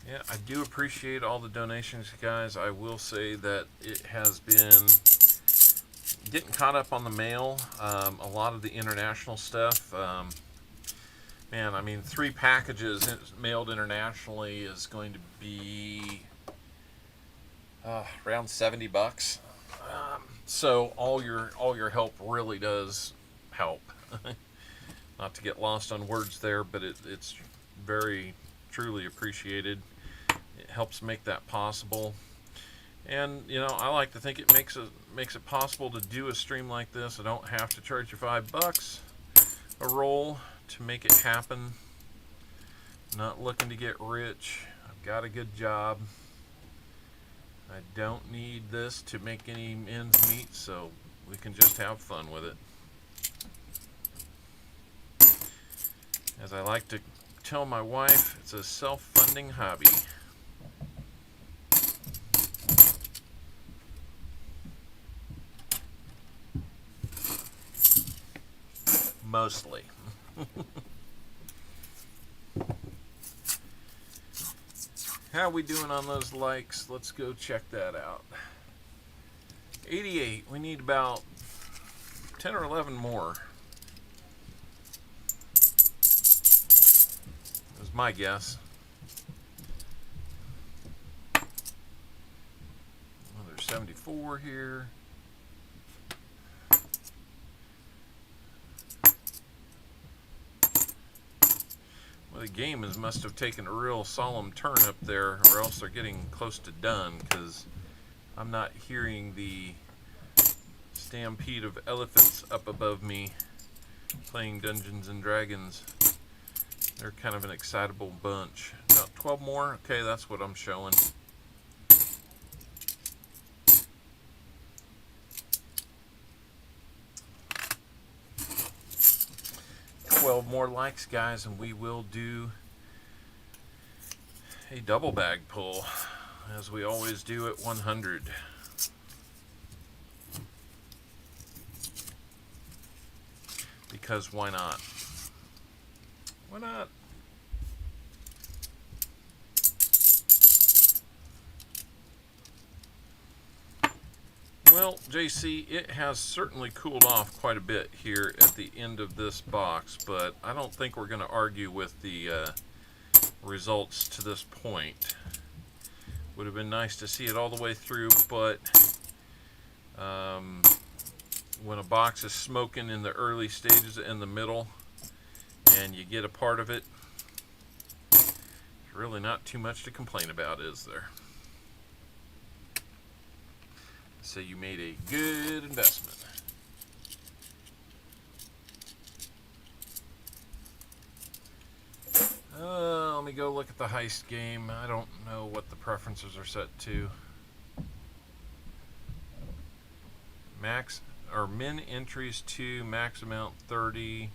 Yeah, I do appreciate all the donations, guys. I will say that it has been getting caught up on the mail. A lot of the international stuff. Man, I mean, 3 packages mailed internationally is going to be around $70. So all your help really does help. Not to get lost on words there, but it's very truly appreciated. It helps make that possible. And you know, I like to think it makes it possible to do a stream like this. I don't have to charge you $5 a roll to make it happen. Not looking to get rich. I've got a good job. I don't need this to make any ends meet, so we can just have fun with it. As I like to tell my wife, it's a self-funding hobby. Mostly. How are we doing on those likes? Let's go check that out. 88. We need about 10 or 11 more. That's my guess. Well, there's 74 here. Well, the game must have taken a real solemn turn up there, or else they're getting close to done, because I'm not hearing the stampede of elephants up above me playing Dungeons and Dragons. They're kind of an excitable bunch. About 12 more? Okay, that's what I'm showing. More likes, guys, and we will do a double bag pull, as we always do at 100. Because why not? Why not? Well, JC, it has certainly cooled off quite a bit here at the end of this box, but I don't think we're going to argue with the results to this point. Would have been nice to see it all the way through, but when a box is smoking in the early stages in the middle and you get a part of it, there's really not too much to complain about, is there? So you made a good investment. Let me go look at the heist game. I don't know what the preferences are set to. Max or min entries 2, max amount 30.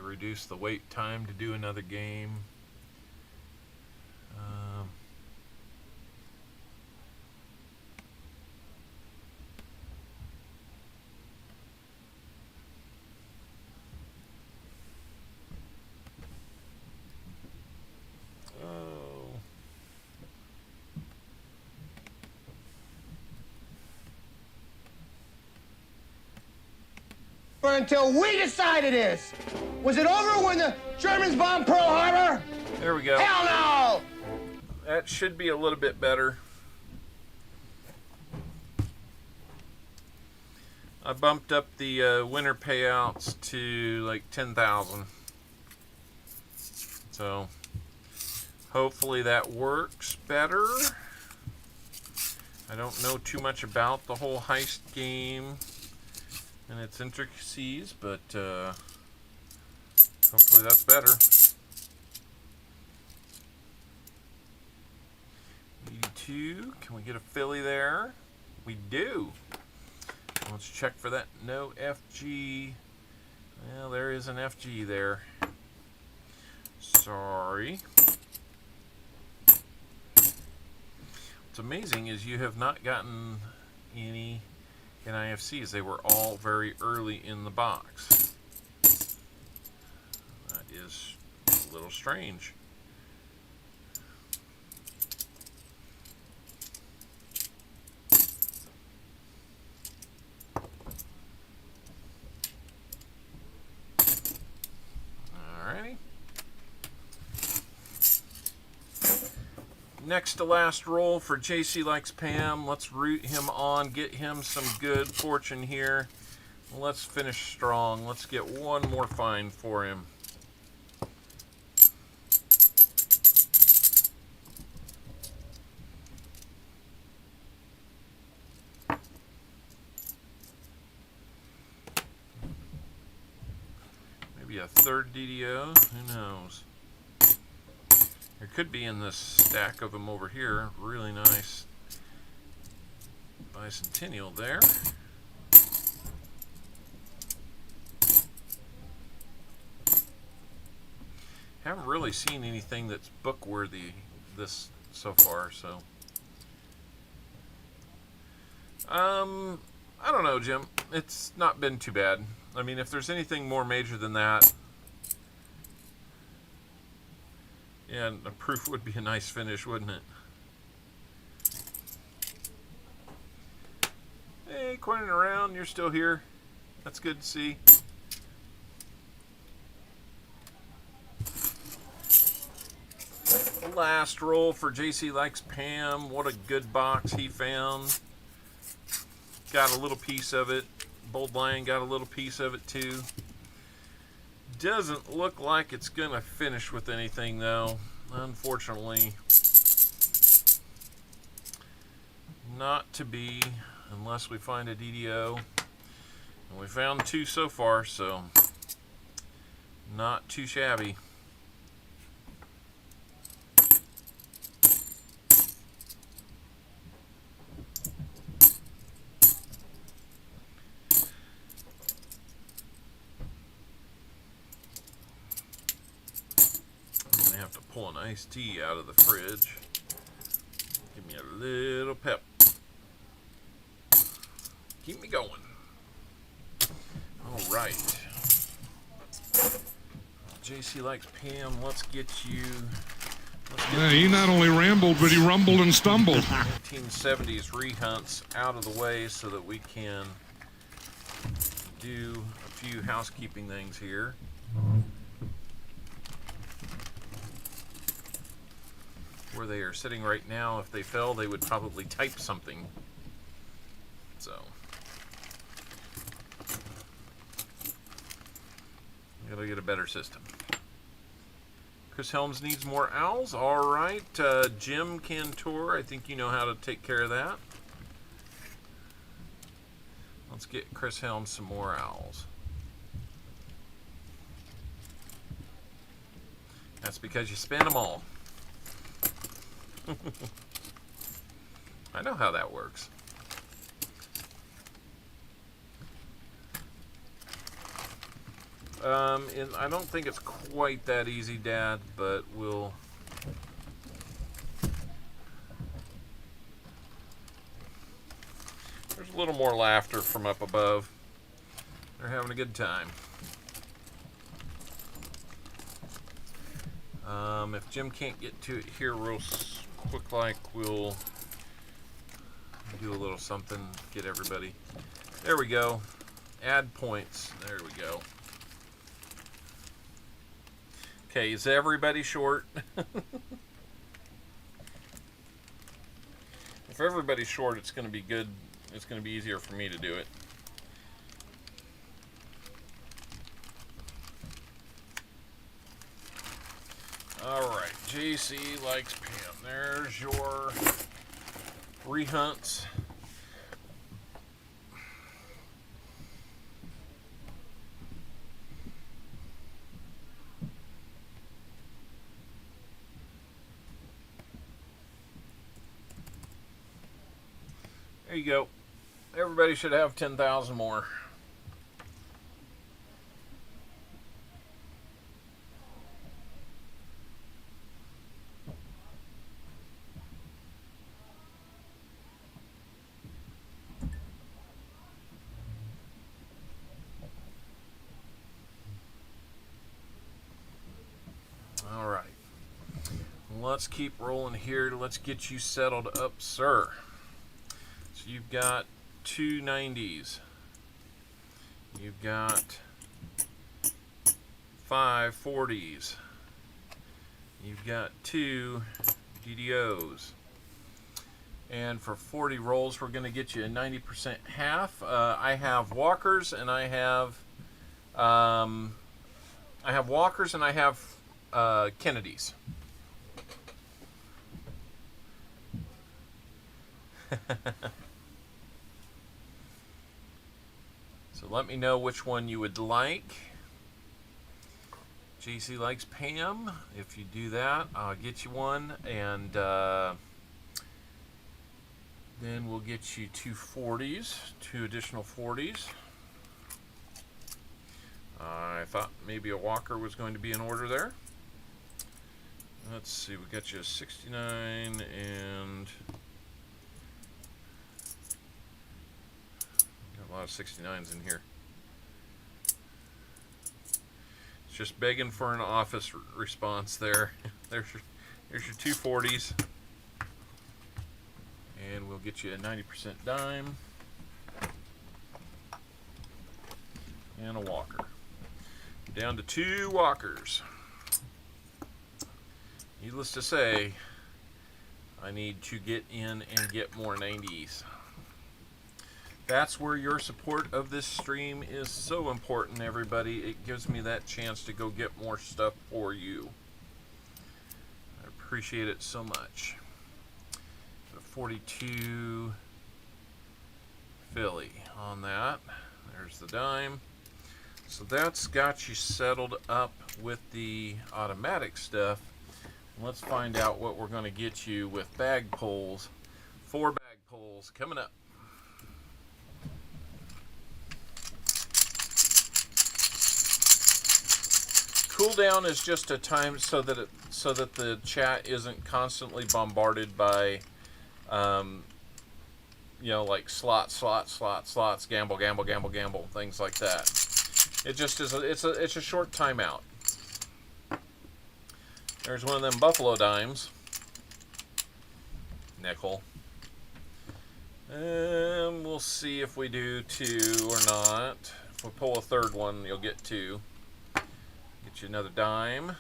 Reduce the wait time to do another game. Until we decide it is. Was it over when the Germans bombed Pearl Harbor? There we go. Hell no! That should be a little bit better. I bumped up the winner payouts to like 10,000. So hopefully that works better. I don't know too much about the whole heist game and its intricacies, but hopefully that's better. 82, can we get a Philly there? We do. Let's check for that. No FG. Well, there is an FG there. Sorry. What's amazing is you have not gotten any NIFCs. They were all very early in the box. That is a little strange. Alrighty. Next to last roll for JC Likes Pam. Let's root him on, get him some good fortune here. Let's finish strong. Let's get one more find for him. Maybe a third DDO, who knows? There could be in this stack of them over here. Really nice bicentennial there. Haven't really seen anything that's book worthy this so far, so I don't know, Jim. It's not been too bad. I mean, if there's anything more major than that, yeah, and a proof would be a nice finish, wouldn't it? Hey, coining around, you're still here. That's good to see. Last roll for JC Likes Pam. What a good box he found. Got a little piece of it. Bold Lion got a little piece of it too. Doesn't look like it's going to finish with anything though. Unfortunately. Not to be unless we find a DDO. And we found 2 so far, so not too shabby. I have to pull an iced tea out of the fridge. Give me a little pep. Keep me going. All right. JC Likes Pam. Let's get you. Yeah, he not only rambled, but he rumbled and stumbled. 1970s rehunts out of the way so that we can do a few housekeeping things here. Where they are sitting right now, if they fell, they would probably type something. So, gotta get a better system. Chris Helms needs more owls. All right, Jim Cantor, I think you know how to take care of that. Let's get Chris Helms some more owls. That's because you spend them all. I know how that works. And I don't think it's quite that easy, Dad, but we'll... There's a little more laughter from up above. They're having a good time. If Jim can't get to it here real quick like, we'll do a little something, get everybody. There we go. Add points. There we go. Okay, is everybody short? If everybody's short, it's going to be good. It's going to be easier for me to do it. Alright, JC Likes Pam. There's your rehunts. There you go. Everybody should have 10,000 more. All right. Let's keep rolling here. Let's get you settled up, sir. So you've got 2 90s. You've got 5 40s. You've got 2 DDOs. And for 40 rolls, we're going to get you a 90% half. I have walkers and I have walkers and I have Kennedys. So let me know which one you would like. JC Likes Pam. If you do that, I'll get you one, and then we'll get you 2 40s, 2 additional 40s. I thought maybe a walker was going to be in order there. Let's see, we got you a 69 and got a lot of 69s in here. It's just begging for an office response there. There's your 240s. And we'll get you a 90% dime and a walker. Down to 2 walkers. Needless to say, I need to get in and get more 90s. That's where your support of this stream is so important, everybody. It gives me that chance to go get more stuff for you. I appreciate it so much. 42 Philly on that. There's the dime. So that's got you settled up with the automatic stuff. Let's find out what we're going to get you with bag pulls. 4 bag pulls coming up. Cooldown is just a time so that the chat isn't constantly bombarded by you know, like slots, gamble, things like that. It just is it's a short timeout. There's one of them Buffalo dimes. Nickel. And we'll see if we do 2 or not. If we pull a third one, you'll get 2. Get you another dime.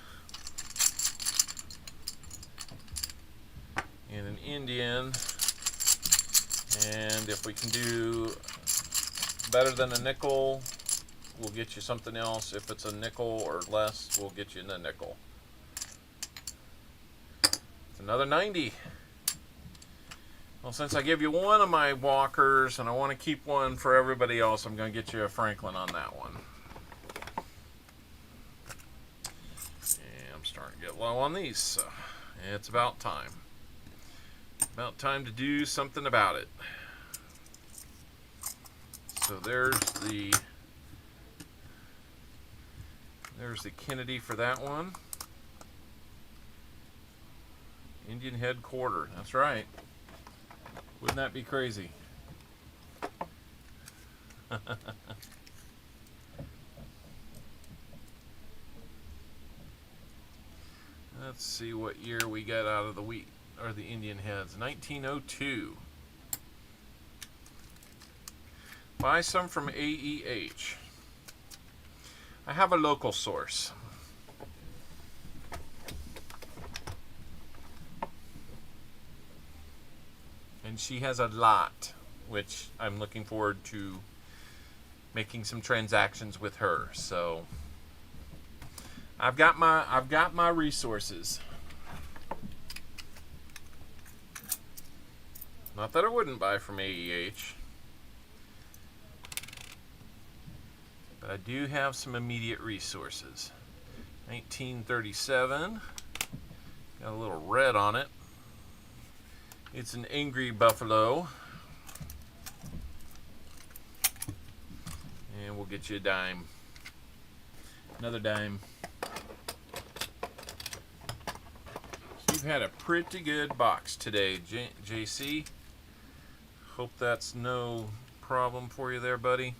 And an Indian. And if we can do better than a nickel, we'll get you something else. If it's a nickel or less, we'll get you a nickel. It's another 90. Well, since I give you one of my walkers and I want to keep one for everybody else, I'm going to get you a Franklin on that one. And I'm starting to get low on these, so it's about time. About time to do something about it. So there's the Kennedy for that one. Indian head quarter. That's right. Wouldn't that be crazy? Let's see what year we got out of the wheat or the Indian heads. 1902. Buy some from AEH. I have a local source. And she has a lot, which I'm looking forward to making some transactions with her. So I've got my resources. Not that I wouldn't buy from AEH. But I do have some immediate resources. 1937. Got a little red on it. It's an angry buffalo. And we'll get you a dime. Another dime. So you've had a pretty good box today, JC. Hope that's no problem for you there, buddy.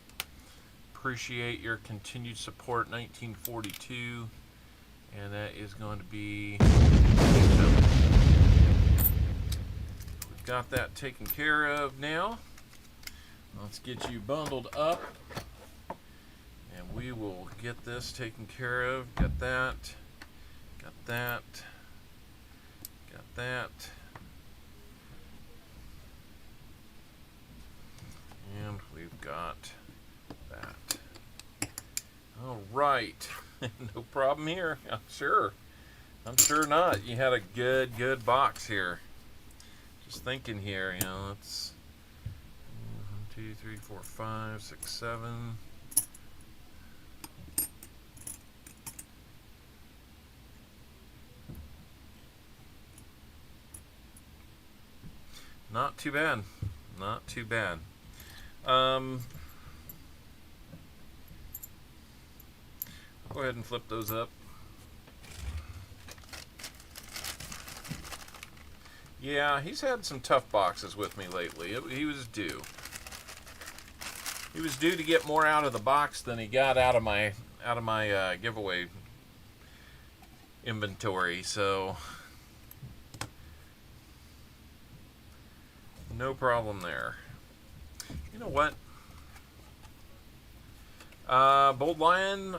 Appreciate your continued support. 1942. And that is going to be... Got that taken care of now. Let's get you bundled up and we will get this taken care of. Got that, got that, got that, and we've got that. All right. No problem here. I'm sure not. You had a good box here. Just thinking here, you know, it's 1, 2, 3, 4, 5, 6, 7. Not too bad. Not too bad. Go ahead and flip those up. Yeah, he's had some tough boxes with me lately. He was due. He was due to get more out of the box than he got out of my giveaway inventory. So no problem there. You know what? Bold Lion,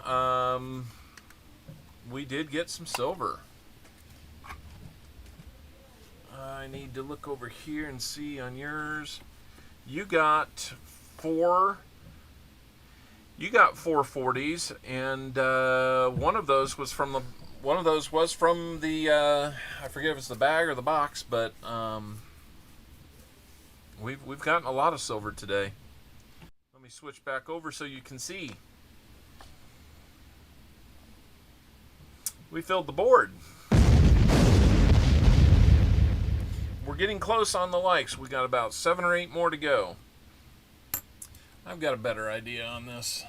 we did get some silver. I need to look over here and see on yours. You got four 40s, and one of those was from the I forget if it's the bag or the box, but we've gotten a lot of silver today. Let me switch back over so you can see. We filled the board. We're getting close on the likes. We got about 7 or 8 more to go. I've got a better idea on this.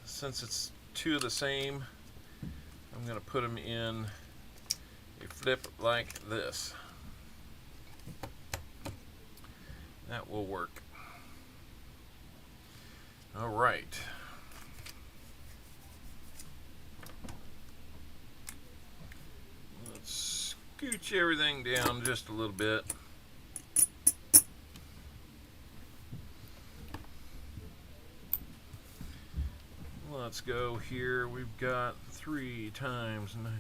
Since it's 2 of the same, I'm going to put them in a flip like this. That will work. All right. Let's scooch everything down just a little bit. Let's go here. We've got 3 times 90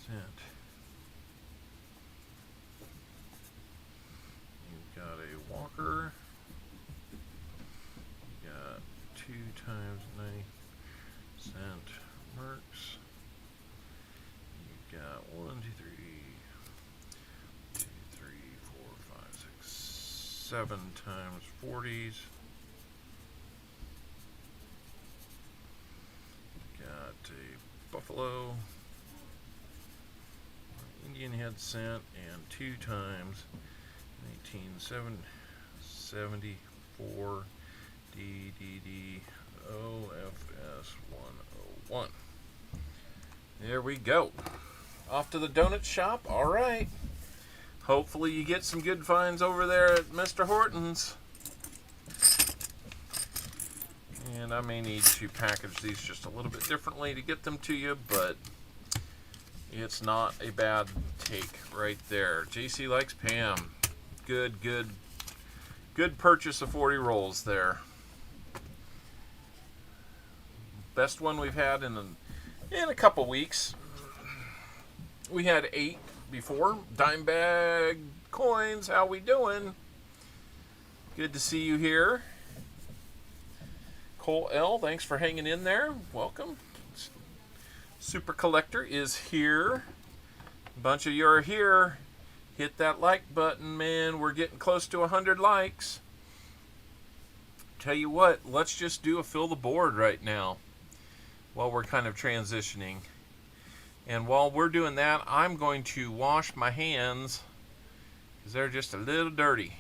cent. You've got a Walker. You've got 2 times 90 cent Mercs. You've got 1, 2, 3, 2, 3, 4, 5, 6, 7 times 40s. Got a Buffalo, Indian head cent, and 2 times 1974 DDOs 101. There we go. Off to the donut shop. All right. Hopefully you get some good finds over there at Mr. Horton's. And I may need to package these just a little bit differently to get them to you, but it's not a bad take right there. JC likes Pam. Good purchase of 40 rolls there. Best one we've had in a couple weeks. We had 8 before. Dime bag coins, how we doing? Good to see you here. Cole L, thanks for hanging in there. Welcome. Super Collector is here. A bunch of you are here. Hit that like button, man. We're getting close to 100 likes. Tell you what, let's just do a fill the board right now while we're kind of transitioning. And while we're doing that, I'm going to wash my hands because they're just a little dirty.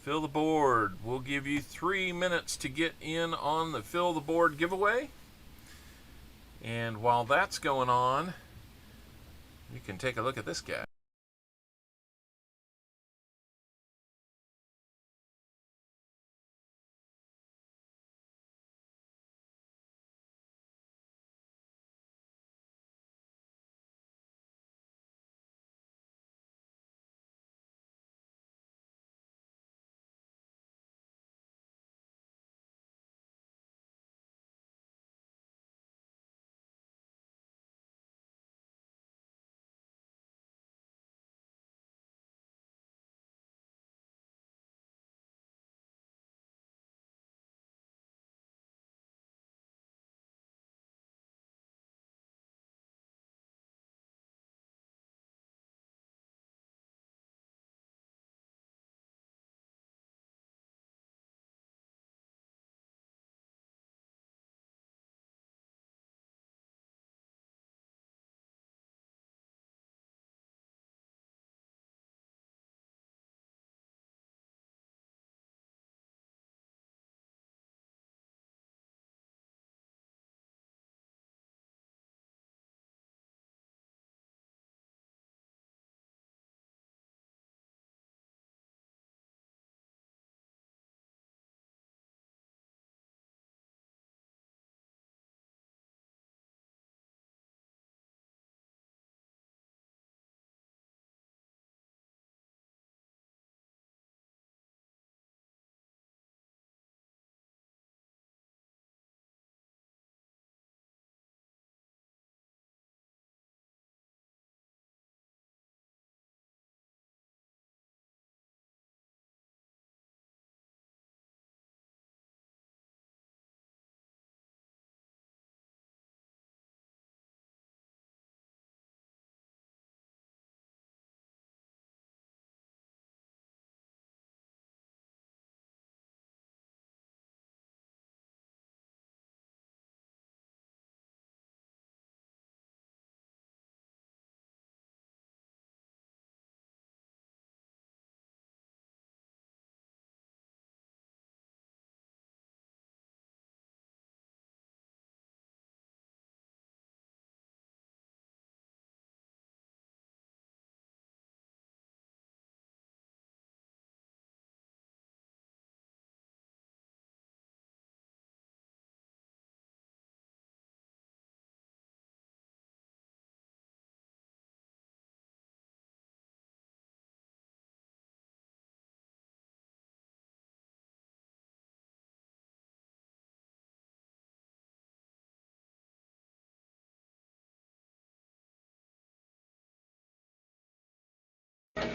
Fill the board. We'll give you 3 minutes to get in on the fill the board giveaway. And while that's going on, you can take a look at this guy.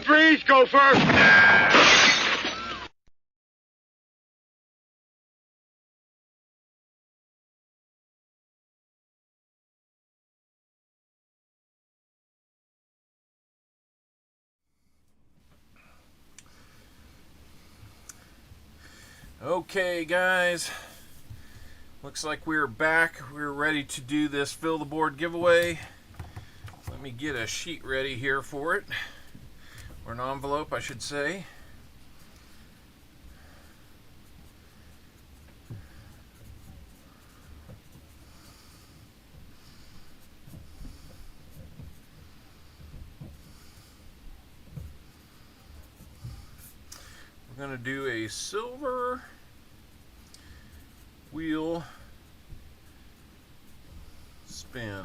Freeze, Gopher! Okay, guys. Looks like we're back. We're ready to do this fill the board giveaway. Let me get a sheet ready here for it. Or an envelope, I should say. We're going to do a silver wheel spin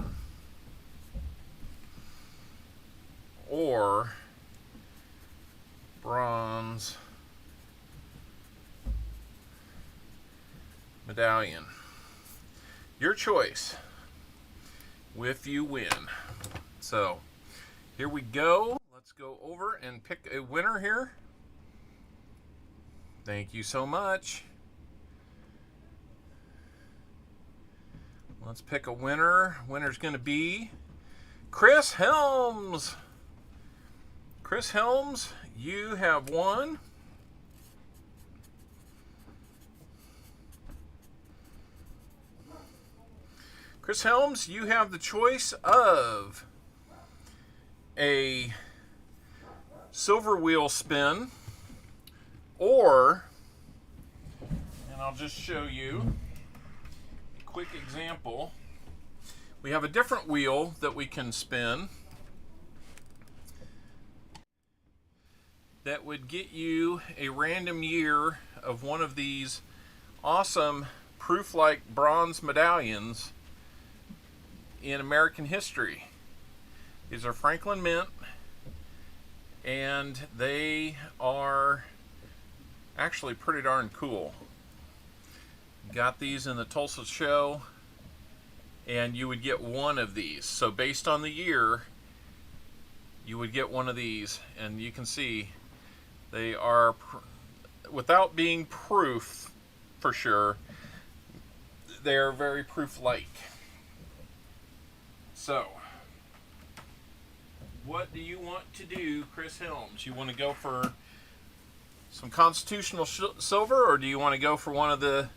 or bronze medallion. Your choice if you win. So here we go. Let's go over and pick a winner here. Thank you so much. Let's pick a winner. Winner's going to be Chris Helms. Chris Helms, you have won. Chris Helms, you have the choice of a silver wheel spin or, and I'll just show you a quick example. We have a different wheel that we can spin that would get you a random year of one of these awesome proof-like bronze medallions in American history. These are Franklin Mint, and they are actually pretty darn cool. Got these in the Tulsa show, and you would get one of these. So based on the year, you would get one of these, and you can see they are, without being proof for sure, they are very proof-like. So, what do you want to do, Chris Helms? You want to go for some constitutional silver, or do you want to go for one of the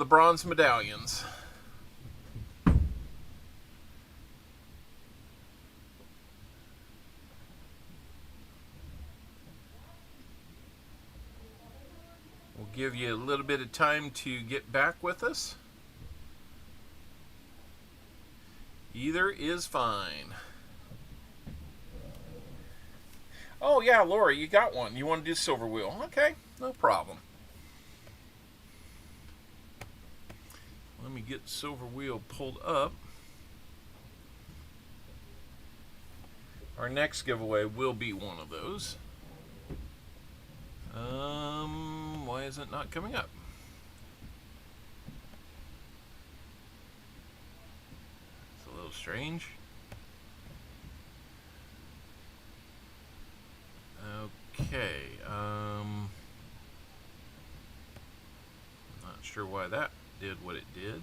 bronze medallions? We'll give you a little bit of time to get back with us. Either is fine. Oh yeah, Lori, you got one. You want to do silver wheel? Okay, no problem. Let me get silver wheel pulled up. Our next giveaway will be one of those. Why is it not coming up? It's a little strange. Okay, not sure why that did what it did.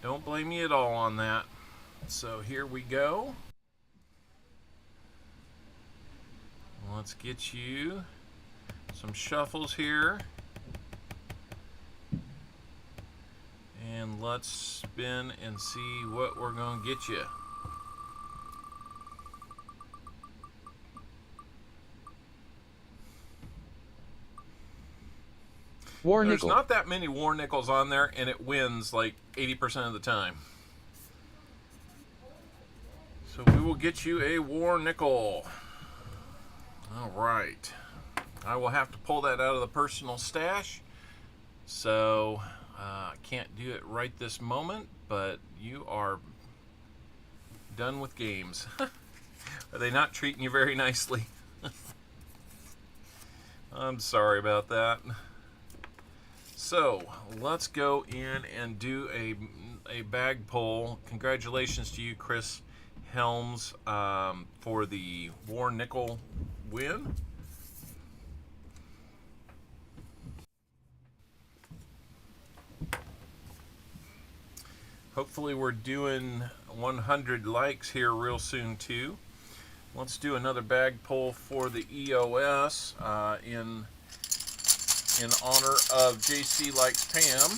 Don't blame me at all on that. So here we go. Let's get you some shuffles here. And let's spin and see what we're going to get you. War There's nickel. not that many war nickels on there, and it wins like 80% of the time. So we will get you a war nickel. All right. I will have to pull that out of the personal stash. So I can't do it right this moment, but you are done with games. Are they not treating you very nicely? I'm sorry about that. So let's go in and do a bag pull. Congratulations to you, Chris Helms, for the War Nickel win. Hopefully we're doing 100 likes here real soon too. Let's do another bag pull for the EOS in honor of JC Likes Pam.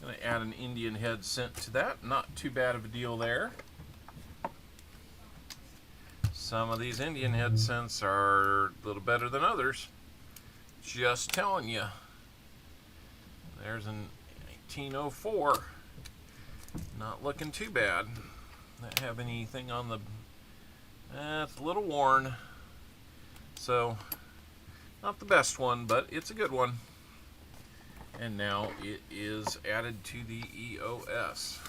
Gonna add an Indian head cent to that. Not too bad of a deal there. Some of these Indian head cents are a little better than others. Just telling you. There's an 1804. Not looking too bad. Not have anything on the... it's a little worn. So, not the best one, but it's a good one. And now it is added to the EOS.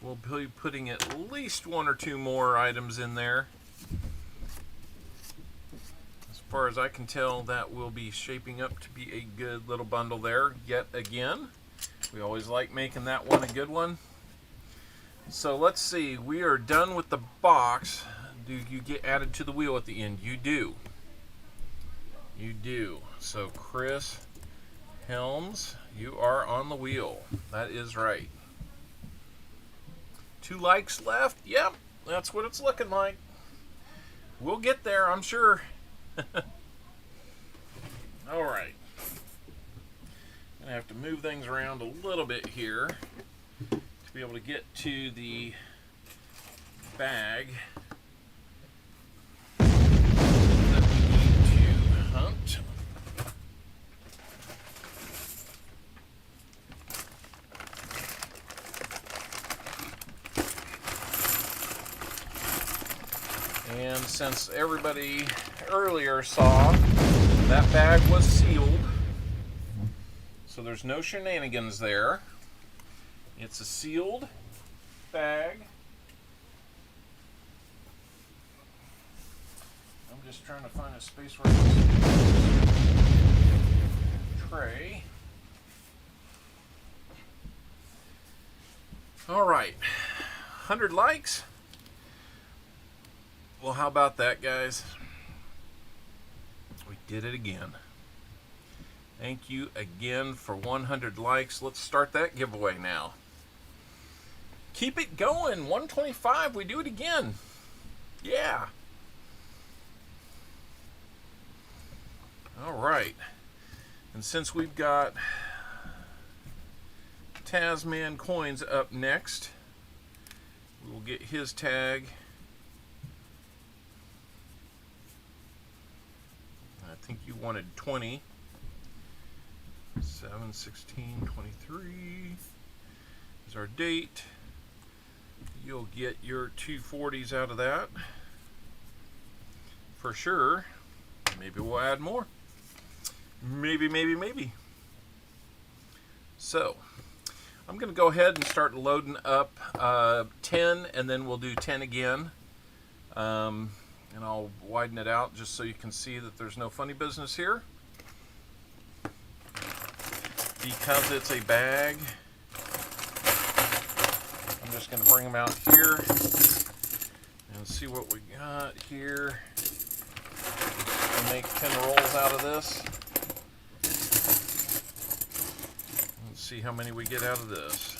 We'll be putting at least one or two more items in there. As far as I can tell, that will be shaping up to be a good little bundle there yet again. We always like making that one a good one. So let's see, we are done with the box. Do you get added to the wheel at the end? You do. You do. So Chris Helms, you are on the wheel. That is right. 2 likes left? Yep, that's what it's looking like. We'll get there, I'm sure. All right. Gonna have to move things around a little bit here to be able to get to the bag that we need to hunt. And since everybody earlier saw, that bag was sealed, so there's no shenanigans there. It's a sealed bag. I'm just trying to find a space where it's tray. All right, 100 likes. Well, how about that, guys? We did it again. Thank you again for 100 likes. Let's start that giveaway now. Keep it going. 125, we do it again. Yeah. All right. And since we've got Tasman Coins up next, we'll get his tag. I think you wanted 20. 7, 16, 23 is our date. You'll get your 240s out of that for sure. Maybe we'll add more. Maybe. So I'm going to go ahead and start loading up 10, and then we'll do 10 again. And I'll widen it out just so you can see that there's no funny business here. Because it's a bag, I'm just going to bring them out here and see what we got here. We'll make 10 rolls out of this. Let's see how many we get out of this.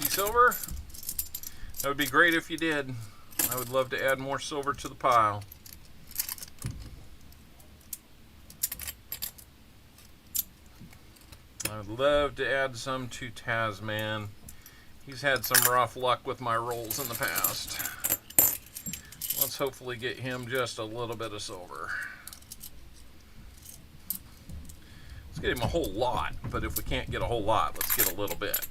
Silver? That would be great if you did. I would love to add more silver to the pile. I would love to add some to Tasman. He's had some rough luck with my rolls in the past. Let's hopefully get him just a little bit of silver. Let's get him a whole lot, but if we can't get a whole lot, let's get a little bit.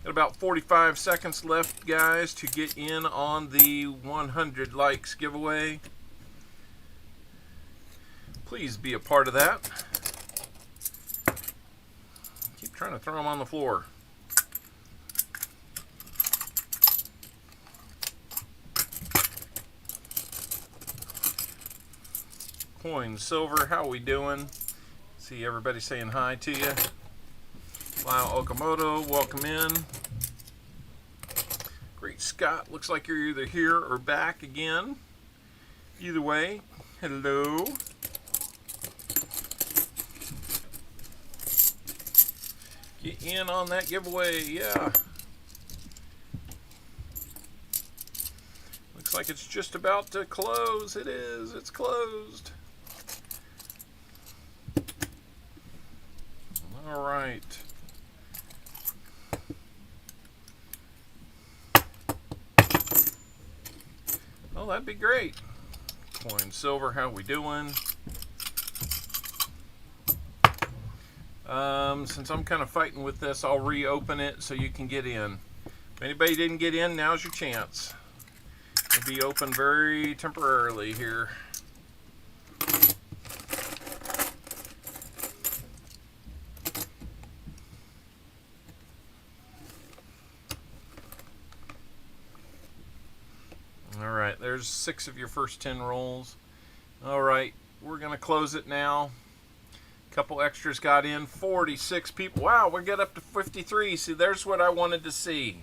Got about 45 seconds left, guys, to get in on the 100 likes giveaway. Please be a part of that. Keep trying to throw them on the floor. Coins, silver, how we doing? See everybody saying hi to you. Lyle Okamoto, welcome in. Great Scott, looks like you're either here or back again. Either way, hello. Get in on that giveaway, yeah. Looks like it's just about to close. It is, it's closed. All right. Oh, that'd be great. Coin, silver, how we doing? Since I'm kind of fighting with this, I'll reopen it so you can get in. If anybody didn't get in, now's your chance. It'll be open very temporarily here. Alright, there's 6 of your first 10 rolls. Alright, we're going to close it now. A couple extras got in. 46 people. Wow, we got up to 53. See, there's what I wanted to see.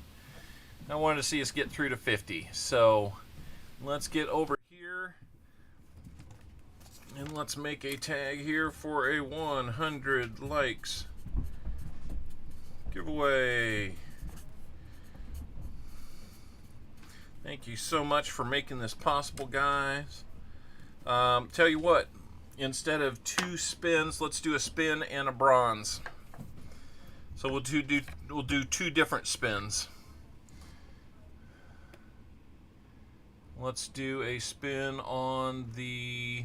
I wanted to see us get through to 50. So, let's get over here. And let's make a tag here for a 100 likes giveaway. Thank you so much for making this possible, guys. Tell you what, instead of 2 spins, let's do a spin and a bronze. So we'll do 2 different spins. Let's do a spin on the...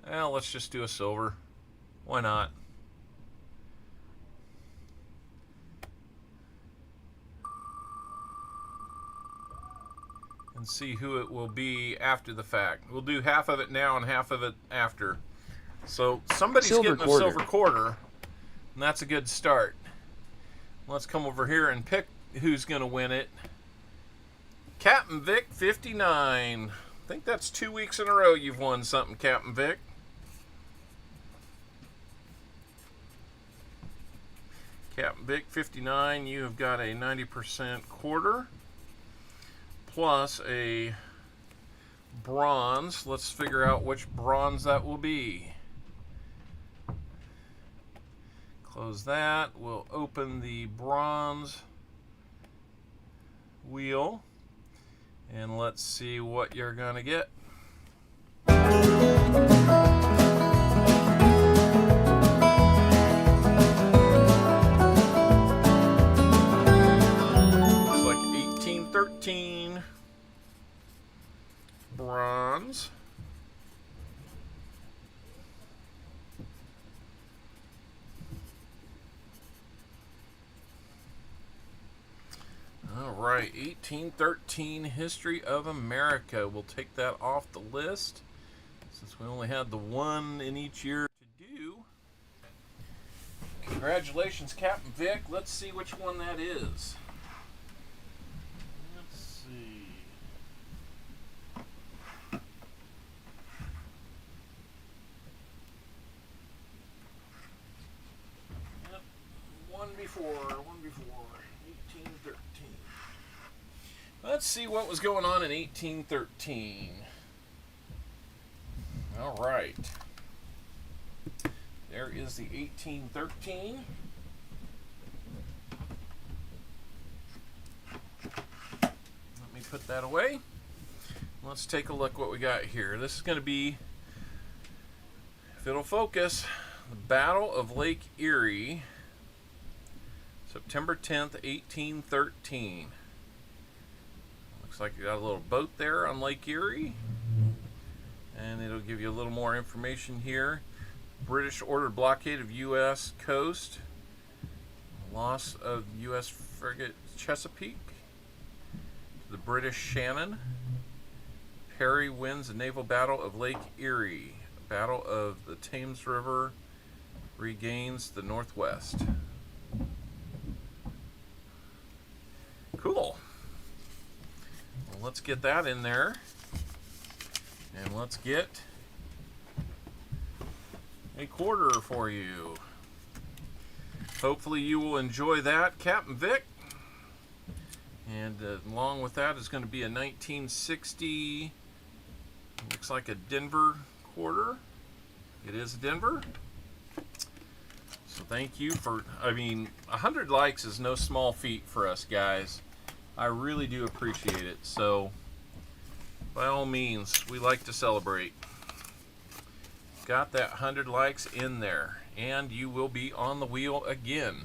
let's just do a silver. Why not? And see who it will be after the fact. We'll do half of it now and half of it after. So somebody's getting a silver quarter, and that's a good start. Let's come over here and pick who's going to win it. Captain Vic 59. I think that's 2 weeks in a row you've won something, Captain Vic. Captain Vic 59, you have got a 90% quarter. Plus a bronze. Let's figure out which bronze that will be. Close that. We'll open the bronze wheel. And let's see what you're going to get. Looks like 1813. Bronze. All right, 1813 History of America. We'll take that off the list since we only had the one in each year to do. Congratulations, Captain Vic. Let's see which one that is. Let's see. Yep, one before, 1813. Let's see what was going on in 1813. All right. There is the 1813. Let me put that away. Let's take a look what we got here. This is going to be, if it'll focus, the Battle of Lake Erie, September 10th, 1813. Looks like you got a little boat there on Lake Erie. And it'll give you a little more information here. British ordered blockade of U.S. coast. Loss of U.S. frigate Chesapeake. The British Shannon. Perry wins the naval battle of Lake Erie. Battle of the Thames River. Regains the Northwest. Cool. Well, let's get that in there. And let's get a quarter for you. Hopefully you will enjoy that, Captain Vic. And along with that is going to be a 1960, looks like a Denver quarter. It is a Denver. So thank you for, 100 likes is no small feat for us, guys. I really do appreciate it. So by all means, we like to celebrate. Got that 100 likes in there, and you will be on the wheel again.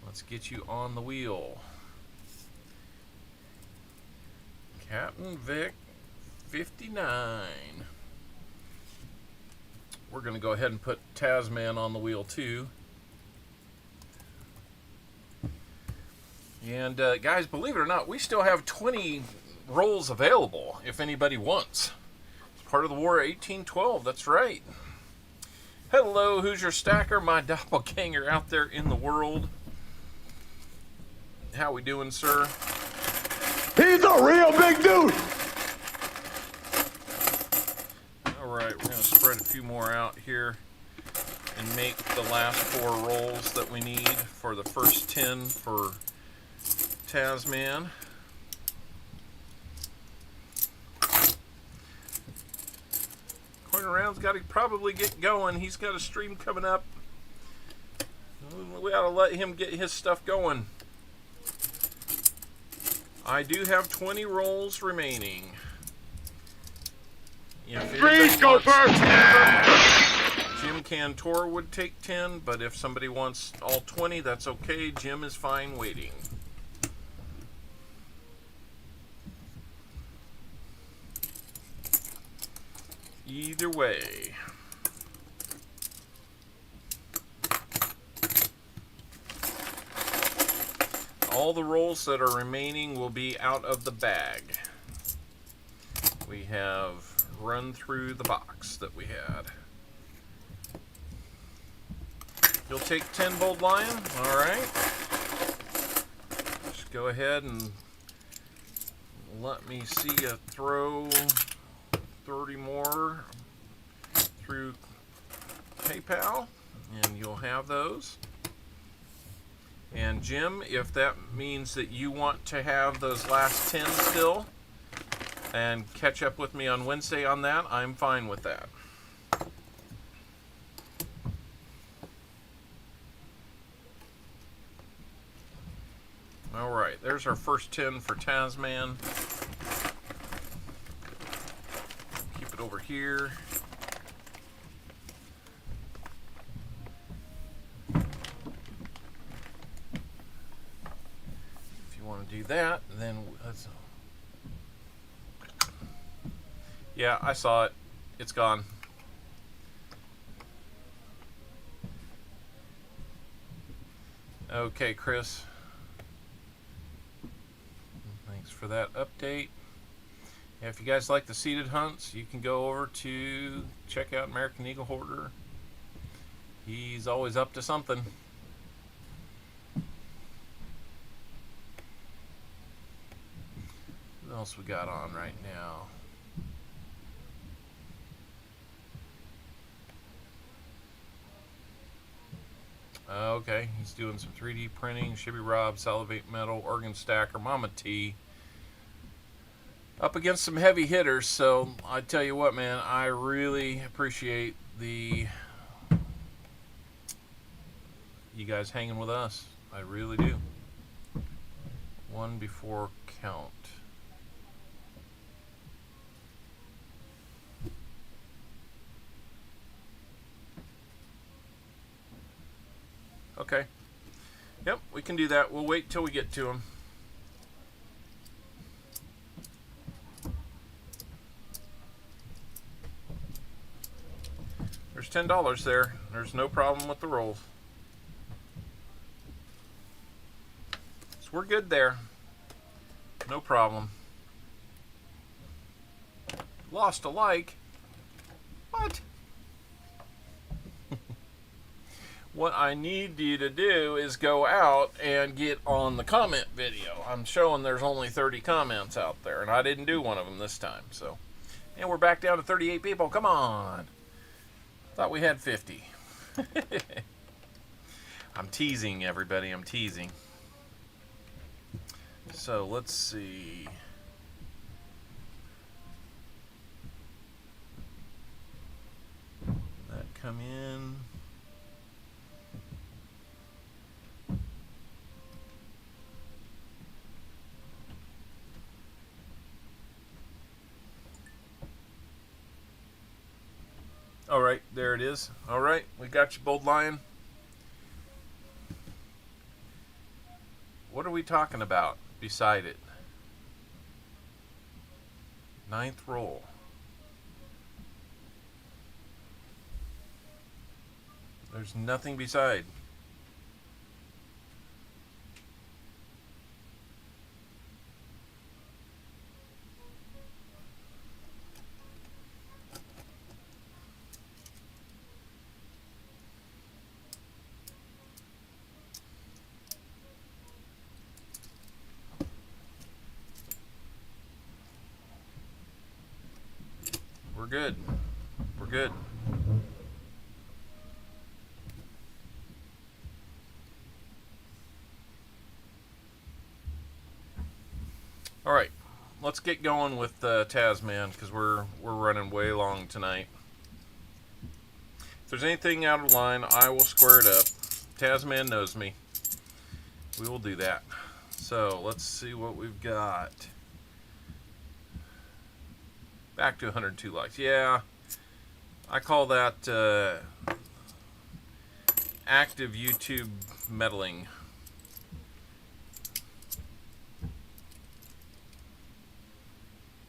Let's get you on the wheel. Captain Vic 59. We're going to go ahead and put Tasman on the wheel too. And guys, believe it or not, we still have 20 rolls available if anybody wants. It's part of the War of 1812, that's right. Hello, who's your stacker? My doppelganger out there in the world. How we doing, sir? He's a real big dude. Alright, we're going to spread a few more out here and make the last 4 rolls that we need for the first 10 for Tasman. Coin around's got to probably get going. He's got a stream coming up. We ought to let him get his stuff going. I do have 20 rolls remaining. Please go first. Jim Cantor would take 10, but if somebody wants all 20, that's okay. Jim is fine waiting. Either way. All the rolls that are remaining will be out of the bag. We have run through the box that we had. You'll take 10, Bold Lion? Alright. Just go ahead and let me see you throw 30 more through PayPal, and you'll have those. And Jim, if that means that you want to have those last 10 still and catch up with me on Wednesday on that, I'm fine with that. Alright, there's our first 10 for Tasman. Keep it over here. Do that, then let's. Yeah, I saw it. It's gone. Okay, Chris. Thanks for that update. Yeah, if you guys like the seated hunts, you can go over to check out American Eagle Hoarder. He's always up to something. What else we got on right now? Okay, he's doing some 3D printing. Shibby Rob, Salivate Metal, Organ Stacker, Mama T. Up against some heavy hitters, so I tell you what, man, I really appreciate you guys hanging with us. I really do. One before count. Okay. Yep, we can do that. We'll wait till we get to them. $10 there. There's no problem with the rolls. So we're good there. No problem. Lost a like. What? What I need you to do is go out and get on the comment video. I'm showing there's only 30 comments out there, and I didn't do one of them this time. So, and we're back down to 38 people. Come on. Thought we had 50. I'm teasing everybody. I'm teasing. So let's see. That come in. All right, there it is. All right, we got you, Bold Lion. What are we talking about beside it? 9th roll. There's nothing beside. We're good. We're good. All right, let's get going with Tasman because we're running way long tonight. If there's anything out of line, I will square it up. Tasman knows me. We will do that. So let's see what we've got. Back to 102 likes. Yeah, I call that active YouTube meddling.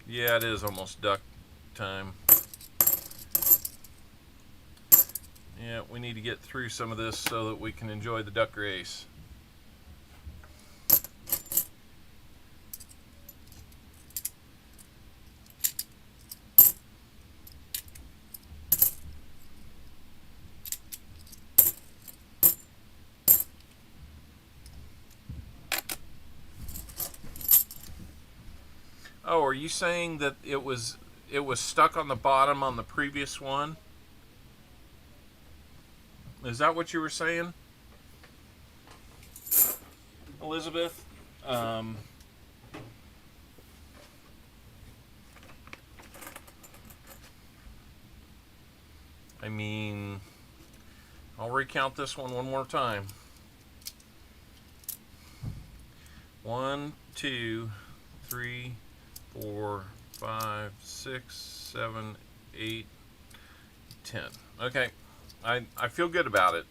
Yeah, it is almost duck time. Yeah, we need to get through some of this so that we can enjoy the duck race. Oh, are you saying that it was stuck on the bottom on the previous one? Is that what you were saying, Elizabeth? I mean, I'll recount this one more time. 1, 2, 3, 4, 5, 6, 7, 8, 10. Okay, I feel good about it.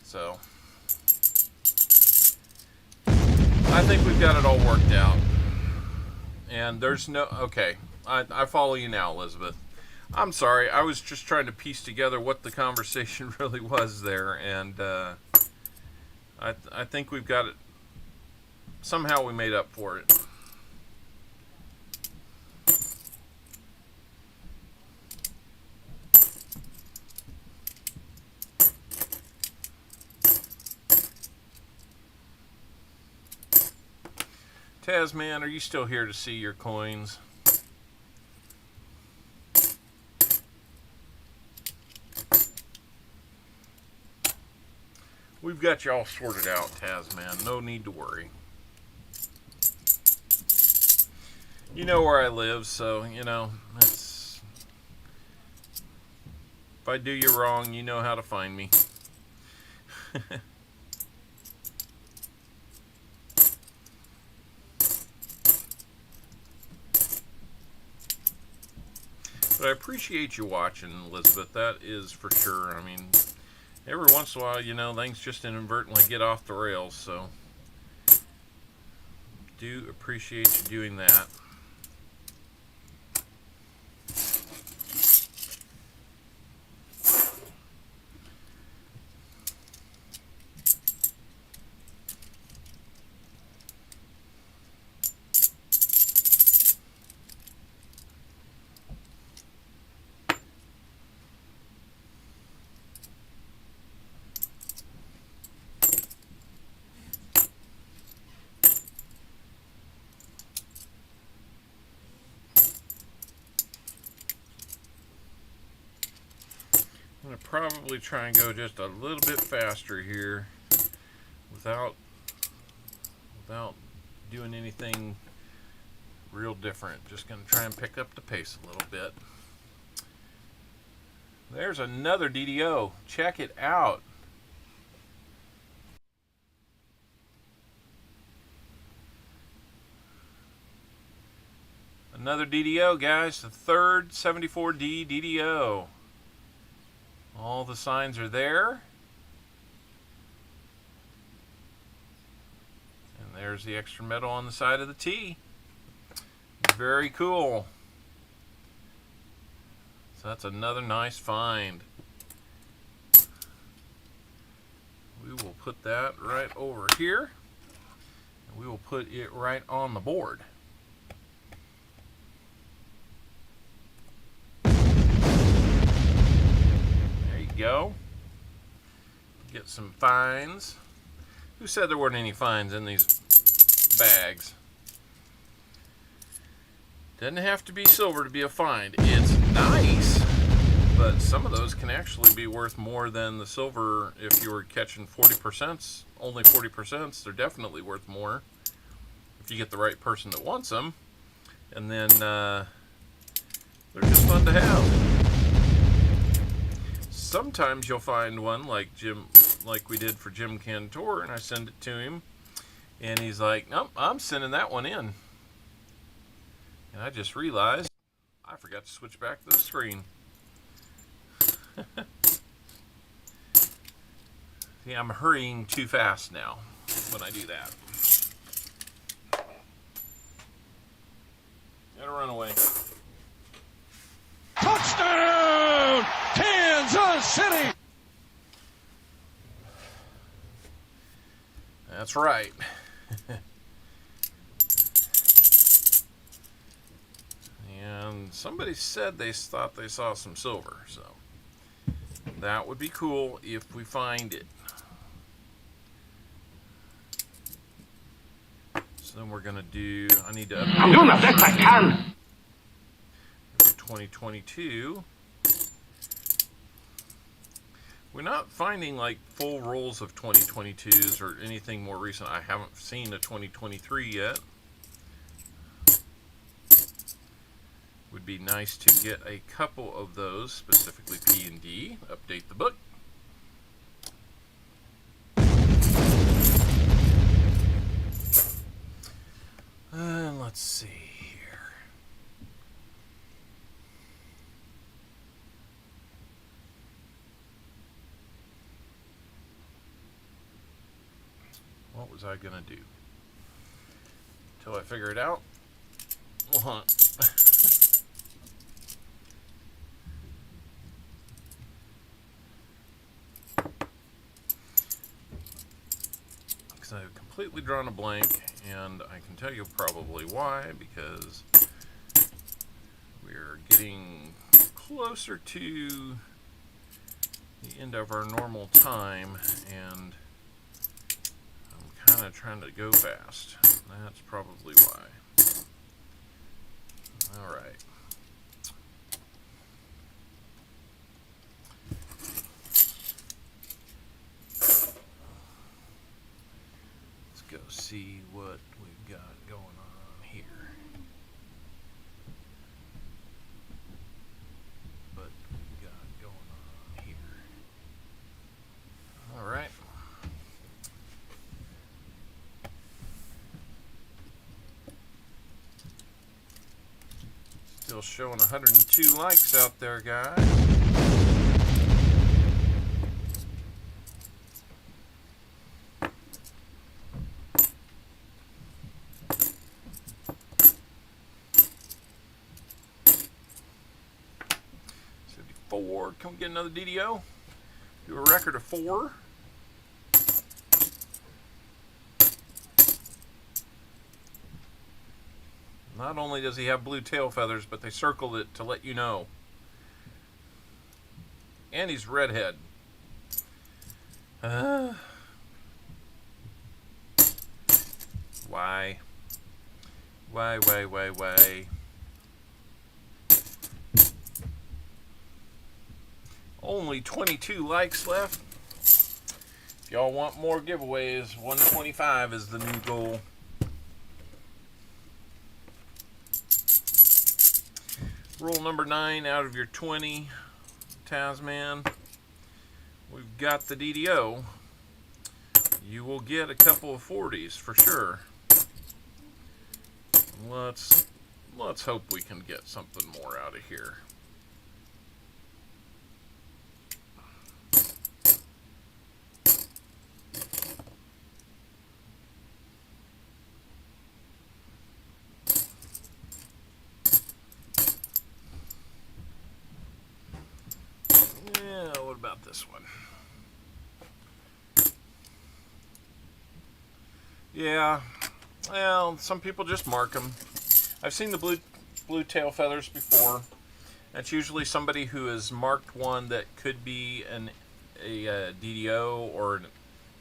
So I think we've got it all worked out. And there's no... Okay, I follow you now, Elizabeth. I'm sorry, I was just trying to piece together what the conversation really was there, and I think we've got it. Somehow we made up for it. Tasman, are you still here to see your coins? We've got you all sorted out, Tasman. No need to worry. You know where I live, so, you know, it's... If I do you wrong, you know how to find me. But I appreciate you watching, Elizabeth. That is for sure. I mean, every once in a while, you know, things just inadvertently get off the rails, so do appreciate you doing that. probably try and go just a little bit faster here without doing anything real different. Just going to try and pick up the pace a little bit. There's another DDO. Check it out. Another DDO, guys. The third 74D DDO. All the signs are there. And there's the extra metal on the side of the T. Very cool. So that's another nice find. We will put that right over here. And we will put it right on the board. Go. Get some finds. Who said there weren't any finds in these bags? Doesn't have to be silver to be a find. It's nice, but some of those can actually be worth more than the silver. If you were catching 40%, only 40%, they're definitely worth more if you get the right person that wants them. And then they're just fun to have. Sometimes you'll find one like we did for Jim Cantor, and I send it to him, and he's like, "Nope, I'm sending that one in." And I just realized I forgot to switch back to the screen. See, I'm hurrying too fast now when I do that. Gotta run away. Touchdown, Kansas City! That's right. And somebody said they thought they saw some silver, so that would be cool if we find it. So then we're gonna do, I need to update I'm doing the best I can. 2022. We're not finding like full rolls of 2022s or anything more recent. I haven't seen a 2023 yet. Would be nice to get a couple of those, specifically P and D. Update the book. And let's see here. What was I gonna do? Until I figure it out. We'll hunt. Because I've completely drawn a blank, and I can tell you probably why, because we're getting closer to the end of our normal time, and I'm kind of trying to go fast. That's probably why. All right. Let's go see what we've got going on here. What we've got going on here. All right. Still showing 102 likes out there, guys. Four. Can we get another DDO? Do a record of 4. Not only does he have blue tail feathers, but they circled it to let you know. And he's redhead. Why? Why? Only 22 likes left. If y'all want more giveaways, 125 is the new goal. Rule number 9 out of your 20, Tasman. We've got the DDO. You will get a couple of 40s for sure. Let's hope we can get something more out of here. Yeah, what about this one? Yeah, well, some people just mark them. I've seen the blue tail feathers before. That's usually somebody who has marked one that could be a DDO or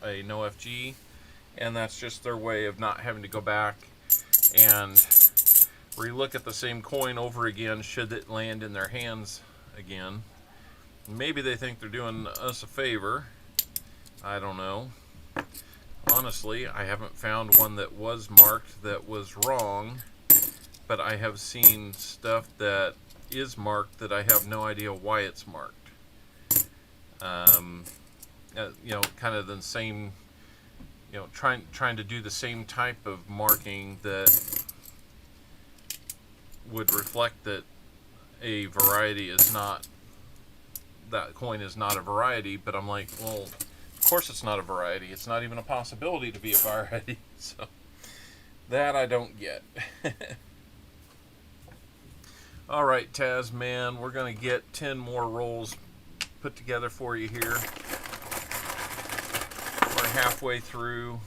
a no FG, and that's just their way of not having to go back and relook at the same coin over again should it land in their hands again. Maybe they think they're doing us a favor. I don't know. Honestly, I haven't found one that was marked that was wrong, but I have seen stuff that is marked that I have no idea why it's marked. You know, kind of the same, you know, trying to do the same type of marking that would reflect that a variety is not, that coin is not a variety, but I'm like, well, of course it's not a variety. It's not even a possibility to be a variety. So that I don't get. All right, Tasman, we're going to get 10 more rolls put together for you here. We're halfway through.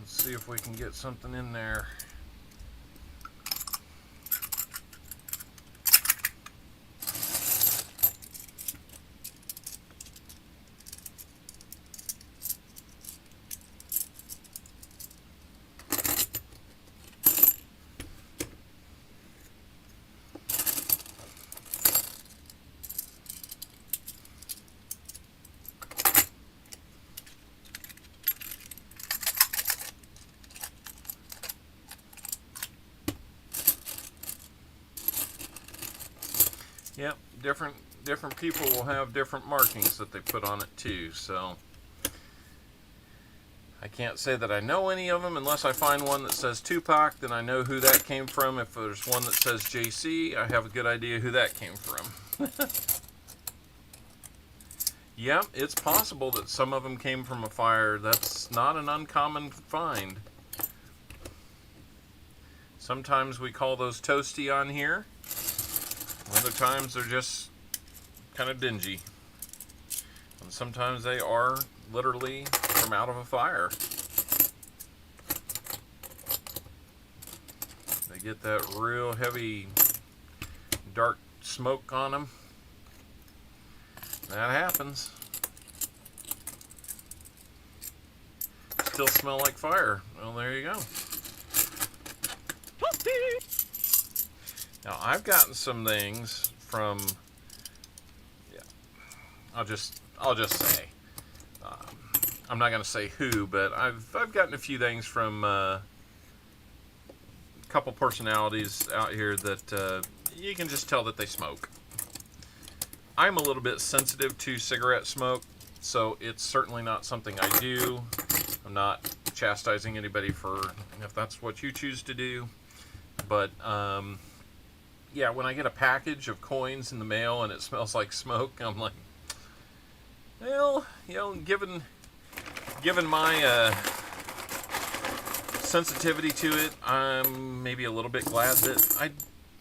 See if we can get something in there. Yep, different people will have different markings that they put on it too, so I can't say that I know any of them unless I find one that says Tupac, then I know who that came from. If there's one that says JC, I have a good idea who that came from. Yep, it's possible that some of them came from a fire. That's not an uncommon find. Sometimes we call those toasty on here. Other times they're just kind of dingy. And sometimes they are literally from out of a fire. They get that real heavy, dark smoke on them. That happens. Still smell like fire. Well, there you go. Now, I've gotten some things from, yeah, I'll just say, I'm not going to say who, but I've gotten a few things from a couple personalities out here that you can just tell that they smoke. I'm a little bit sensitive to cigarette smoke, so it's certainly not something I do. I'm not chastising anybody for if that's what you choose to do, but yeah, when I get a package of coins in the mail and it smells like smoke, I'm like, well, you know, given my sensitivity to it, I'm maybe a little bit glad that I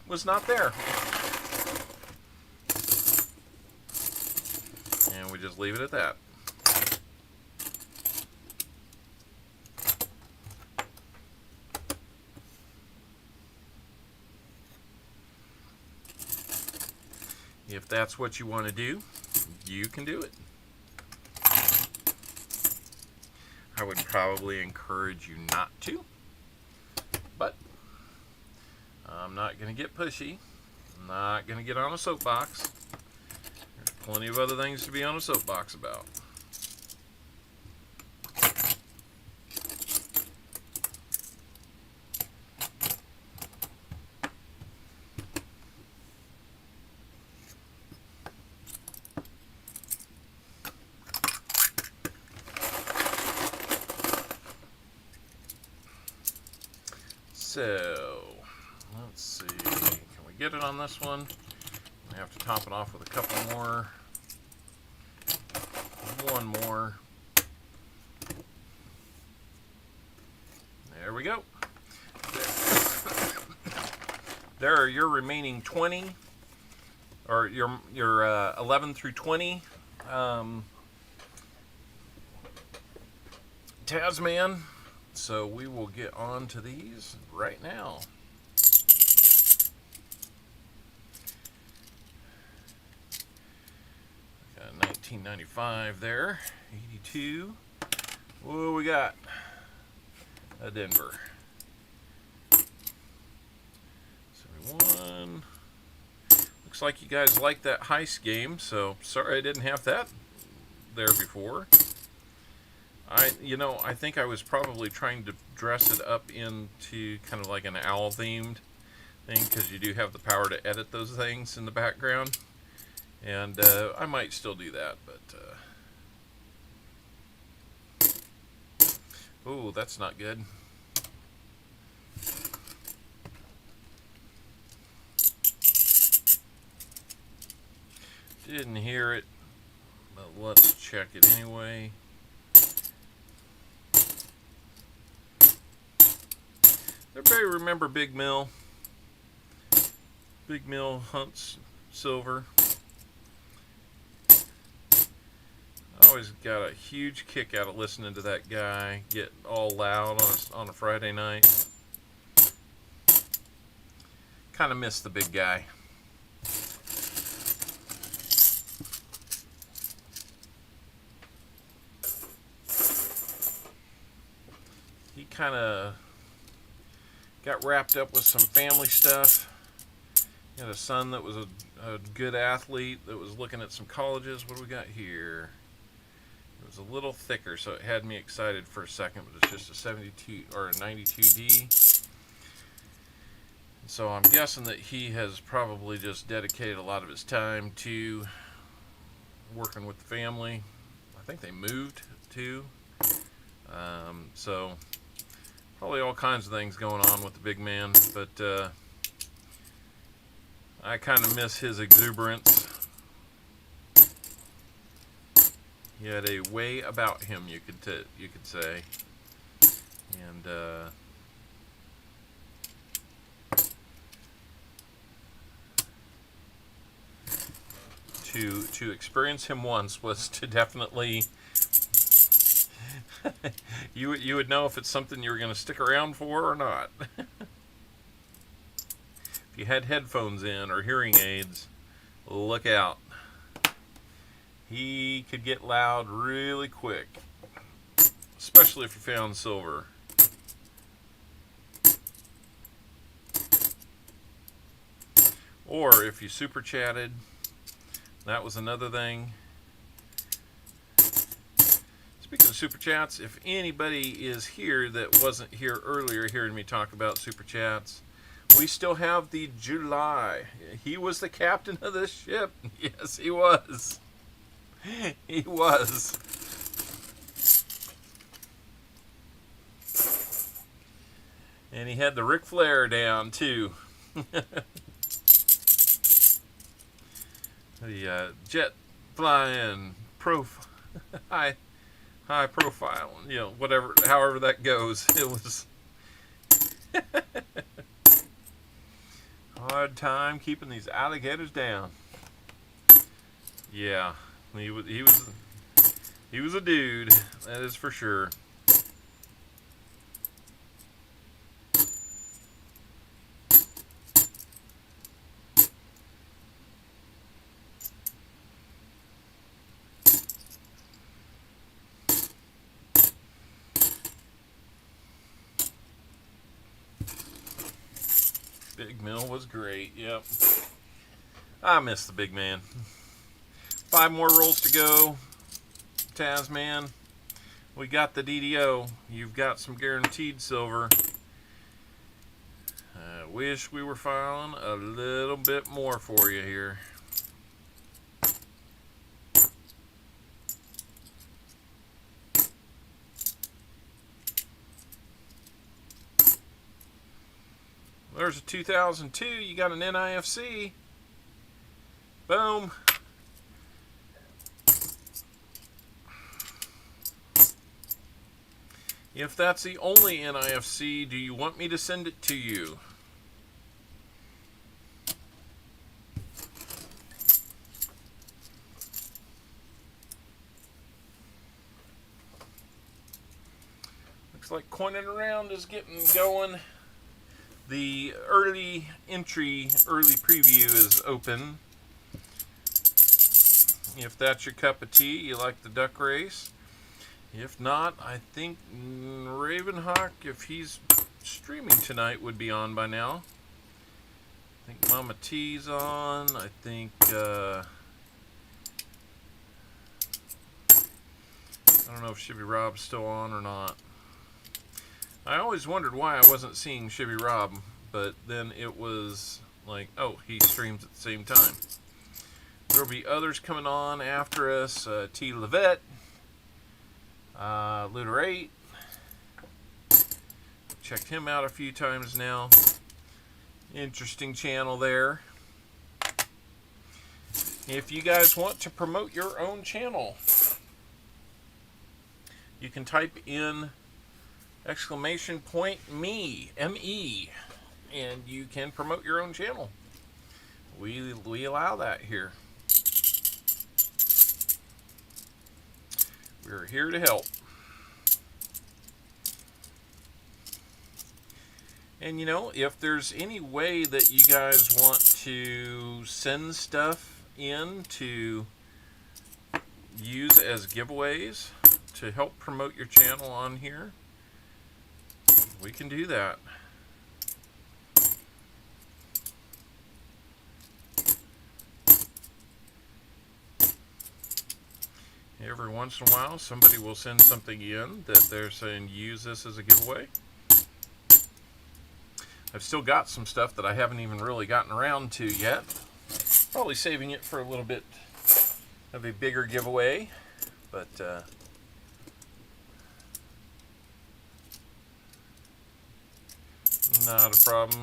was not there. And we just leave it at that. If that's what you want to do, you can do it. I would probably encourage you not to, but I'm not going to get pushy. I'm not going to get on a soapbox. There's plenty of other things to be on a soapbox about. So, let's see. Can we get it on this one? We have to top it off with a couple more. One more. There we go. There are your remaining 20, or your 11 through 20. Tasman. So we will get on to these right now. Got 1995 there, 82. Whoa, we got a Denver. 71. Looks like you guys like that heist game, so sorry I didn't have that there before. I think I was probably trying to dress it up into kind of like an owl themed thing, because you do have the power to edit those things in the background, and I might still do that, but oh, that's not good. Didn't hear it, but let's check it anyway. Everybody remember Big Mill? Big Mill hunts silver. I always got a huge kick out of listening to that guy get all loud on a Friday night. Kind of miss the big guy. He kind of got wrapped up with some family stuff. He had a son that was a good athlete that was looking at some colleges. What do we got here? It was a little thicker, so it had me excited for a second, but it's just a 72 or a 92D. So I'm guessing that he has probably just dedicated a lot of his time to working with the family. I think they moved too. So probably all kinds of things going on with the big man, but I kind of miss his exuberance. He had a way about him, you could say, and to experience him once was to definitely you would know if it's something you were going to stick around for or not. If you had headphones in or hearing aids, look out. He could get loud really quick, especially if you found silver. Or if you super chatted, that was another thing. Speaking of super chats, if anybody is here that wasn't here earlier hearing me talk about super chats, we still have the July. He was the captain of this ship. Yes, he was. He was. And he had the Ric Flair down too. The jet flying high profile, whatever, however that goes. It was hard time keeping these alligators down. Yeah, he was a dude, that is for sure. Big Mill was great. Yep. I miss the big man. 5 more rolls to go. Tasman. We got the DDO. You've got some guaranteed silver. I wish we were filing a little bit more for you here. There's a 2002. You got an NIFC. Boom. If that's the only NIFC, do you want me to send it to you? Looks like Coining Around is getting going. The early entry, early preview is open. If that's your cup of tea, you like the duck race. If not, I think Ravenhawk, if he's streaming tonight, would be on by now. I think Mama T's on. I think I don't know if Shibby Rob's still on or not. I always wondered why I wasn't seeing Shibby Rob, but then it was like, oh, he streams at the same time. There'll be others coming on after us. T. Levette, Lunar 8. Checked him out a few times now. Interesting channel there. If you guys want to promote your own channel, you can type in !me, M-E, and you can promote your own channel. We allow that here. We're here to help. And you know, if there's any way that you guys want to send stuff in to use as giveaways to help promote your channel on here, we can do that. Every once in a while, somebody will send something in that they're saying use this as a giveaway. I've still got some stuff that I haven't even really gotten around to yet. Probably saving it for a little bit of a bigger giveaway, but not a problem.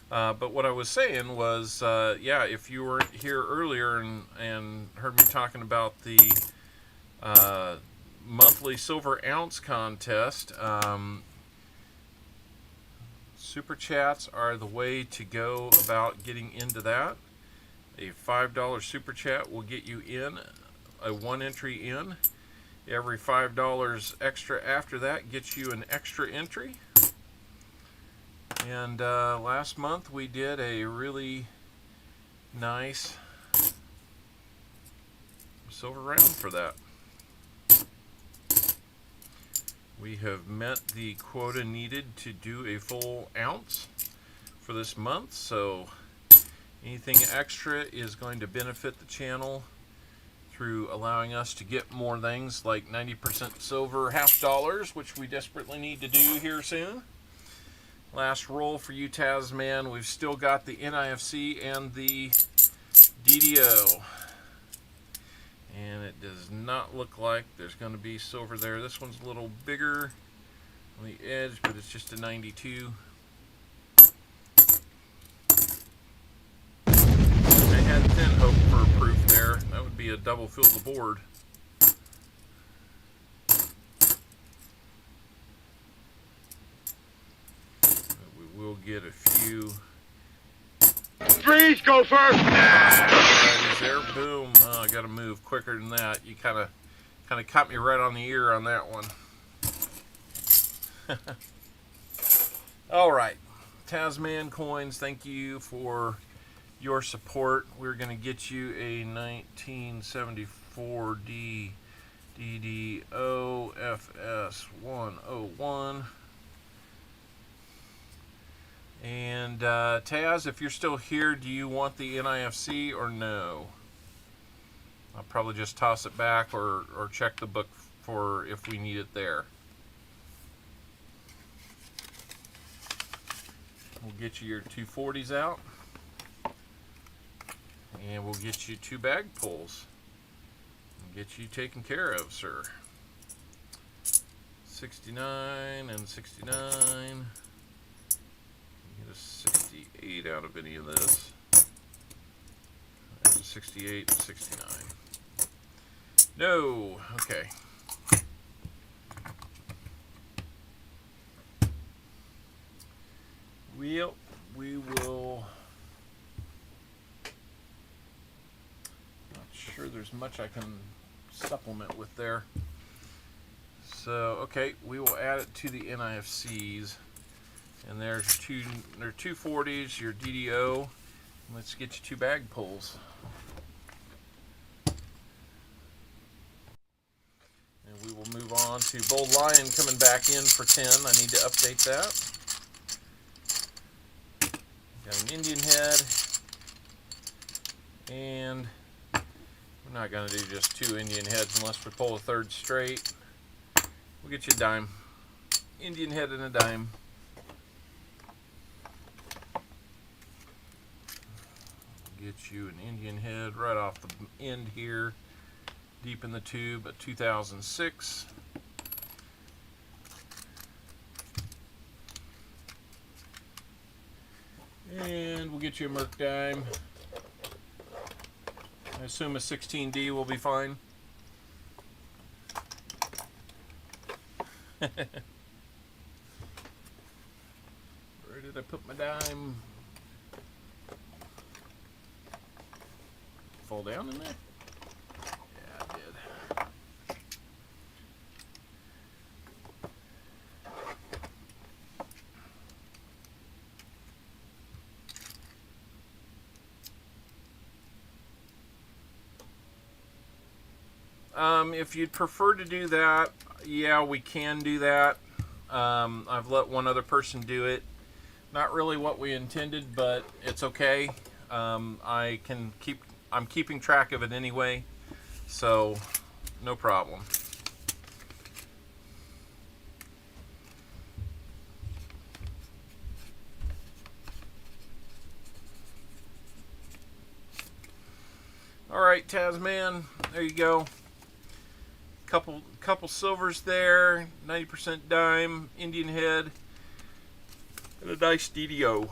But what I was saying was, yeah, if you weren't here earlier and heard me talking about the monthly silver ounce contest, super chats are the way to go about getting into that. A $5 super chat will get you in, a 1 entry in. Every $5 extra after that gets you an extra entry. And last month we did a really nice silver round for that. We have met the quota needed to do a full ounce for this month, so anything extra is going to benefit the channel through allowing us to get more things like 90% silver $half, which we desperately need to do here soon. Last roll for you, Tasman. We've still got the NIFC and the DDO. And it does not look like there's going to be silver there. This one's a little bigger on the edge, but it's just a 92. I had thin hope for a proof there. That would be a double fill the board. We'll get a few. Freeze, go first! There, boom. Oh, I got to move quicker than that. You kind of caught me right on the ear on that one. All right, Tasman Coins, thank you for your support. We're going to get you a 1974 DDO FS 101. And Taz, if you're still here, do you want the NIFC or no? I'll probably just toss it back or check the book for if we need it there. We'll get you your 240s out. And we'll get you 2 bag pulls. And get you taken care of, sir. 69 and 69. Get a 68 out of any of this. There's a 68 and 69. No. Okay. Well, we will. Not sure there's much I can supplement with there. So, okay, we will add it to the NIFCs. And there's your 240s, your DDO. Let's get you 2 bag pulls. And we will move on to Bold Lion coming back in for 10. I need to update that. Got an Indian head. And we're not going to do just 2 Indian heads unless we pull a 3rd straight. We'll get you a dime. Indian head and a dime. Get you an Indian head right off the end here. Deep in the tube, a 2006. And we'll get you a Merc dime. I assume a 16D will be fine. Where did I put my dime? Fall down in there? Yeah, I did. If you'd prefer to do that, yeah, we can do that. I've let one other person do it. Not really what we intended, but it's okay. I'm keeping track of it anyway, so no problem. All right, Tasman, there you go. Couple silvers there, 90% dime, Indian head, and a nice DDO.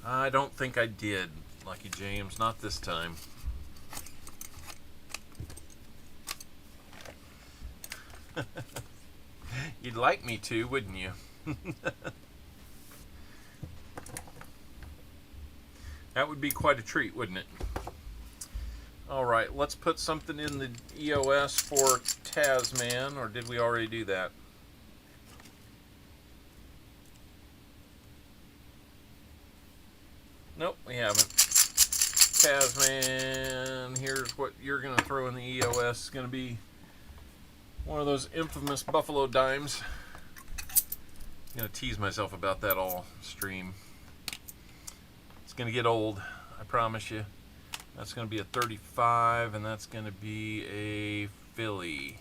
I don't think I did, Lucky James, not this time. You'd like me to, wouldn't you? That would be quite a treat, wouldn't it? All right, let's put something in the EOS for Tasman, or did we already do that? Nope, we haven't. Tasman, here's what you're going to throw in the EOS. It's going to be one of those infamous Buffalo dimes. I'm going to tease myself about that all stream. It's going to get old, I promise you. That's going to be a 35, and that's going to be a Philly.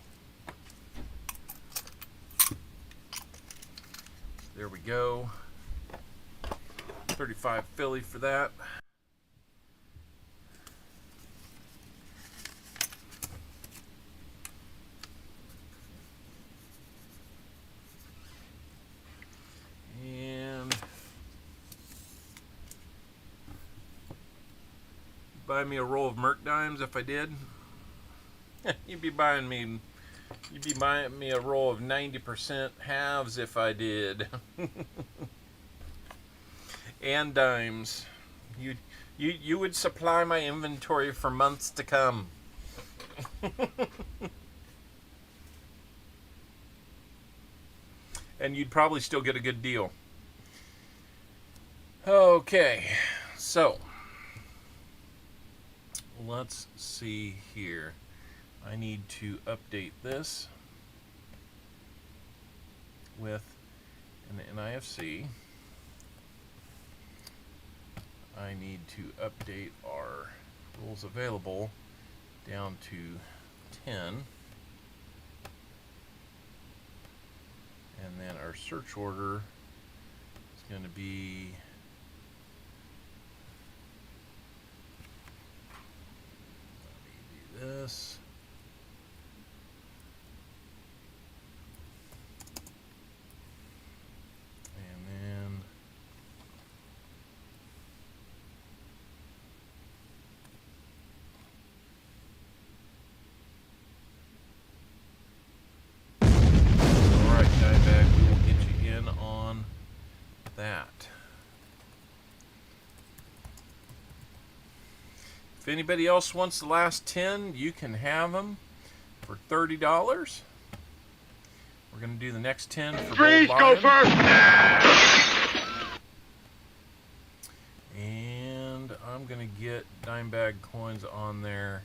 There we go. 35 Philly for that. And buy me a roll of Merc dimes if I did. You'd be buying me a roll of 90% halves if I did. And dimes. You would supply my inventory for months to come. And you'd probably still get a good deal. Okay, so let's see here. I need to update this. with an NIFC. I need to update our rules available down to 10. And then our search order is going to be this. And then alright, Dieback, we will get you in on that. If anybody else wants the last 10, you can have them for $30. We're going to do the next 10 for Freeze, Bold go Lion. first! And I'm going to get dime bag coins on there.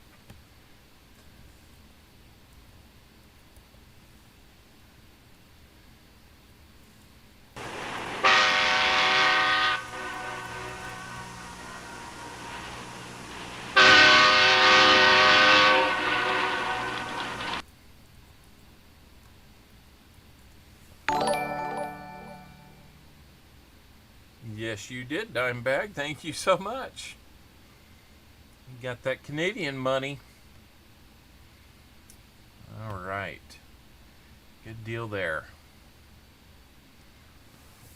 Yes, you did, dime bag. Thank you so much. You got that Canadian money. All right. Good deal there.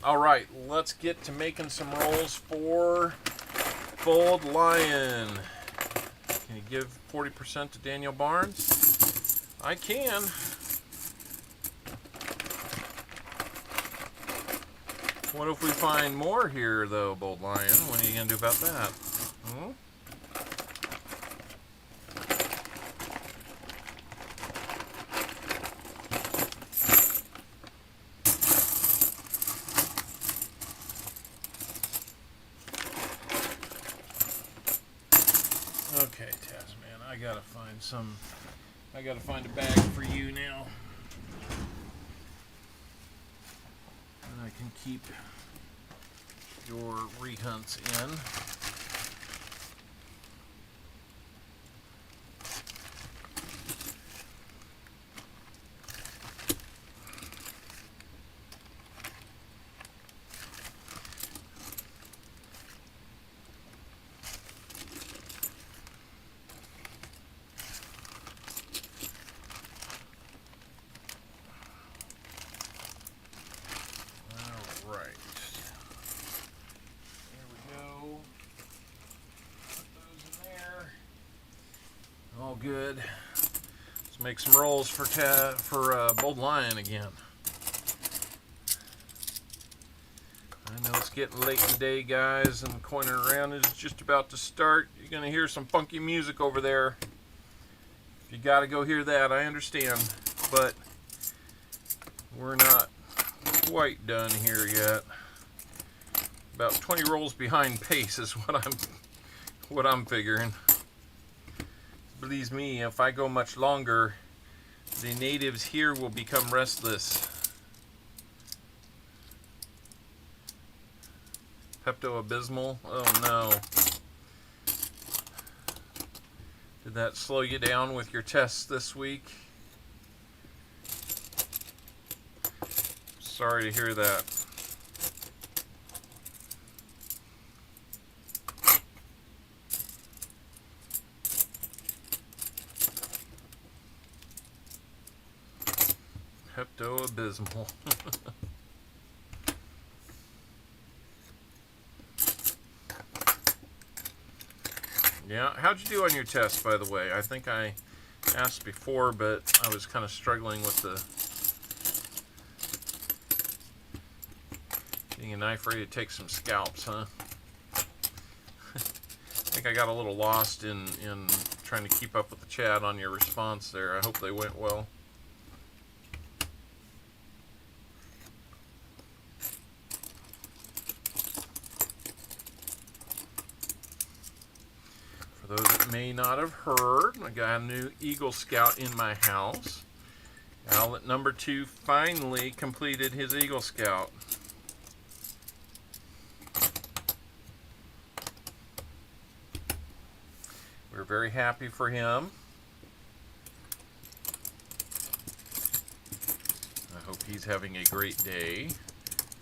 All right, let's get to making some rolls for Bold Lion. Can you give 40% to Daniel Barnes? I can. What if we find more here, though, Bold Lion? What are you going to do about that? Hmm? Okay, Tasman, I gotta find a bag for you now. And I can keep your rehunts in. All good. Let's make some rolls for Bold Lion again. I know it's getting late in the day, guys, and the coining around is just about to start. You're going to hear some funky music over there. If you got to go hear that, I understand, but we're not quite done here yet. About 20 rolls behind pace is what I'm figuring. Believe me, if I go much longer, the natives here will become restless. Pepto-Abysmal? Oh no. Did that slow you down with your tests this week? Sorry to hear that. Pepto-Abysmal. Yeah, how'd you do on your test, by the way? I think I asked before, but I was kind of struggling with getting a knife ready to take some scalps, huh? I think I got a little lost in trying to keep up with the chat on your response there. I hope they went well. For those that may not have heard, I got a new Eagle Scout in my house. Outlet number 2 finally completed his Eagle Scout. We're very happy for him. I hope he's having a great day,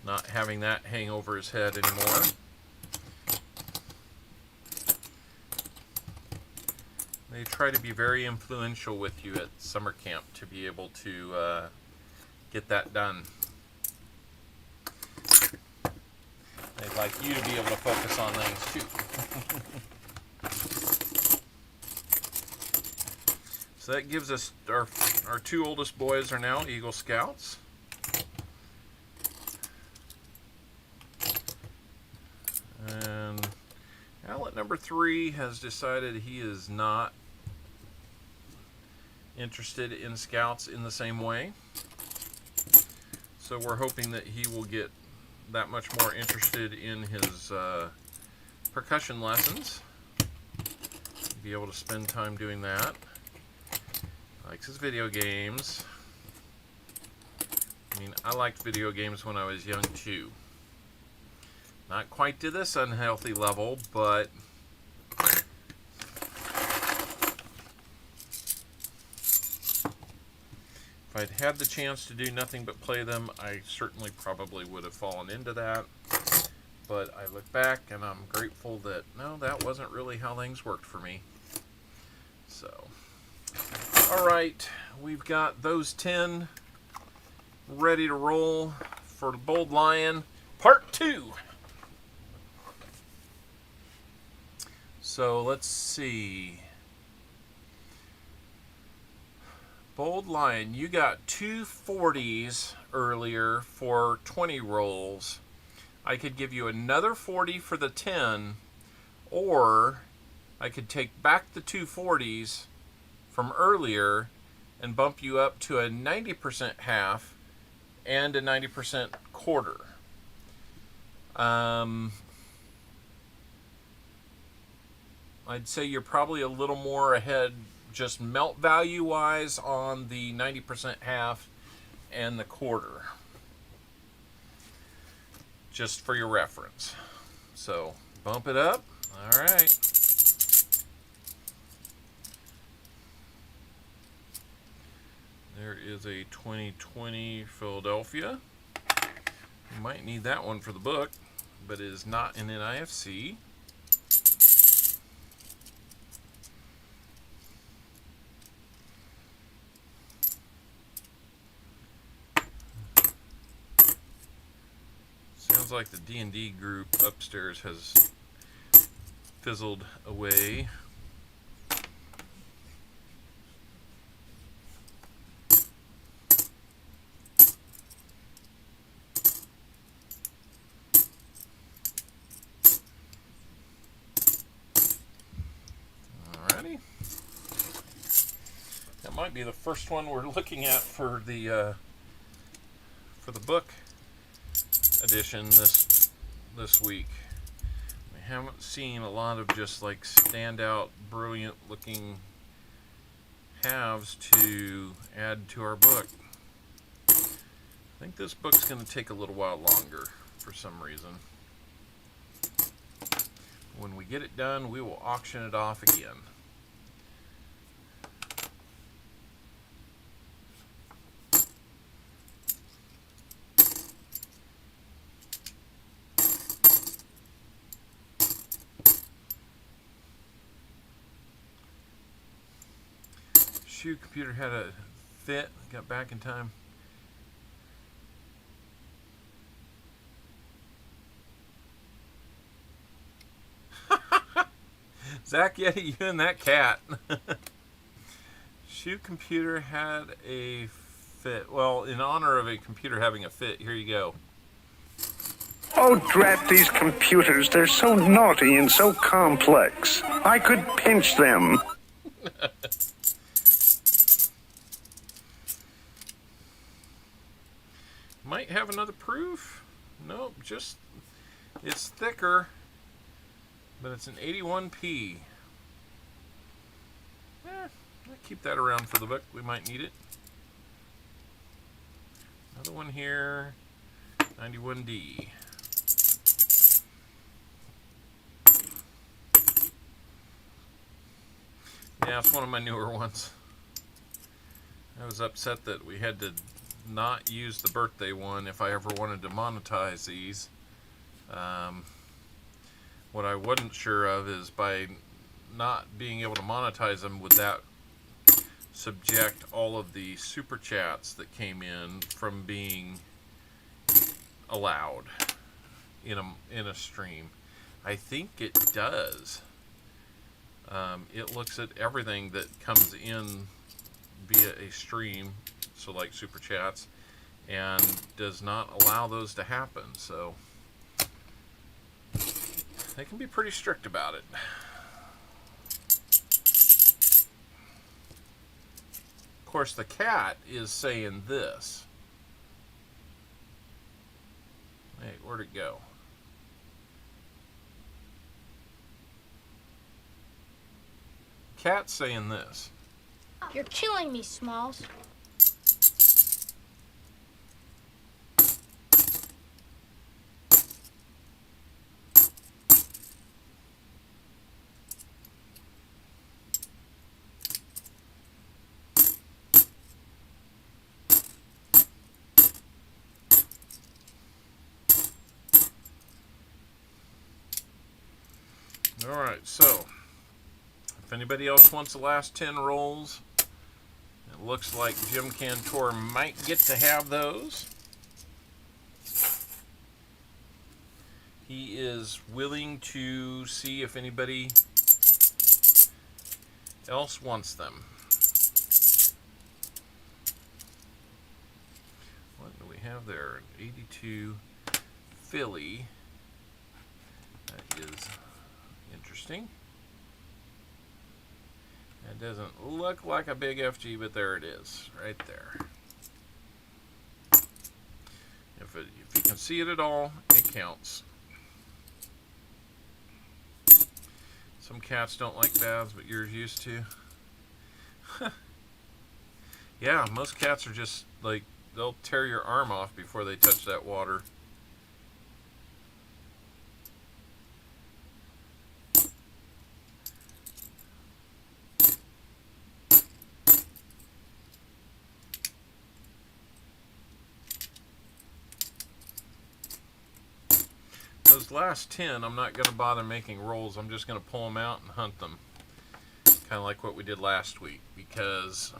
not having that hang over his head anymore. They try to be very influential with you at summer camp to be able to get that done. They'd like you to be able to focus on things too. So that gives us our 2 oldest boys are now Eagle Scouts. And outlet number 3 has decided he is not interested in Scouts in the same way. So we're hoping that he will get that much more interested in his percussion lessons. Be able to spend time doing that. Likes his video games. I mean, I liked video games when I was young too. Not quite to this unhealthy level, but if I'd had the chance to do nothing but play them, I certainly probably would have fallen into that. But I look back and I'm grateful that, no, that wasn't really how things worked for me. So, alright, we've got those 10 ready to roll for Bold Lion Part 2. So, let's see. Bold Lion, you got 2 40s earlier for 20 rolls. I could give you another 40 for the 10, or I could take back the 2 40s from earlier and bump you up to a 90% half and a 90% quarter. I'd say you're probably a little more ahead just melt value wise on the 90% half and the quarter, just for your reference. So bump it up. All right. There is a 2020 Philadelphia. You might need that one for the book, but it is not in an IFC. Sounds like the D&D group upstairs has fizzled away. Alrighty. That might be the first one we're looking at for the book edition this week. We haven't seen a lot of just like standout, brilliant looking halves to add to our book. I think this book's going to take a little while longer for some reason. When we get it done, we will auction it off again. Shoe computer had a fit, got back in time. Zach Yeti, you and that cat. Shoe computer had a fit. Well, in honor of a computer having a fit, here you go. Oh, drat these computers. They're so naughty and so complex. I could pinch them. Might have another proof. Nope, just it's thicker, but it's an 81p. I'll keep that around for the book. We might need it. Another one here. 91D. Yeah, it's one of my newer ones. I was upset that we had to not use the birthday one if I ever wanted to monetize these. What I wasn't sure of is by not being able to monetize them, would that subject all of the super chats that came in from being allowed in a stream? I think it does. It looks at everything that comes in via a stream, so like super chats, and does not allow those to happen. So they can be pretty strict about it. Of course, the cat is saying this. Hey, where'd it go? Cat's saying this. You're killing me, Smalls. Alright, so if anybody else wants the last 10 rolls, it looks like Jim Cantor might get to have those. He is willing to see if anybody else wants them. What do we have there? An 82 Philly. That is interesting. It doesn't look like a big FG, but there it is, right there. If you can see it at all, it counts. Some cats don't like baths, but yours used to. Yeah, most cats are just like, they'll tear your arm off before they touch that water. Those last 10, I'm not going to bother making rolls. I'm just going to pull them out and hunt them. Kind of like what we did last week, because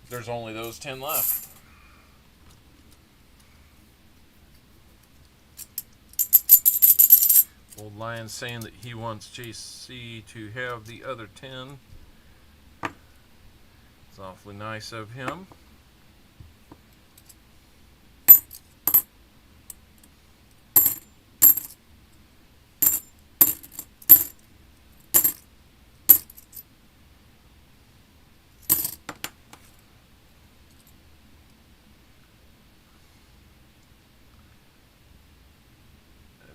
there's only those 10 left. Old Lion saying that he wants JC to have the other 10. It's awfully nice of him.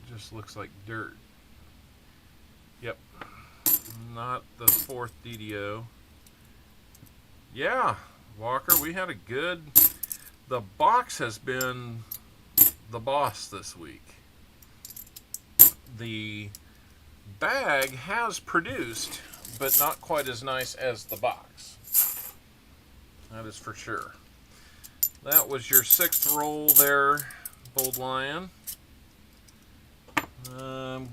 Just looks like dirt. Yep. Not the 4th DDO. Yeah, Walker, we had a good... The box has been the boss this week. The bag has produced, but not quite as nice as the box. That is for sure. That was your 6th roll there, Bold Lion.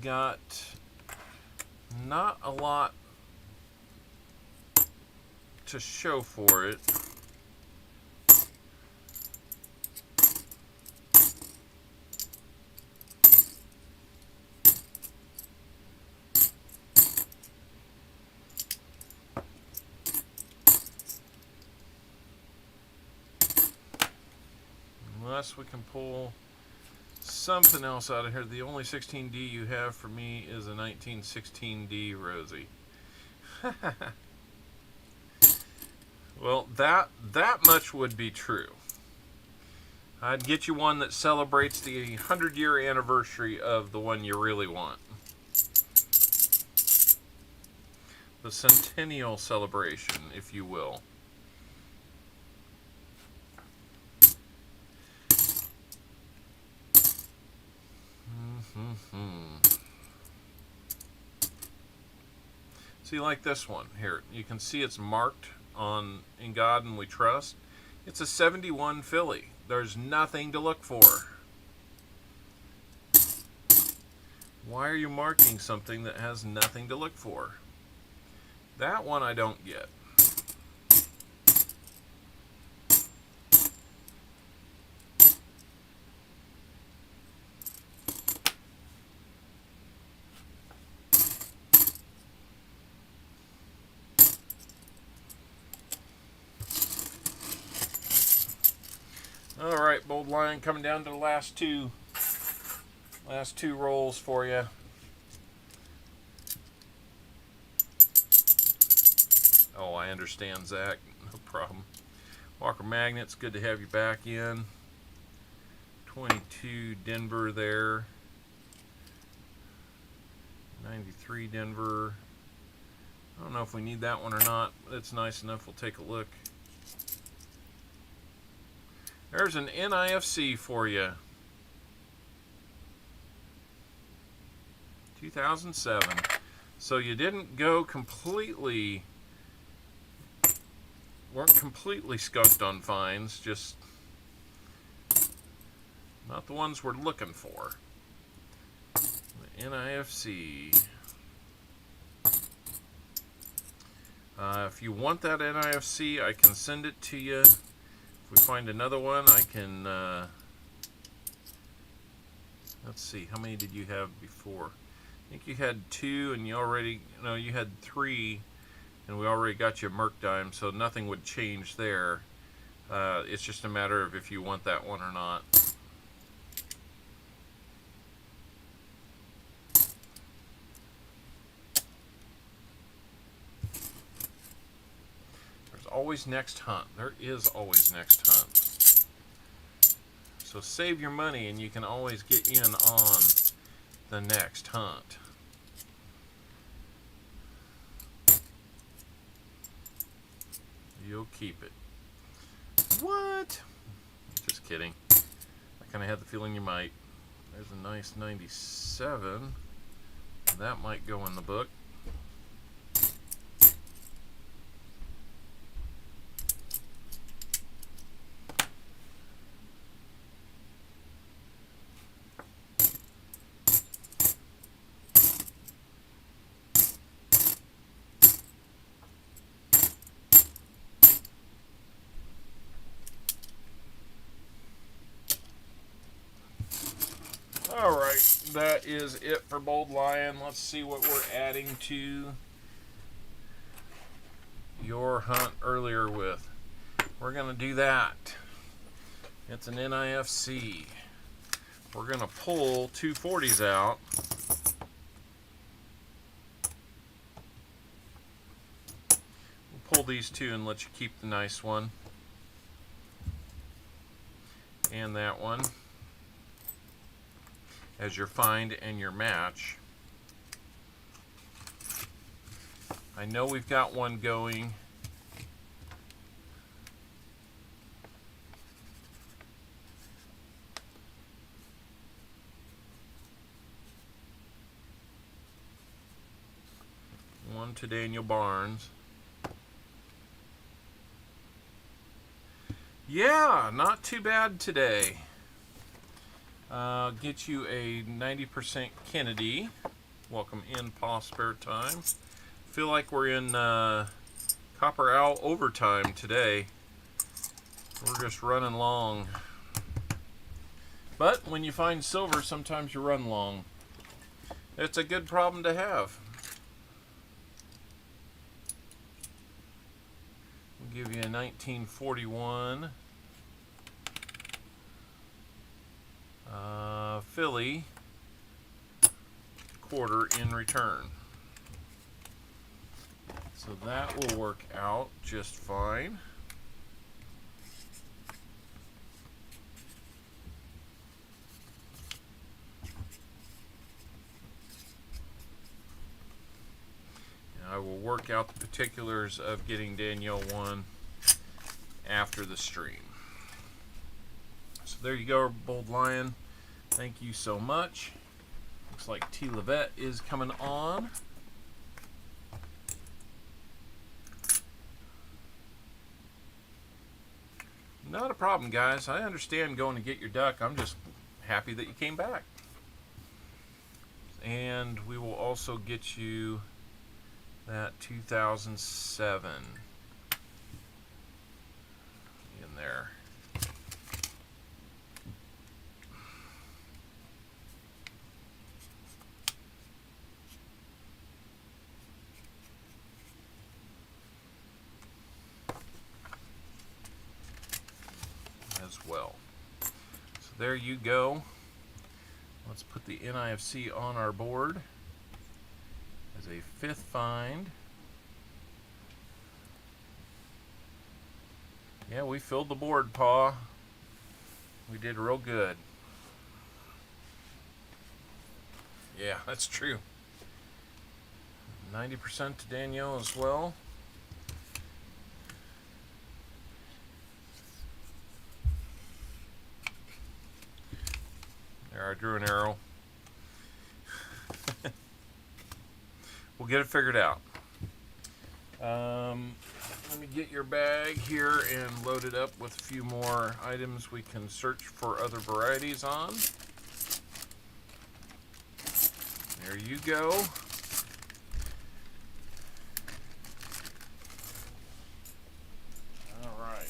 Got not a lot to show for it. Unless we can pull something else out of here. The only 16D you have for me is a 1916D Rosie. Well, that much would be true. I'd get you one that celebrates the 100-year anniversary of the one you really want. The centennial celebration, if you will. See, like this one here, you can see it's marked on In God and We Trust. It's a 71 Philly. There's nothing to look for. Why are you marking something that has nothing to look for? That one I don't get. All right, Bold Lion, coming down to the last two rolls for you. Oh, I understand, Zach. No problem. Walker Magnets, good to have you back in. 22 Denver there. 93 Denver. I don't know if we need that one or not, but it's nice enough. We'll take a look. There's an NIFC for you. 2007. So you didn't go completely, weren't completely skunked on fines, just not the ones we're looking for. The NIFC. If you want that NIFC, I can send it to you. If we find another one, I can, let's see, how many did you have before? I think you had 2, and you already, no, you had 3, and we already got you a Merc Dime, so nothing would change there. It's just a matter of if you want that one or not. There's always next hunt. There is always next hunt. So save your money and you can always get in on the next hunt. You'll keep it. What? Just kidding. I kind of had the feeling you might. There's a nice 97. That might go in the book. Alright, that is it for Bold Lion. Let's see what we're adding to your hunt earlier with. We're going to do that. It's an NIFC. We're going to pull 240s out. We'll pull these two and let you keep the nice one. And that one as your find and your match. I know we've got one going. One to Daniel Barnes. Yeah, not too bad today. Get you a 90% Kennedy. Welcome in, Paw Spare Time. Feel like we're in Copper Owl overtime today. We're just running long. But when you find silver, sometimes you run long. It's a good problem to have. We'll give you a 1941. Philly quarter in return. So that will work out just fine. And I will work out the particulars of getting Danielle one after the stream. So there you go, Bold Lion. Thank you so much. Looks like T. Levette is coming on. Not a problem, guys. I understand going to get your duck. I'm just happy that you came back. And we will also get you that 2007 in there. As well. So there you go. Let's put the NIFC on our board as a 5th find. Yeah, we filled the board, Pa. We did real good. Yeah, that's true. 90% to Danielle as well. There, I drew an arrow. We'll get it figured out. Let me get your bag here and load it up with a few more items we can search for other varieties on. There you go. All right.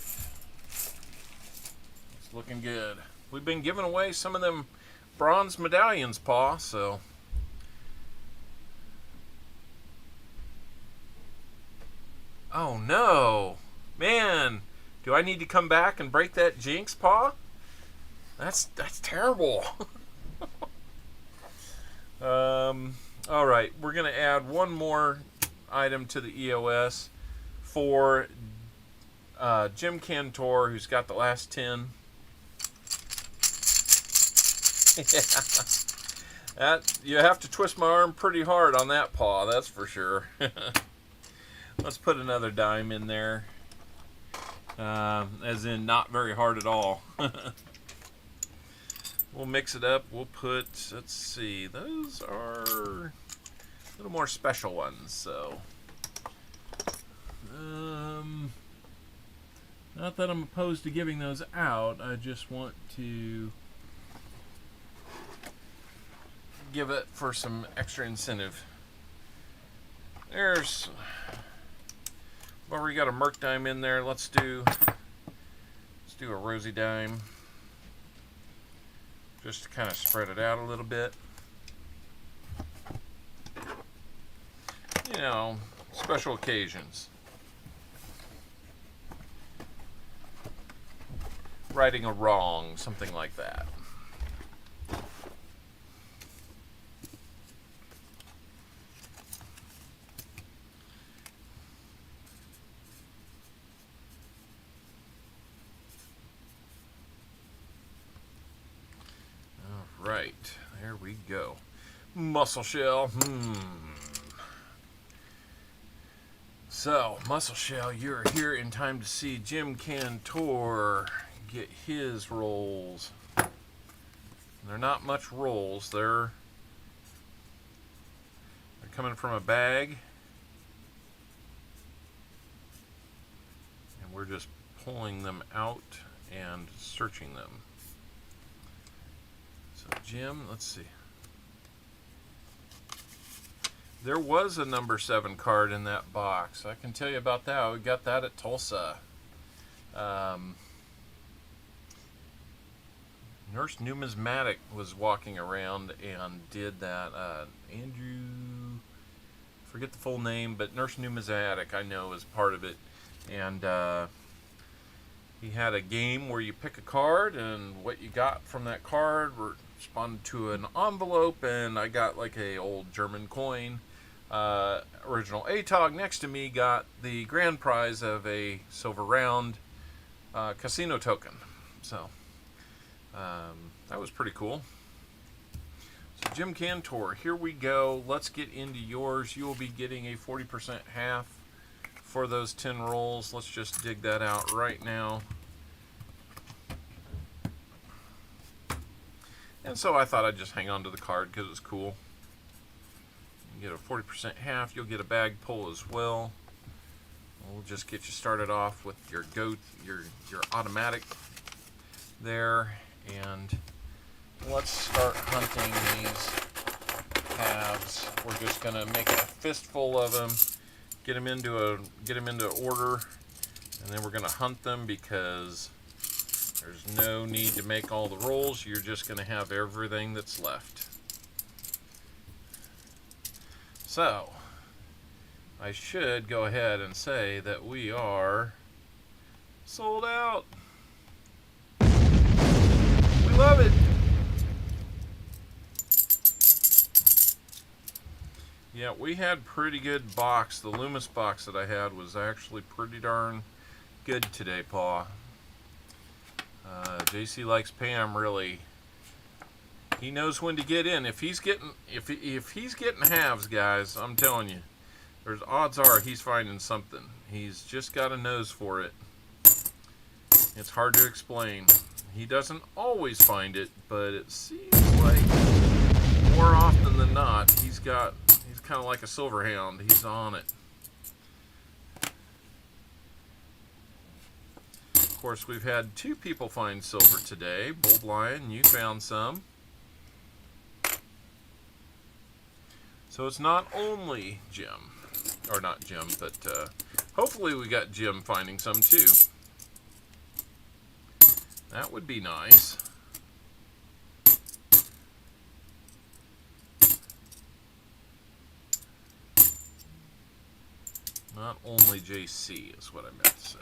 It's looking good. We've been giving away some of them bronze medallions, Pa, so. Oh no. Man, do I need to come back and break that jinx, Pa? That's terrible. All right, we're going to add one more item to the EOS for Jim Cantor, who's got the last 10. Yeah. That, you have to twist my arm pretty hard on that, paw, that's for sure. Let's put another dime in there. As in not very hard at all. We'll mix it up. We'll put, let's see, those are a little more special ones, so. Not that I'm opposed to giving those out, I just want to give it for some extra incentive. There's, we've already got a Merc dime in there. Let's do a Rosie dime, just to kind of spread it out a little bit. You know, special occasions. Righting a wrong, something like that. Right, there we go. Mussel shell. So, mussel shell, you're here in time to see Jim Cantor get his rolls. They're not much rolls. They're coming from a bag, and we're just pulling them out and searching them. So Jim, let's see. There was a number 7 card in that box. I can tell you about that. We got that at Tulsa. Nurse Numismatic was walking around and did that. Andrew, forget the full name, but Nurse Numismatic I know is part of it. And he had a game where you pick a card, and what you got from that card responded to an envelope, and I got like a old German coin. Original ATOG next to me got the grand prize of a silver round casino token. So that was pretty cool. So Jim Cantor, here we go. Let's get into yours. You will be getting a 40% half for those 10 rolls. Let's just dig that out right now. And so I thought I'd just hang on to the card because it's cool. You get a 40% half. You'll get a bag pull as well. We'll just get you started off with your automatic there, and let's start hunting these halves. We're just gonna make a fistful of them, get them into order, and then we're gonna hunt them because there's no need to make all the rolls. You're just gonna have everything that's left. So I should go ahead and say that we are sold out. We love it. Yeah, we had pretty good box. The Loomis box that I had was actually pretty darn good today, Paw. JC likes Pam, really. He knows when to get in. If he's getting halves, guys, I'm telling you, there's odds are he's finding something. He's just got a nose for it. It's hard to explain. He doesn't always find it, but it seems like more often than not, he's kind of like a silver hound. He's on it. Of course, we've had 2 people find silver today. Bold Lion, you found some. So it's not only Jim. Or not Jim, but hopefully we got Jim finding some too. That would be nice. Not only JC is what I meant to say.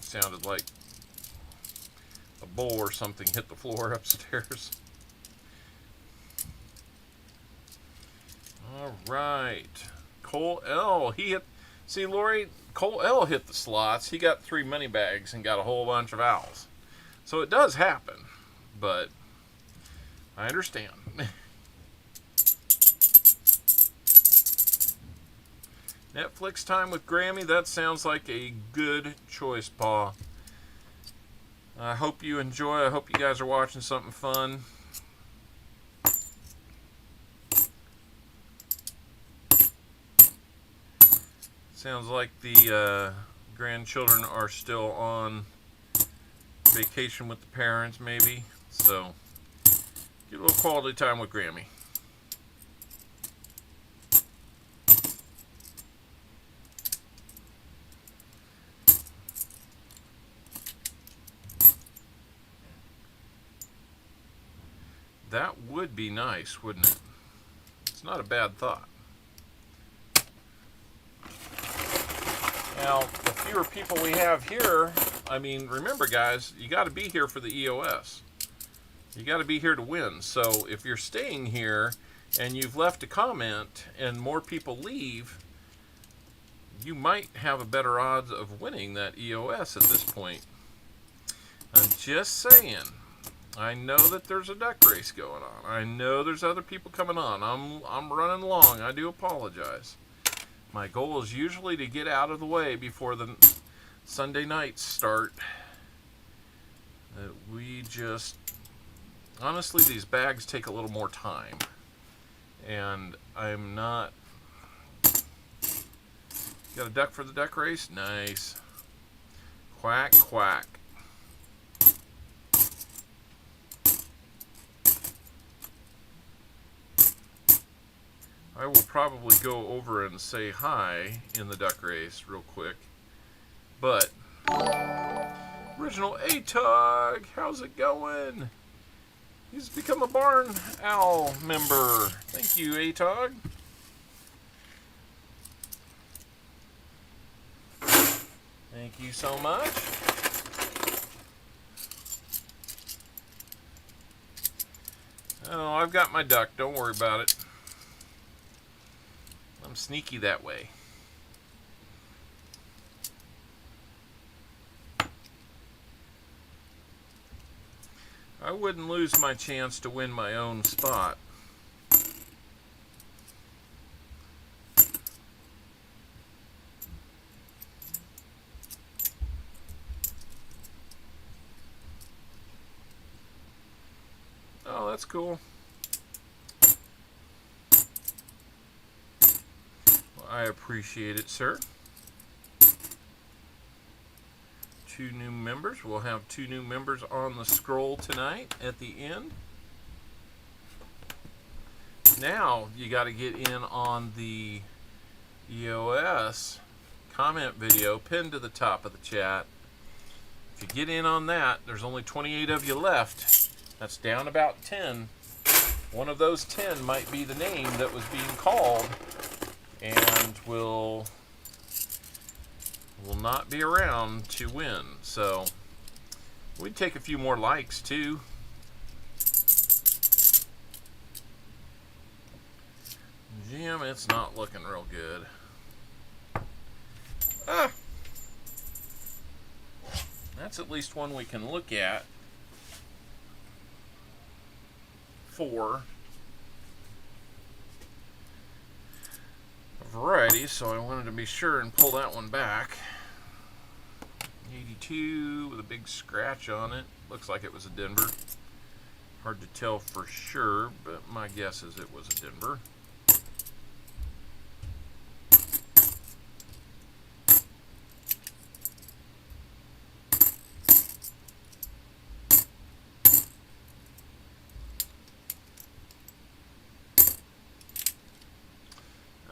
Sounded like a bowl or something hit the floor upstairs. All right, Cole L. He hit. See, Lori, Cole L. hit the slots. He got 3 money bags and got a whole bunch of owls. So it does happen, but I understand. Netflix time with Grammy, that sounds like a good choice, Paw. I hope you enjoy. I hope you guys are watching something fun. Sounds like the grandchildren are still on vacation with the parents, maybe. So, get a little quality time with Grammy. That would be nice, wouldn't it? It's not a bad thought. Now, the fewer people we have here, I mean, remember guys, you got to be here for the EOS. You got to be here to win. So if you're staying here and you've left a comment and more people leave, you might have a better odds of winning that EOS at this point. I'm just saying. I know that there's a duck race going on. I know there's other people coming on. I'm running long. I do apologize. My goal is usually to get out of the way before the Sunday nights start. We just... Honestly, these bags take a little more time. And I'm not... Got a duck for the duck race? Nice. Quack, quack. I will probably go over and say hi in the duck race real quick. But, original ATOG, how's it going? He's become a Barn Owl member. Thank you, ATOG. Thank you so much. Oh, I've got my duck. Don't worry about it. I'm sneaky that way. I wouldn't lose my chance to win my own spot. Oh, that's cool. Well, I appreciate it, sir. 2 new members. We'll have 2 new members on the scroll tonight at the end. Now you got to get in on the EOS comment video pinned to the top of the chat. If you get in on that, there's only 28 of you left. That's down about 10. One of those 10 might be the name that was being called and will not be around to win. So we'd take a few more likes too. Jim, it's not looking real good. That's at least one we can look at. 4 varieties, so I wanted to be sure and pull that one back. 82 with a big scratch on it. Looks like it was a Denver. Hard to tell for sure, but my guess is it was a Denver.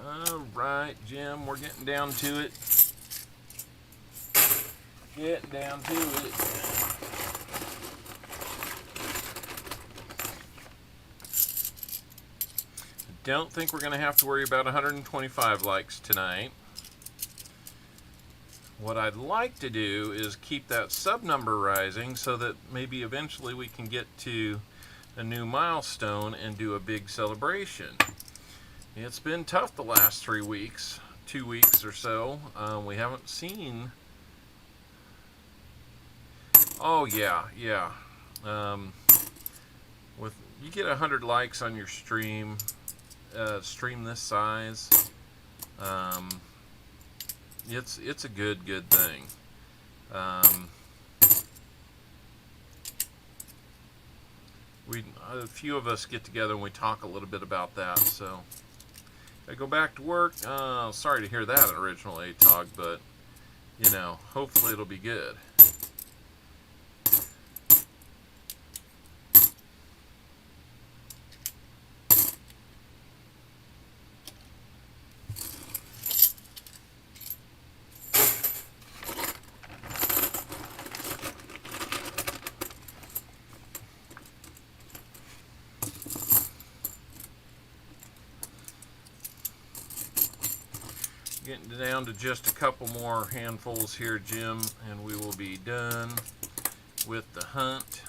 Alright, Jim, we're getting down to it. Getting down to it. Don't think we're going to have to worry about 125 likes tonight. What I'd like to do is keep that sub number rising so that maybe eventually we can get to a new milestone and do a big celebration. It's been tough the last 3 weeks, 2 weeks or so. We haven't seen... Oh yeah. With you get 100 likes on your stream, stream this size, it's a good thing. A few of us get together and we talk a little bit about that. So I go back to work. Sorry to hear that, original ATOG, but you know, hopefully it'll be good. Getting down to just a couple more handfuls here, Jim, and we will be done with the hunt.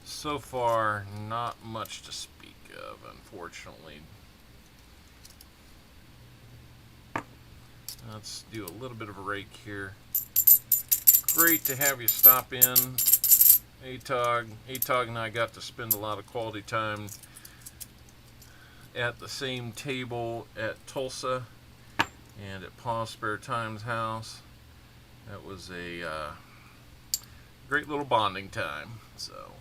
So far, not much to speak of, unfortunately. Let's do a little bit of a rake here. Great to have you stop in, ATOG. ATOG and I got to spend a lot of quality time at the same table at Tulsa and at Paul's Spare Time's house. That was a great little bonding time, so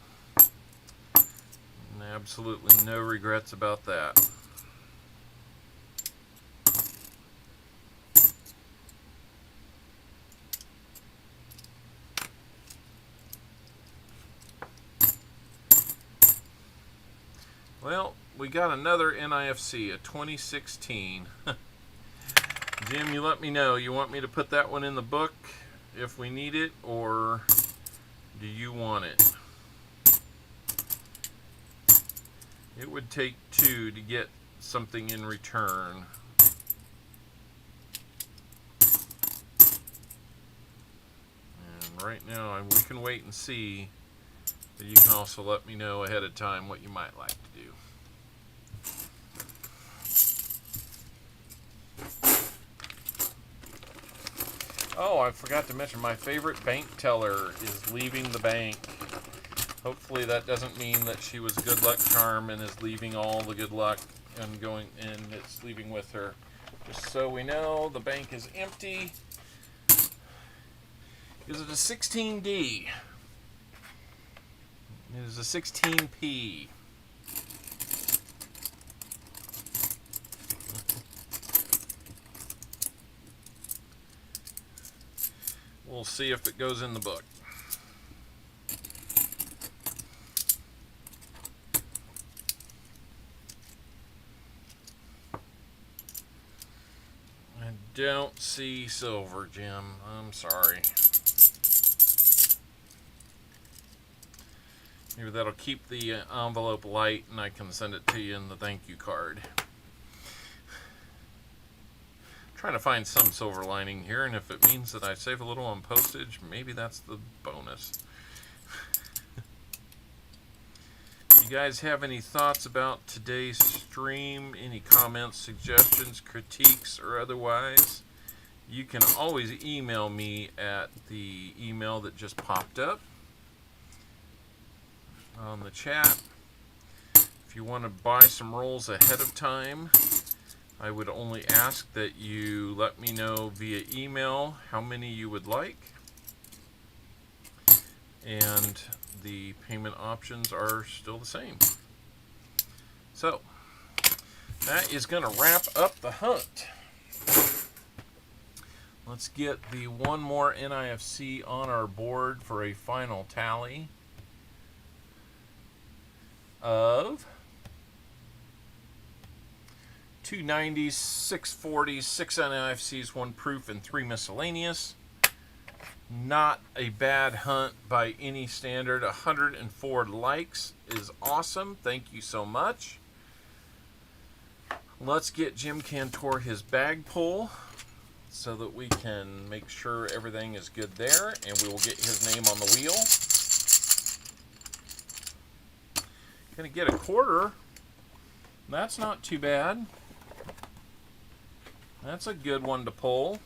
absolutely no regrets about that. Well, we got another NIFC, a 2016. Jim, you let me know. You want me to put that one in the book if we need it, or do you want it? It would take 2 to get something in return. And right now, we can wait and see, but you can also let me know ahead of time what you might like to do. Oh, I forgot to mention my favorite bank teller is leaving the bank. Hopefully that doesn't mean that she was a good luck charm and is leaving all the good luck and going, and it's leaving with her. Just so we know, the bank is empty. Is it a 16D? It is a 16P. We'll see if it goes in the book. I don't see silver, Jim. I'm sorry. Maybe that'll keep the envelope light and I can send it to you in the thank you card. Trying to find some silver lining here, and if it means that I save a little on postage, maybe that's the bonus. You guys have any thoughts about today's stream? Any comments, suggestions, critiques, or otherwise? You can always email me at the email that just popped up on the chat. If you want to buy some rolls ahead of time, I would only ask that you let me know via email how many you would like. And the payment options are still the same. So, that is going to wrap up the hunt. Let's get the one more NIFC on our board for a final tally of 290s, 640s, 6 NIFCs, 1 proof, and 3 miscellaneous. Not a bad hunt by any standard. 104 likes is awesome. Thank you so much. Let's get Jim Cantor his bag pull so that we can make sure everything is good there, and we will get his name on the wheel. Gonna get a quarter. That's not too bad. That's a good one to pull.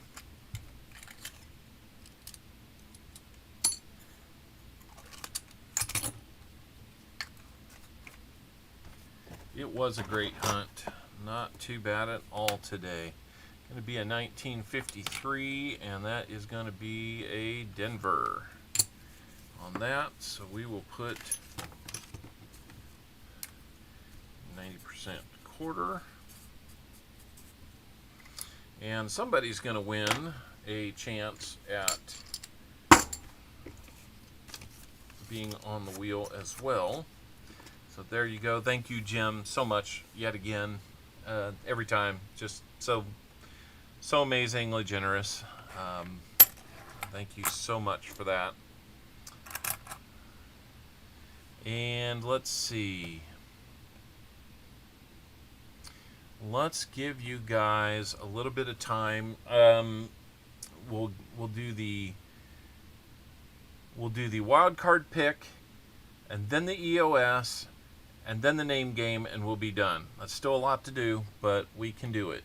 It was a great hunt. Not too bad at all today. Going to be a 1953, and that is going to be a Denver on that. So we will put 90% quarter. And somebody's going to win a chance at being on the wheel as well. So there you go. Thank you, Jim, so much yet again. Every time, just so amazingly generous. Thank you so much for that. And let's see. Let's give you guys a little bit of time. We'll do the wild card pick, and then the EOS, and then the name game, and we'll be done. That's still a lot to do, but we can do it.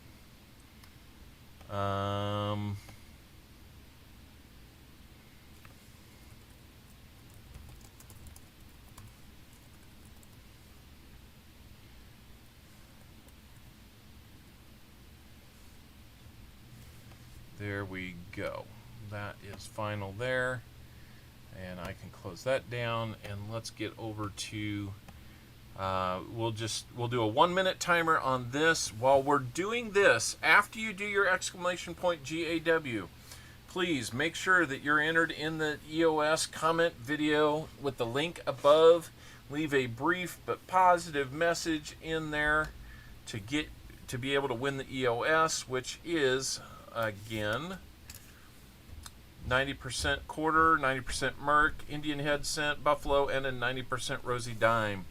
There we go. That is final there. And I can close that down, and let's get over to we'll do a 1 minute timer on this. While we're doing this, after you do your exclamation point GAW, please make sure that you're entered in the EOS comment video with the link above. Leave a brief but positive message in there to be able to win the EOS, which is again 90% quarter, 90% Merc, Indian head cent, Buffalo, and a 90% Rosy dime.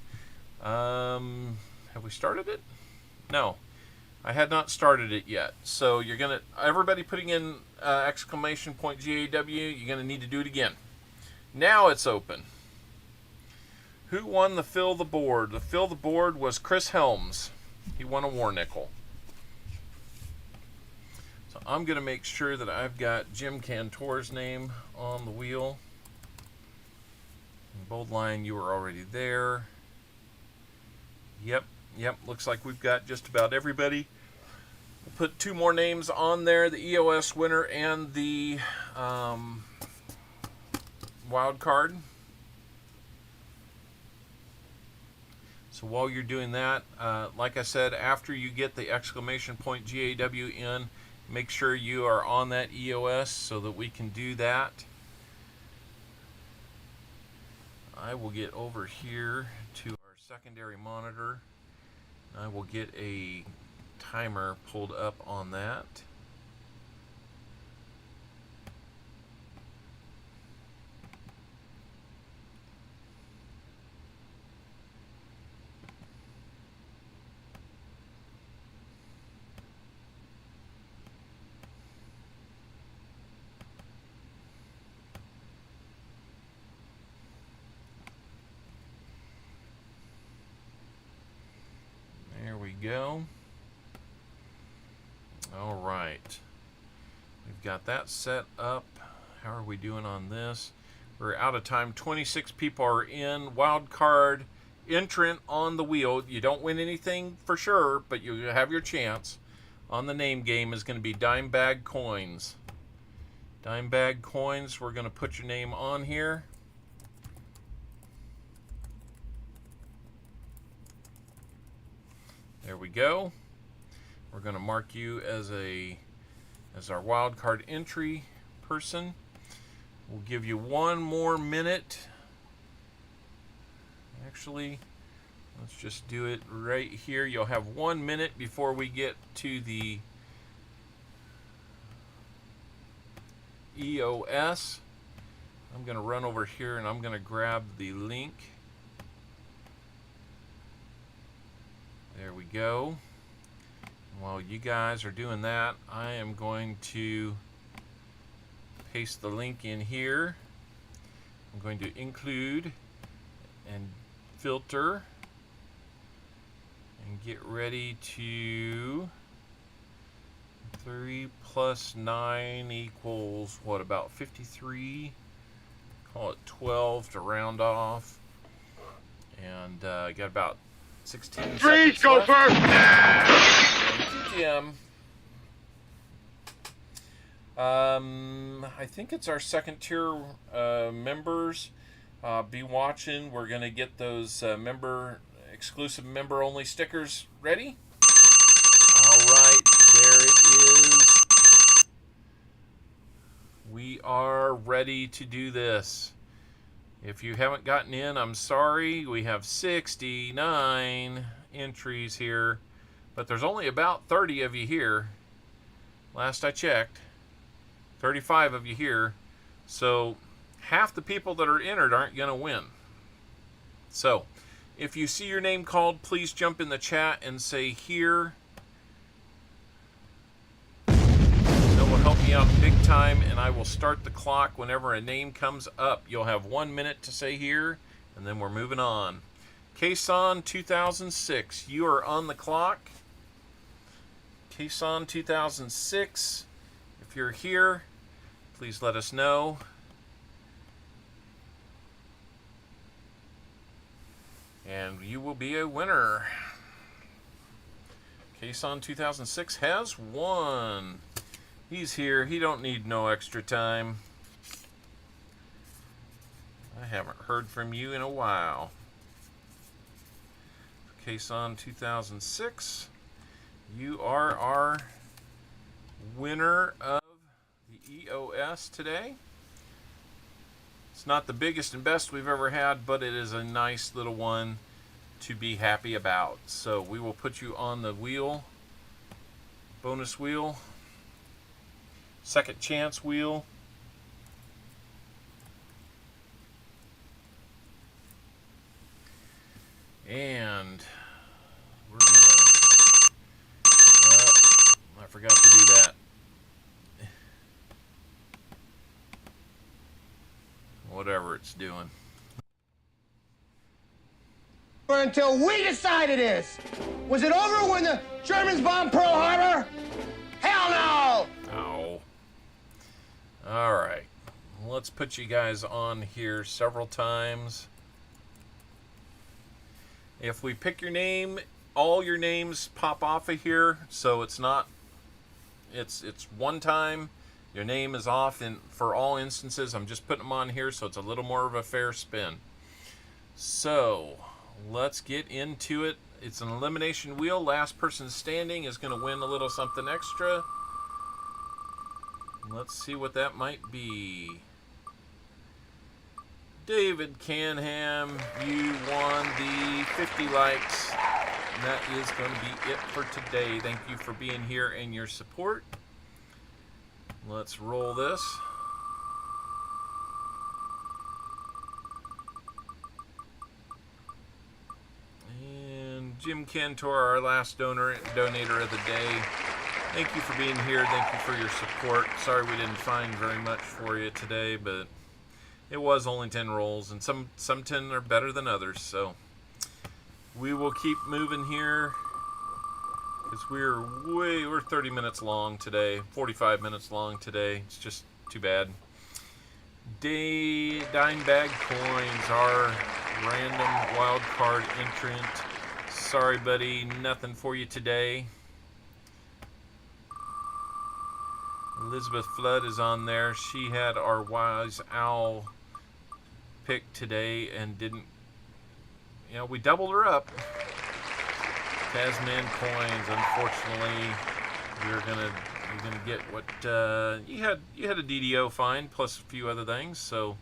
Have we started it? No, I had not started it yet. So you're gonna, everybody putting in exclamation point GAW, you're gonna need to do it again. Now it's open. Who won the fill the board? The fill the board was Chris Helms. He won a war nickel. So I'm gonna make sure that I've got Jim Cantor's name on the wheel. Bold line, you were already there. Yep, looks like we've got just about everybody. We'll put 2 more names on there, the EOS winner and the wild card. So while you're doing that, like I said, after you get the exclamation point GAW in, make sure you are on that EOS so that we can do that. I will get over here to our secondary monitor. I will get a timer pulled up on that. There we go. All right. We've got that set up. How are we doing on this? We're out of time. 26 people are in. Wild card entrant on the wheel. You don't win anything for sure, but you have your chance. On the name game is going to be Dime Bag Coins. Dime Bag Coins, we're going to put your name on here. There we go. We're going to mark you as our wild card entry person. We'll give you 1 more minute. Actually, let's just do it right here. You'll have 1 minute before we get to the EOS. I'm going to run over here and I'm going to grab the link. There we go. While you guys are doing that, I am going to paste the link in here. I'm going to include and filter and get ready to 3 plus 9 equals what, about 53? Call it 12 to round off. And got about 16 Freeze, seconds Gopher! left. Thank you, Jim. I think it's our second tier members. Be watching. We're going to get those exclusive member only stickers ready. All right, there it is. We are ready to do this. If you haven't gotten in, I'm sorry. We have 69 entries here, but there's only about 30 of you here. Last I checked, 35 of you here. So half the people that are entered aren't going to win. So if you see your name called, please jump in the chat and say here. That will help me out big time, and I will start the clock whenever a name comes up. You'll have 1 minute to say here, and then we're moving on. Kason 2006, you are on the clock. Kason 2006, if you're here, please let us know. And you will be a winner. Kason 2006 has won. He's here. He don't need no extra time. I haven't heard from you in a while. Kason 2006, you are our winner of the EOS today. It's not the biggest and best we've ever had, but it is a nice little one to be happy about. So we will put you on the wheel, bonus wheel, second chance wheel. And we're gonna, I forgot to do that. Whatever it's doing. Until we decide it is. Was it over when the Germans bombed Pearl Harbor? Hell no! Oh. All right. let's put you guys on here several times. If we pick your name, all your names pop off of here, so it's not, it's one time, your name is off, and for all instances, I'm just putting them on here so it's a little more of a fair spin. So, let's get into it. It's an elimination wheel. Last person standing is going to win a little something extra. Let's see what that might be. David Canham, you won the 50 likes. And that is going to be it for today. Thank you for being here and your support. Let's roll this. And Jim Cantor, our last donator of the day. Thank you for being here. Thank you for your support. Sorry we didn't find very much for you today, but it was only 10 rolls, and some 10 are better than others, so we will keep moving here because we're 30 minutes long today, 45 minutes long today. It's just too bad. Dime Bag Coins, our random wild card entrant. Sorry, buddy, nothing for you today. Elizabeth Flood is on there. She had our Wise Owl pick today and didn't, you know, we doubled her up. Tasman Coins, unfortunately, you're gonna get what you had a DDO fine plus a few other things, so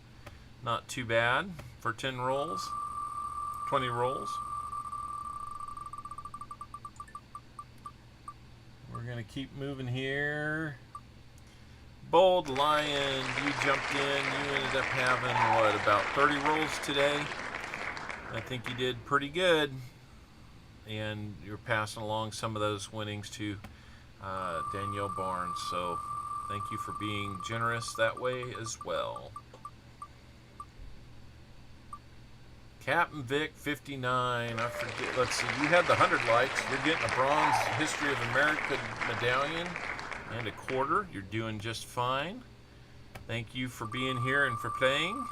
not too bad for 10 rolls, 20 rolls. We're gonna keep moving here. Bold Lion, you jumped in. You ended up having, what, about 30 rolls today? I think you did pretty good. And you're passing along some of those winnings to Danielle Barnes. So thank you for being generous that way as well. Captain Vic 59, I forget, let's see, you had the 100 likes. You're getting a bronze History of America medallion and a quarter. You're doing just fine. Thank you for being here and for playing.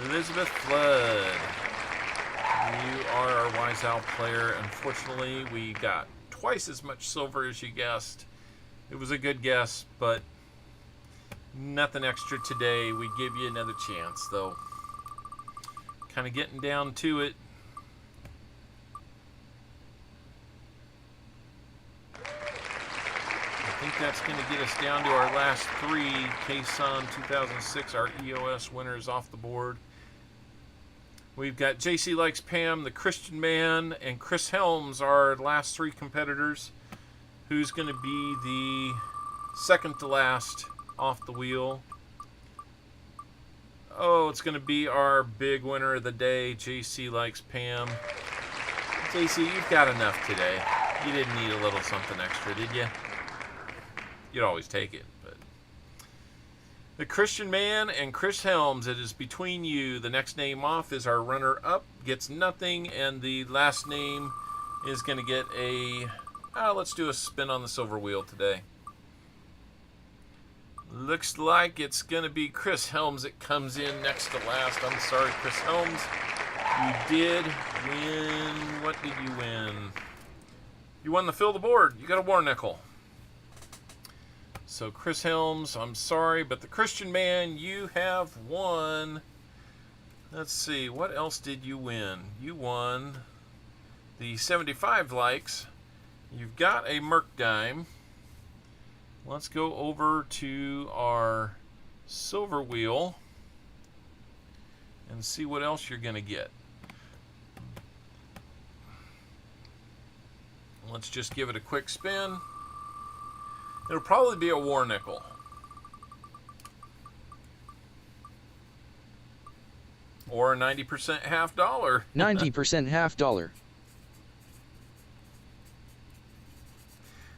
Elizabeth Flood, you are our Wise Owl player. Unfortunately, we got twice as much silver as you guessed. It was a good guess, but nothing extra today. We give you another chance, though. Kind of getting down to it. I think that's going to get us down to our last three. Kason 2006, our EOS winners off the board. We've got JC Likes Pam, the Christian Man, and Chris Helms, our last three competitors. Who's going to be the second to last off the wheel? Oh, it's going to be our big winner of the day, JC Likes Pam. JC, you've got enough today. You didn't need a little something extra, did you? You'd always take it, but... The Christian Man and Chris Helms, it is between you. The next name off is our runner-up, gets nothing, and the last name is going to get a... let's do a spin on the silver wheel today. Looks like it's going to be Chris Helms that comes in next to last. I'm sorry, Chris Helms. You did win... What did you win? You won the Fill the Board. You got a war nickel. So, Chris Helms, I'm sorry, but the Christian Man, you have won. Let's see, what else did you win? You won the 75 likes. You've got a Merc Dime. Let's go over to our silver wheel and see what else you're going to get. Let's just give it a quick spin. It'll probably be a war nickel. Or a 90% half dollar. 90% half dollar.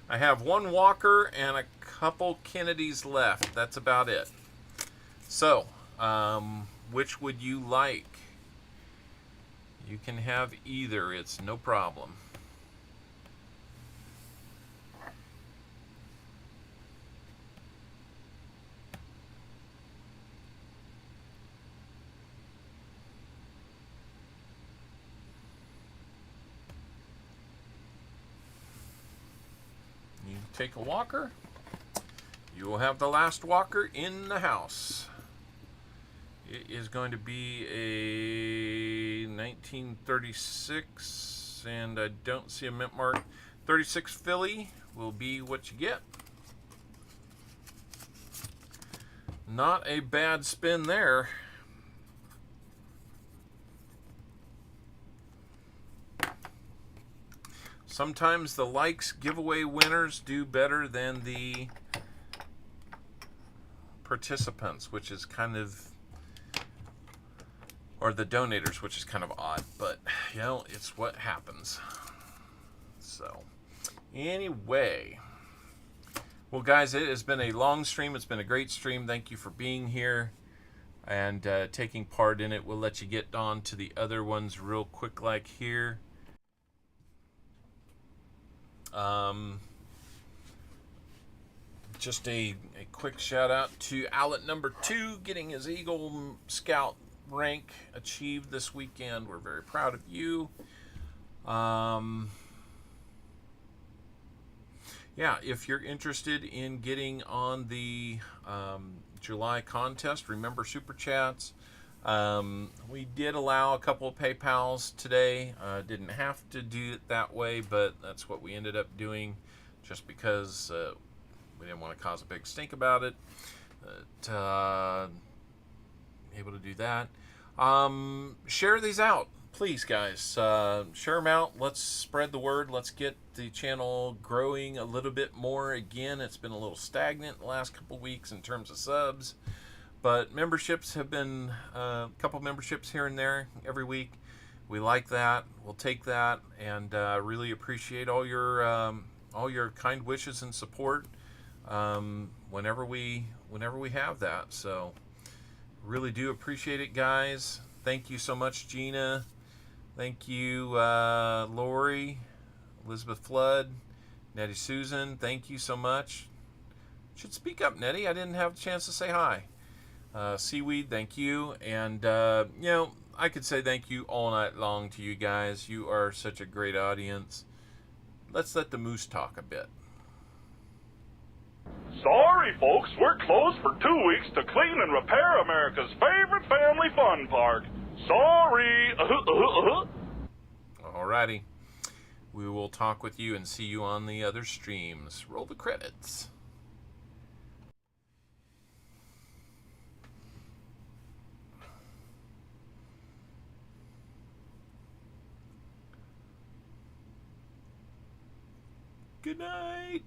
I have one Walker and a couple Kennedys left. That's about it. So, which would you like? You can have either. It's no problem. take a walker, you will have the last walker in the house. It is going to be a 1936, and I don't see a mint mark. 36 Philly will be what you get. Not a bad spin there. Sometimes the likes giveaway winners do better than the participants, which is kind of, or the donators, which is kind of odd, but you know, it's what happens. So anyway, well guys, it has been a long stream. It's been a great stream. Thank you for being here and taking part in it. We'll let you get on to the other ones real quick like here. Just a quick shout out to Owlet number 2 getting his Eagle Scout rank achieved this weekend. We're very proud of you. Yeah, if you're interested in getting on the July contest, remember Super Chats. We did allow a couple of PayPals today. Didn't have to do it that way, but that's what we ended up doing just because we didn't want to cause a big stink about it. Able to do that. Share these out, please, guys. Share them out. Let's spread the word. Let's get the channel growing a little bit more. Again, it's been a little stagnant the last couple weeks in terms of subs. But memberships have been a couple memberships here and there every week. We like that. We'll take that, and really appreciate all your kind wishes and support whenever we have that. So really do appreciate it, guys. Thank you so much, Gina. Thank you, Lori, Elizabeth Flood, Nettie Susan. Thank you so much. Should speak up, Nettie. I didn't have a chance to say hi. Seaweed, thank you. And, you know, I could say thank you all night long to you guys. You are such a great audience. Let's let the moose talk a bit. Sorry, folks, we're closed for 2 weeks to clean and repair America's favorite family fun park. Sorry. Alrighty. We will talk with you and see you on the other streams. Roll the credits. Good night.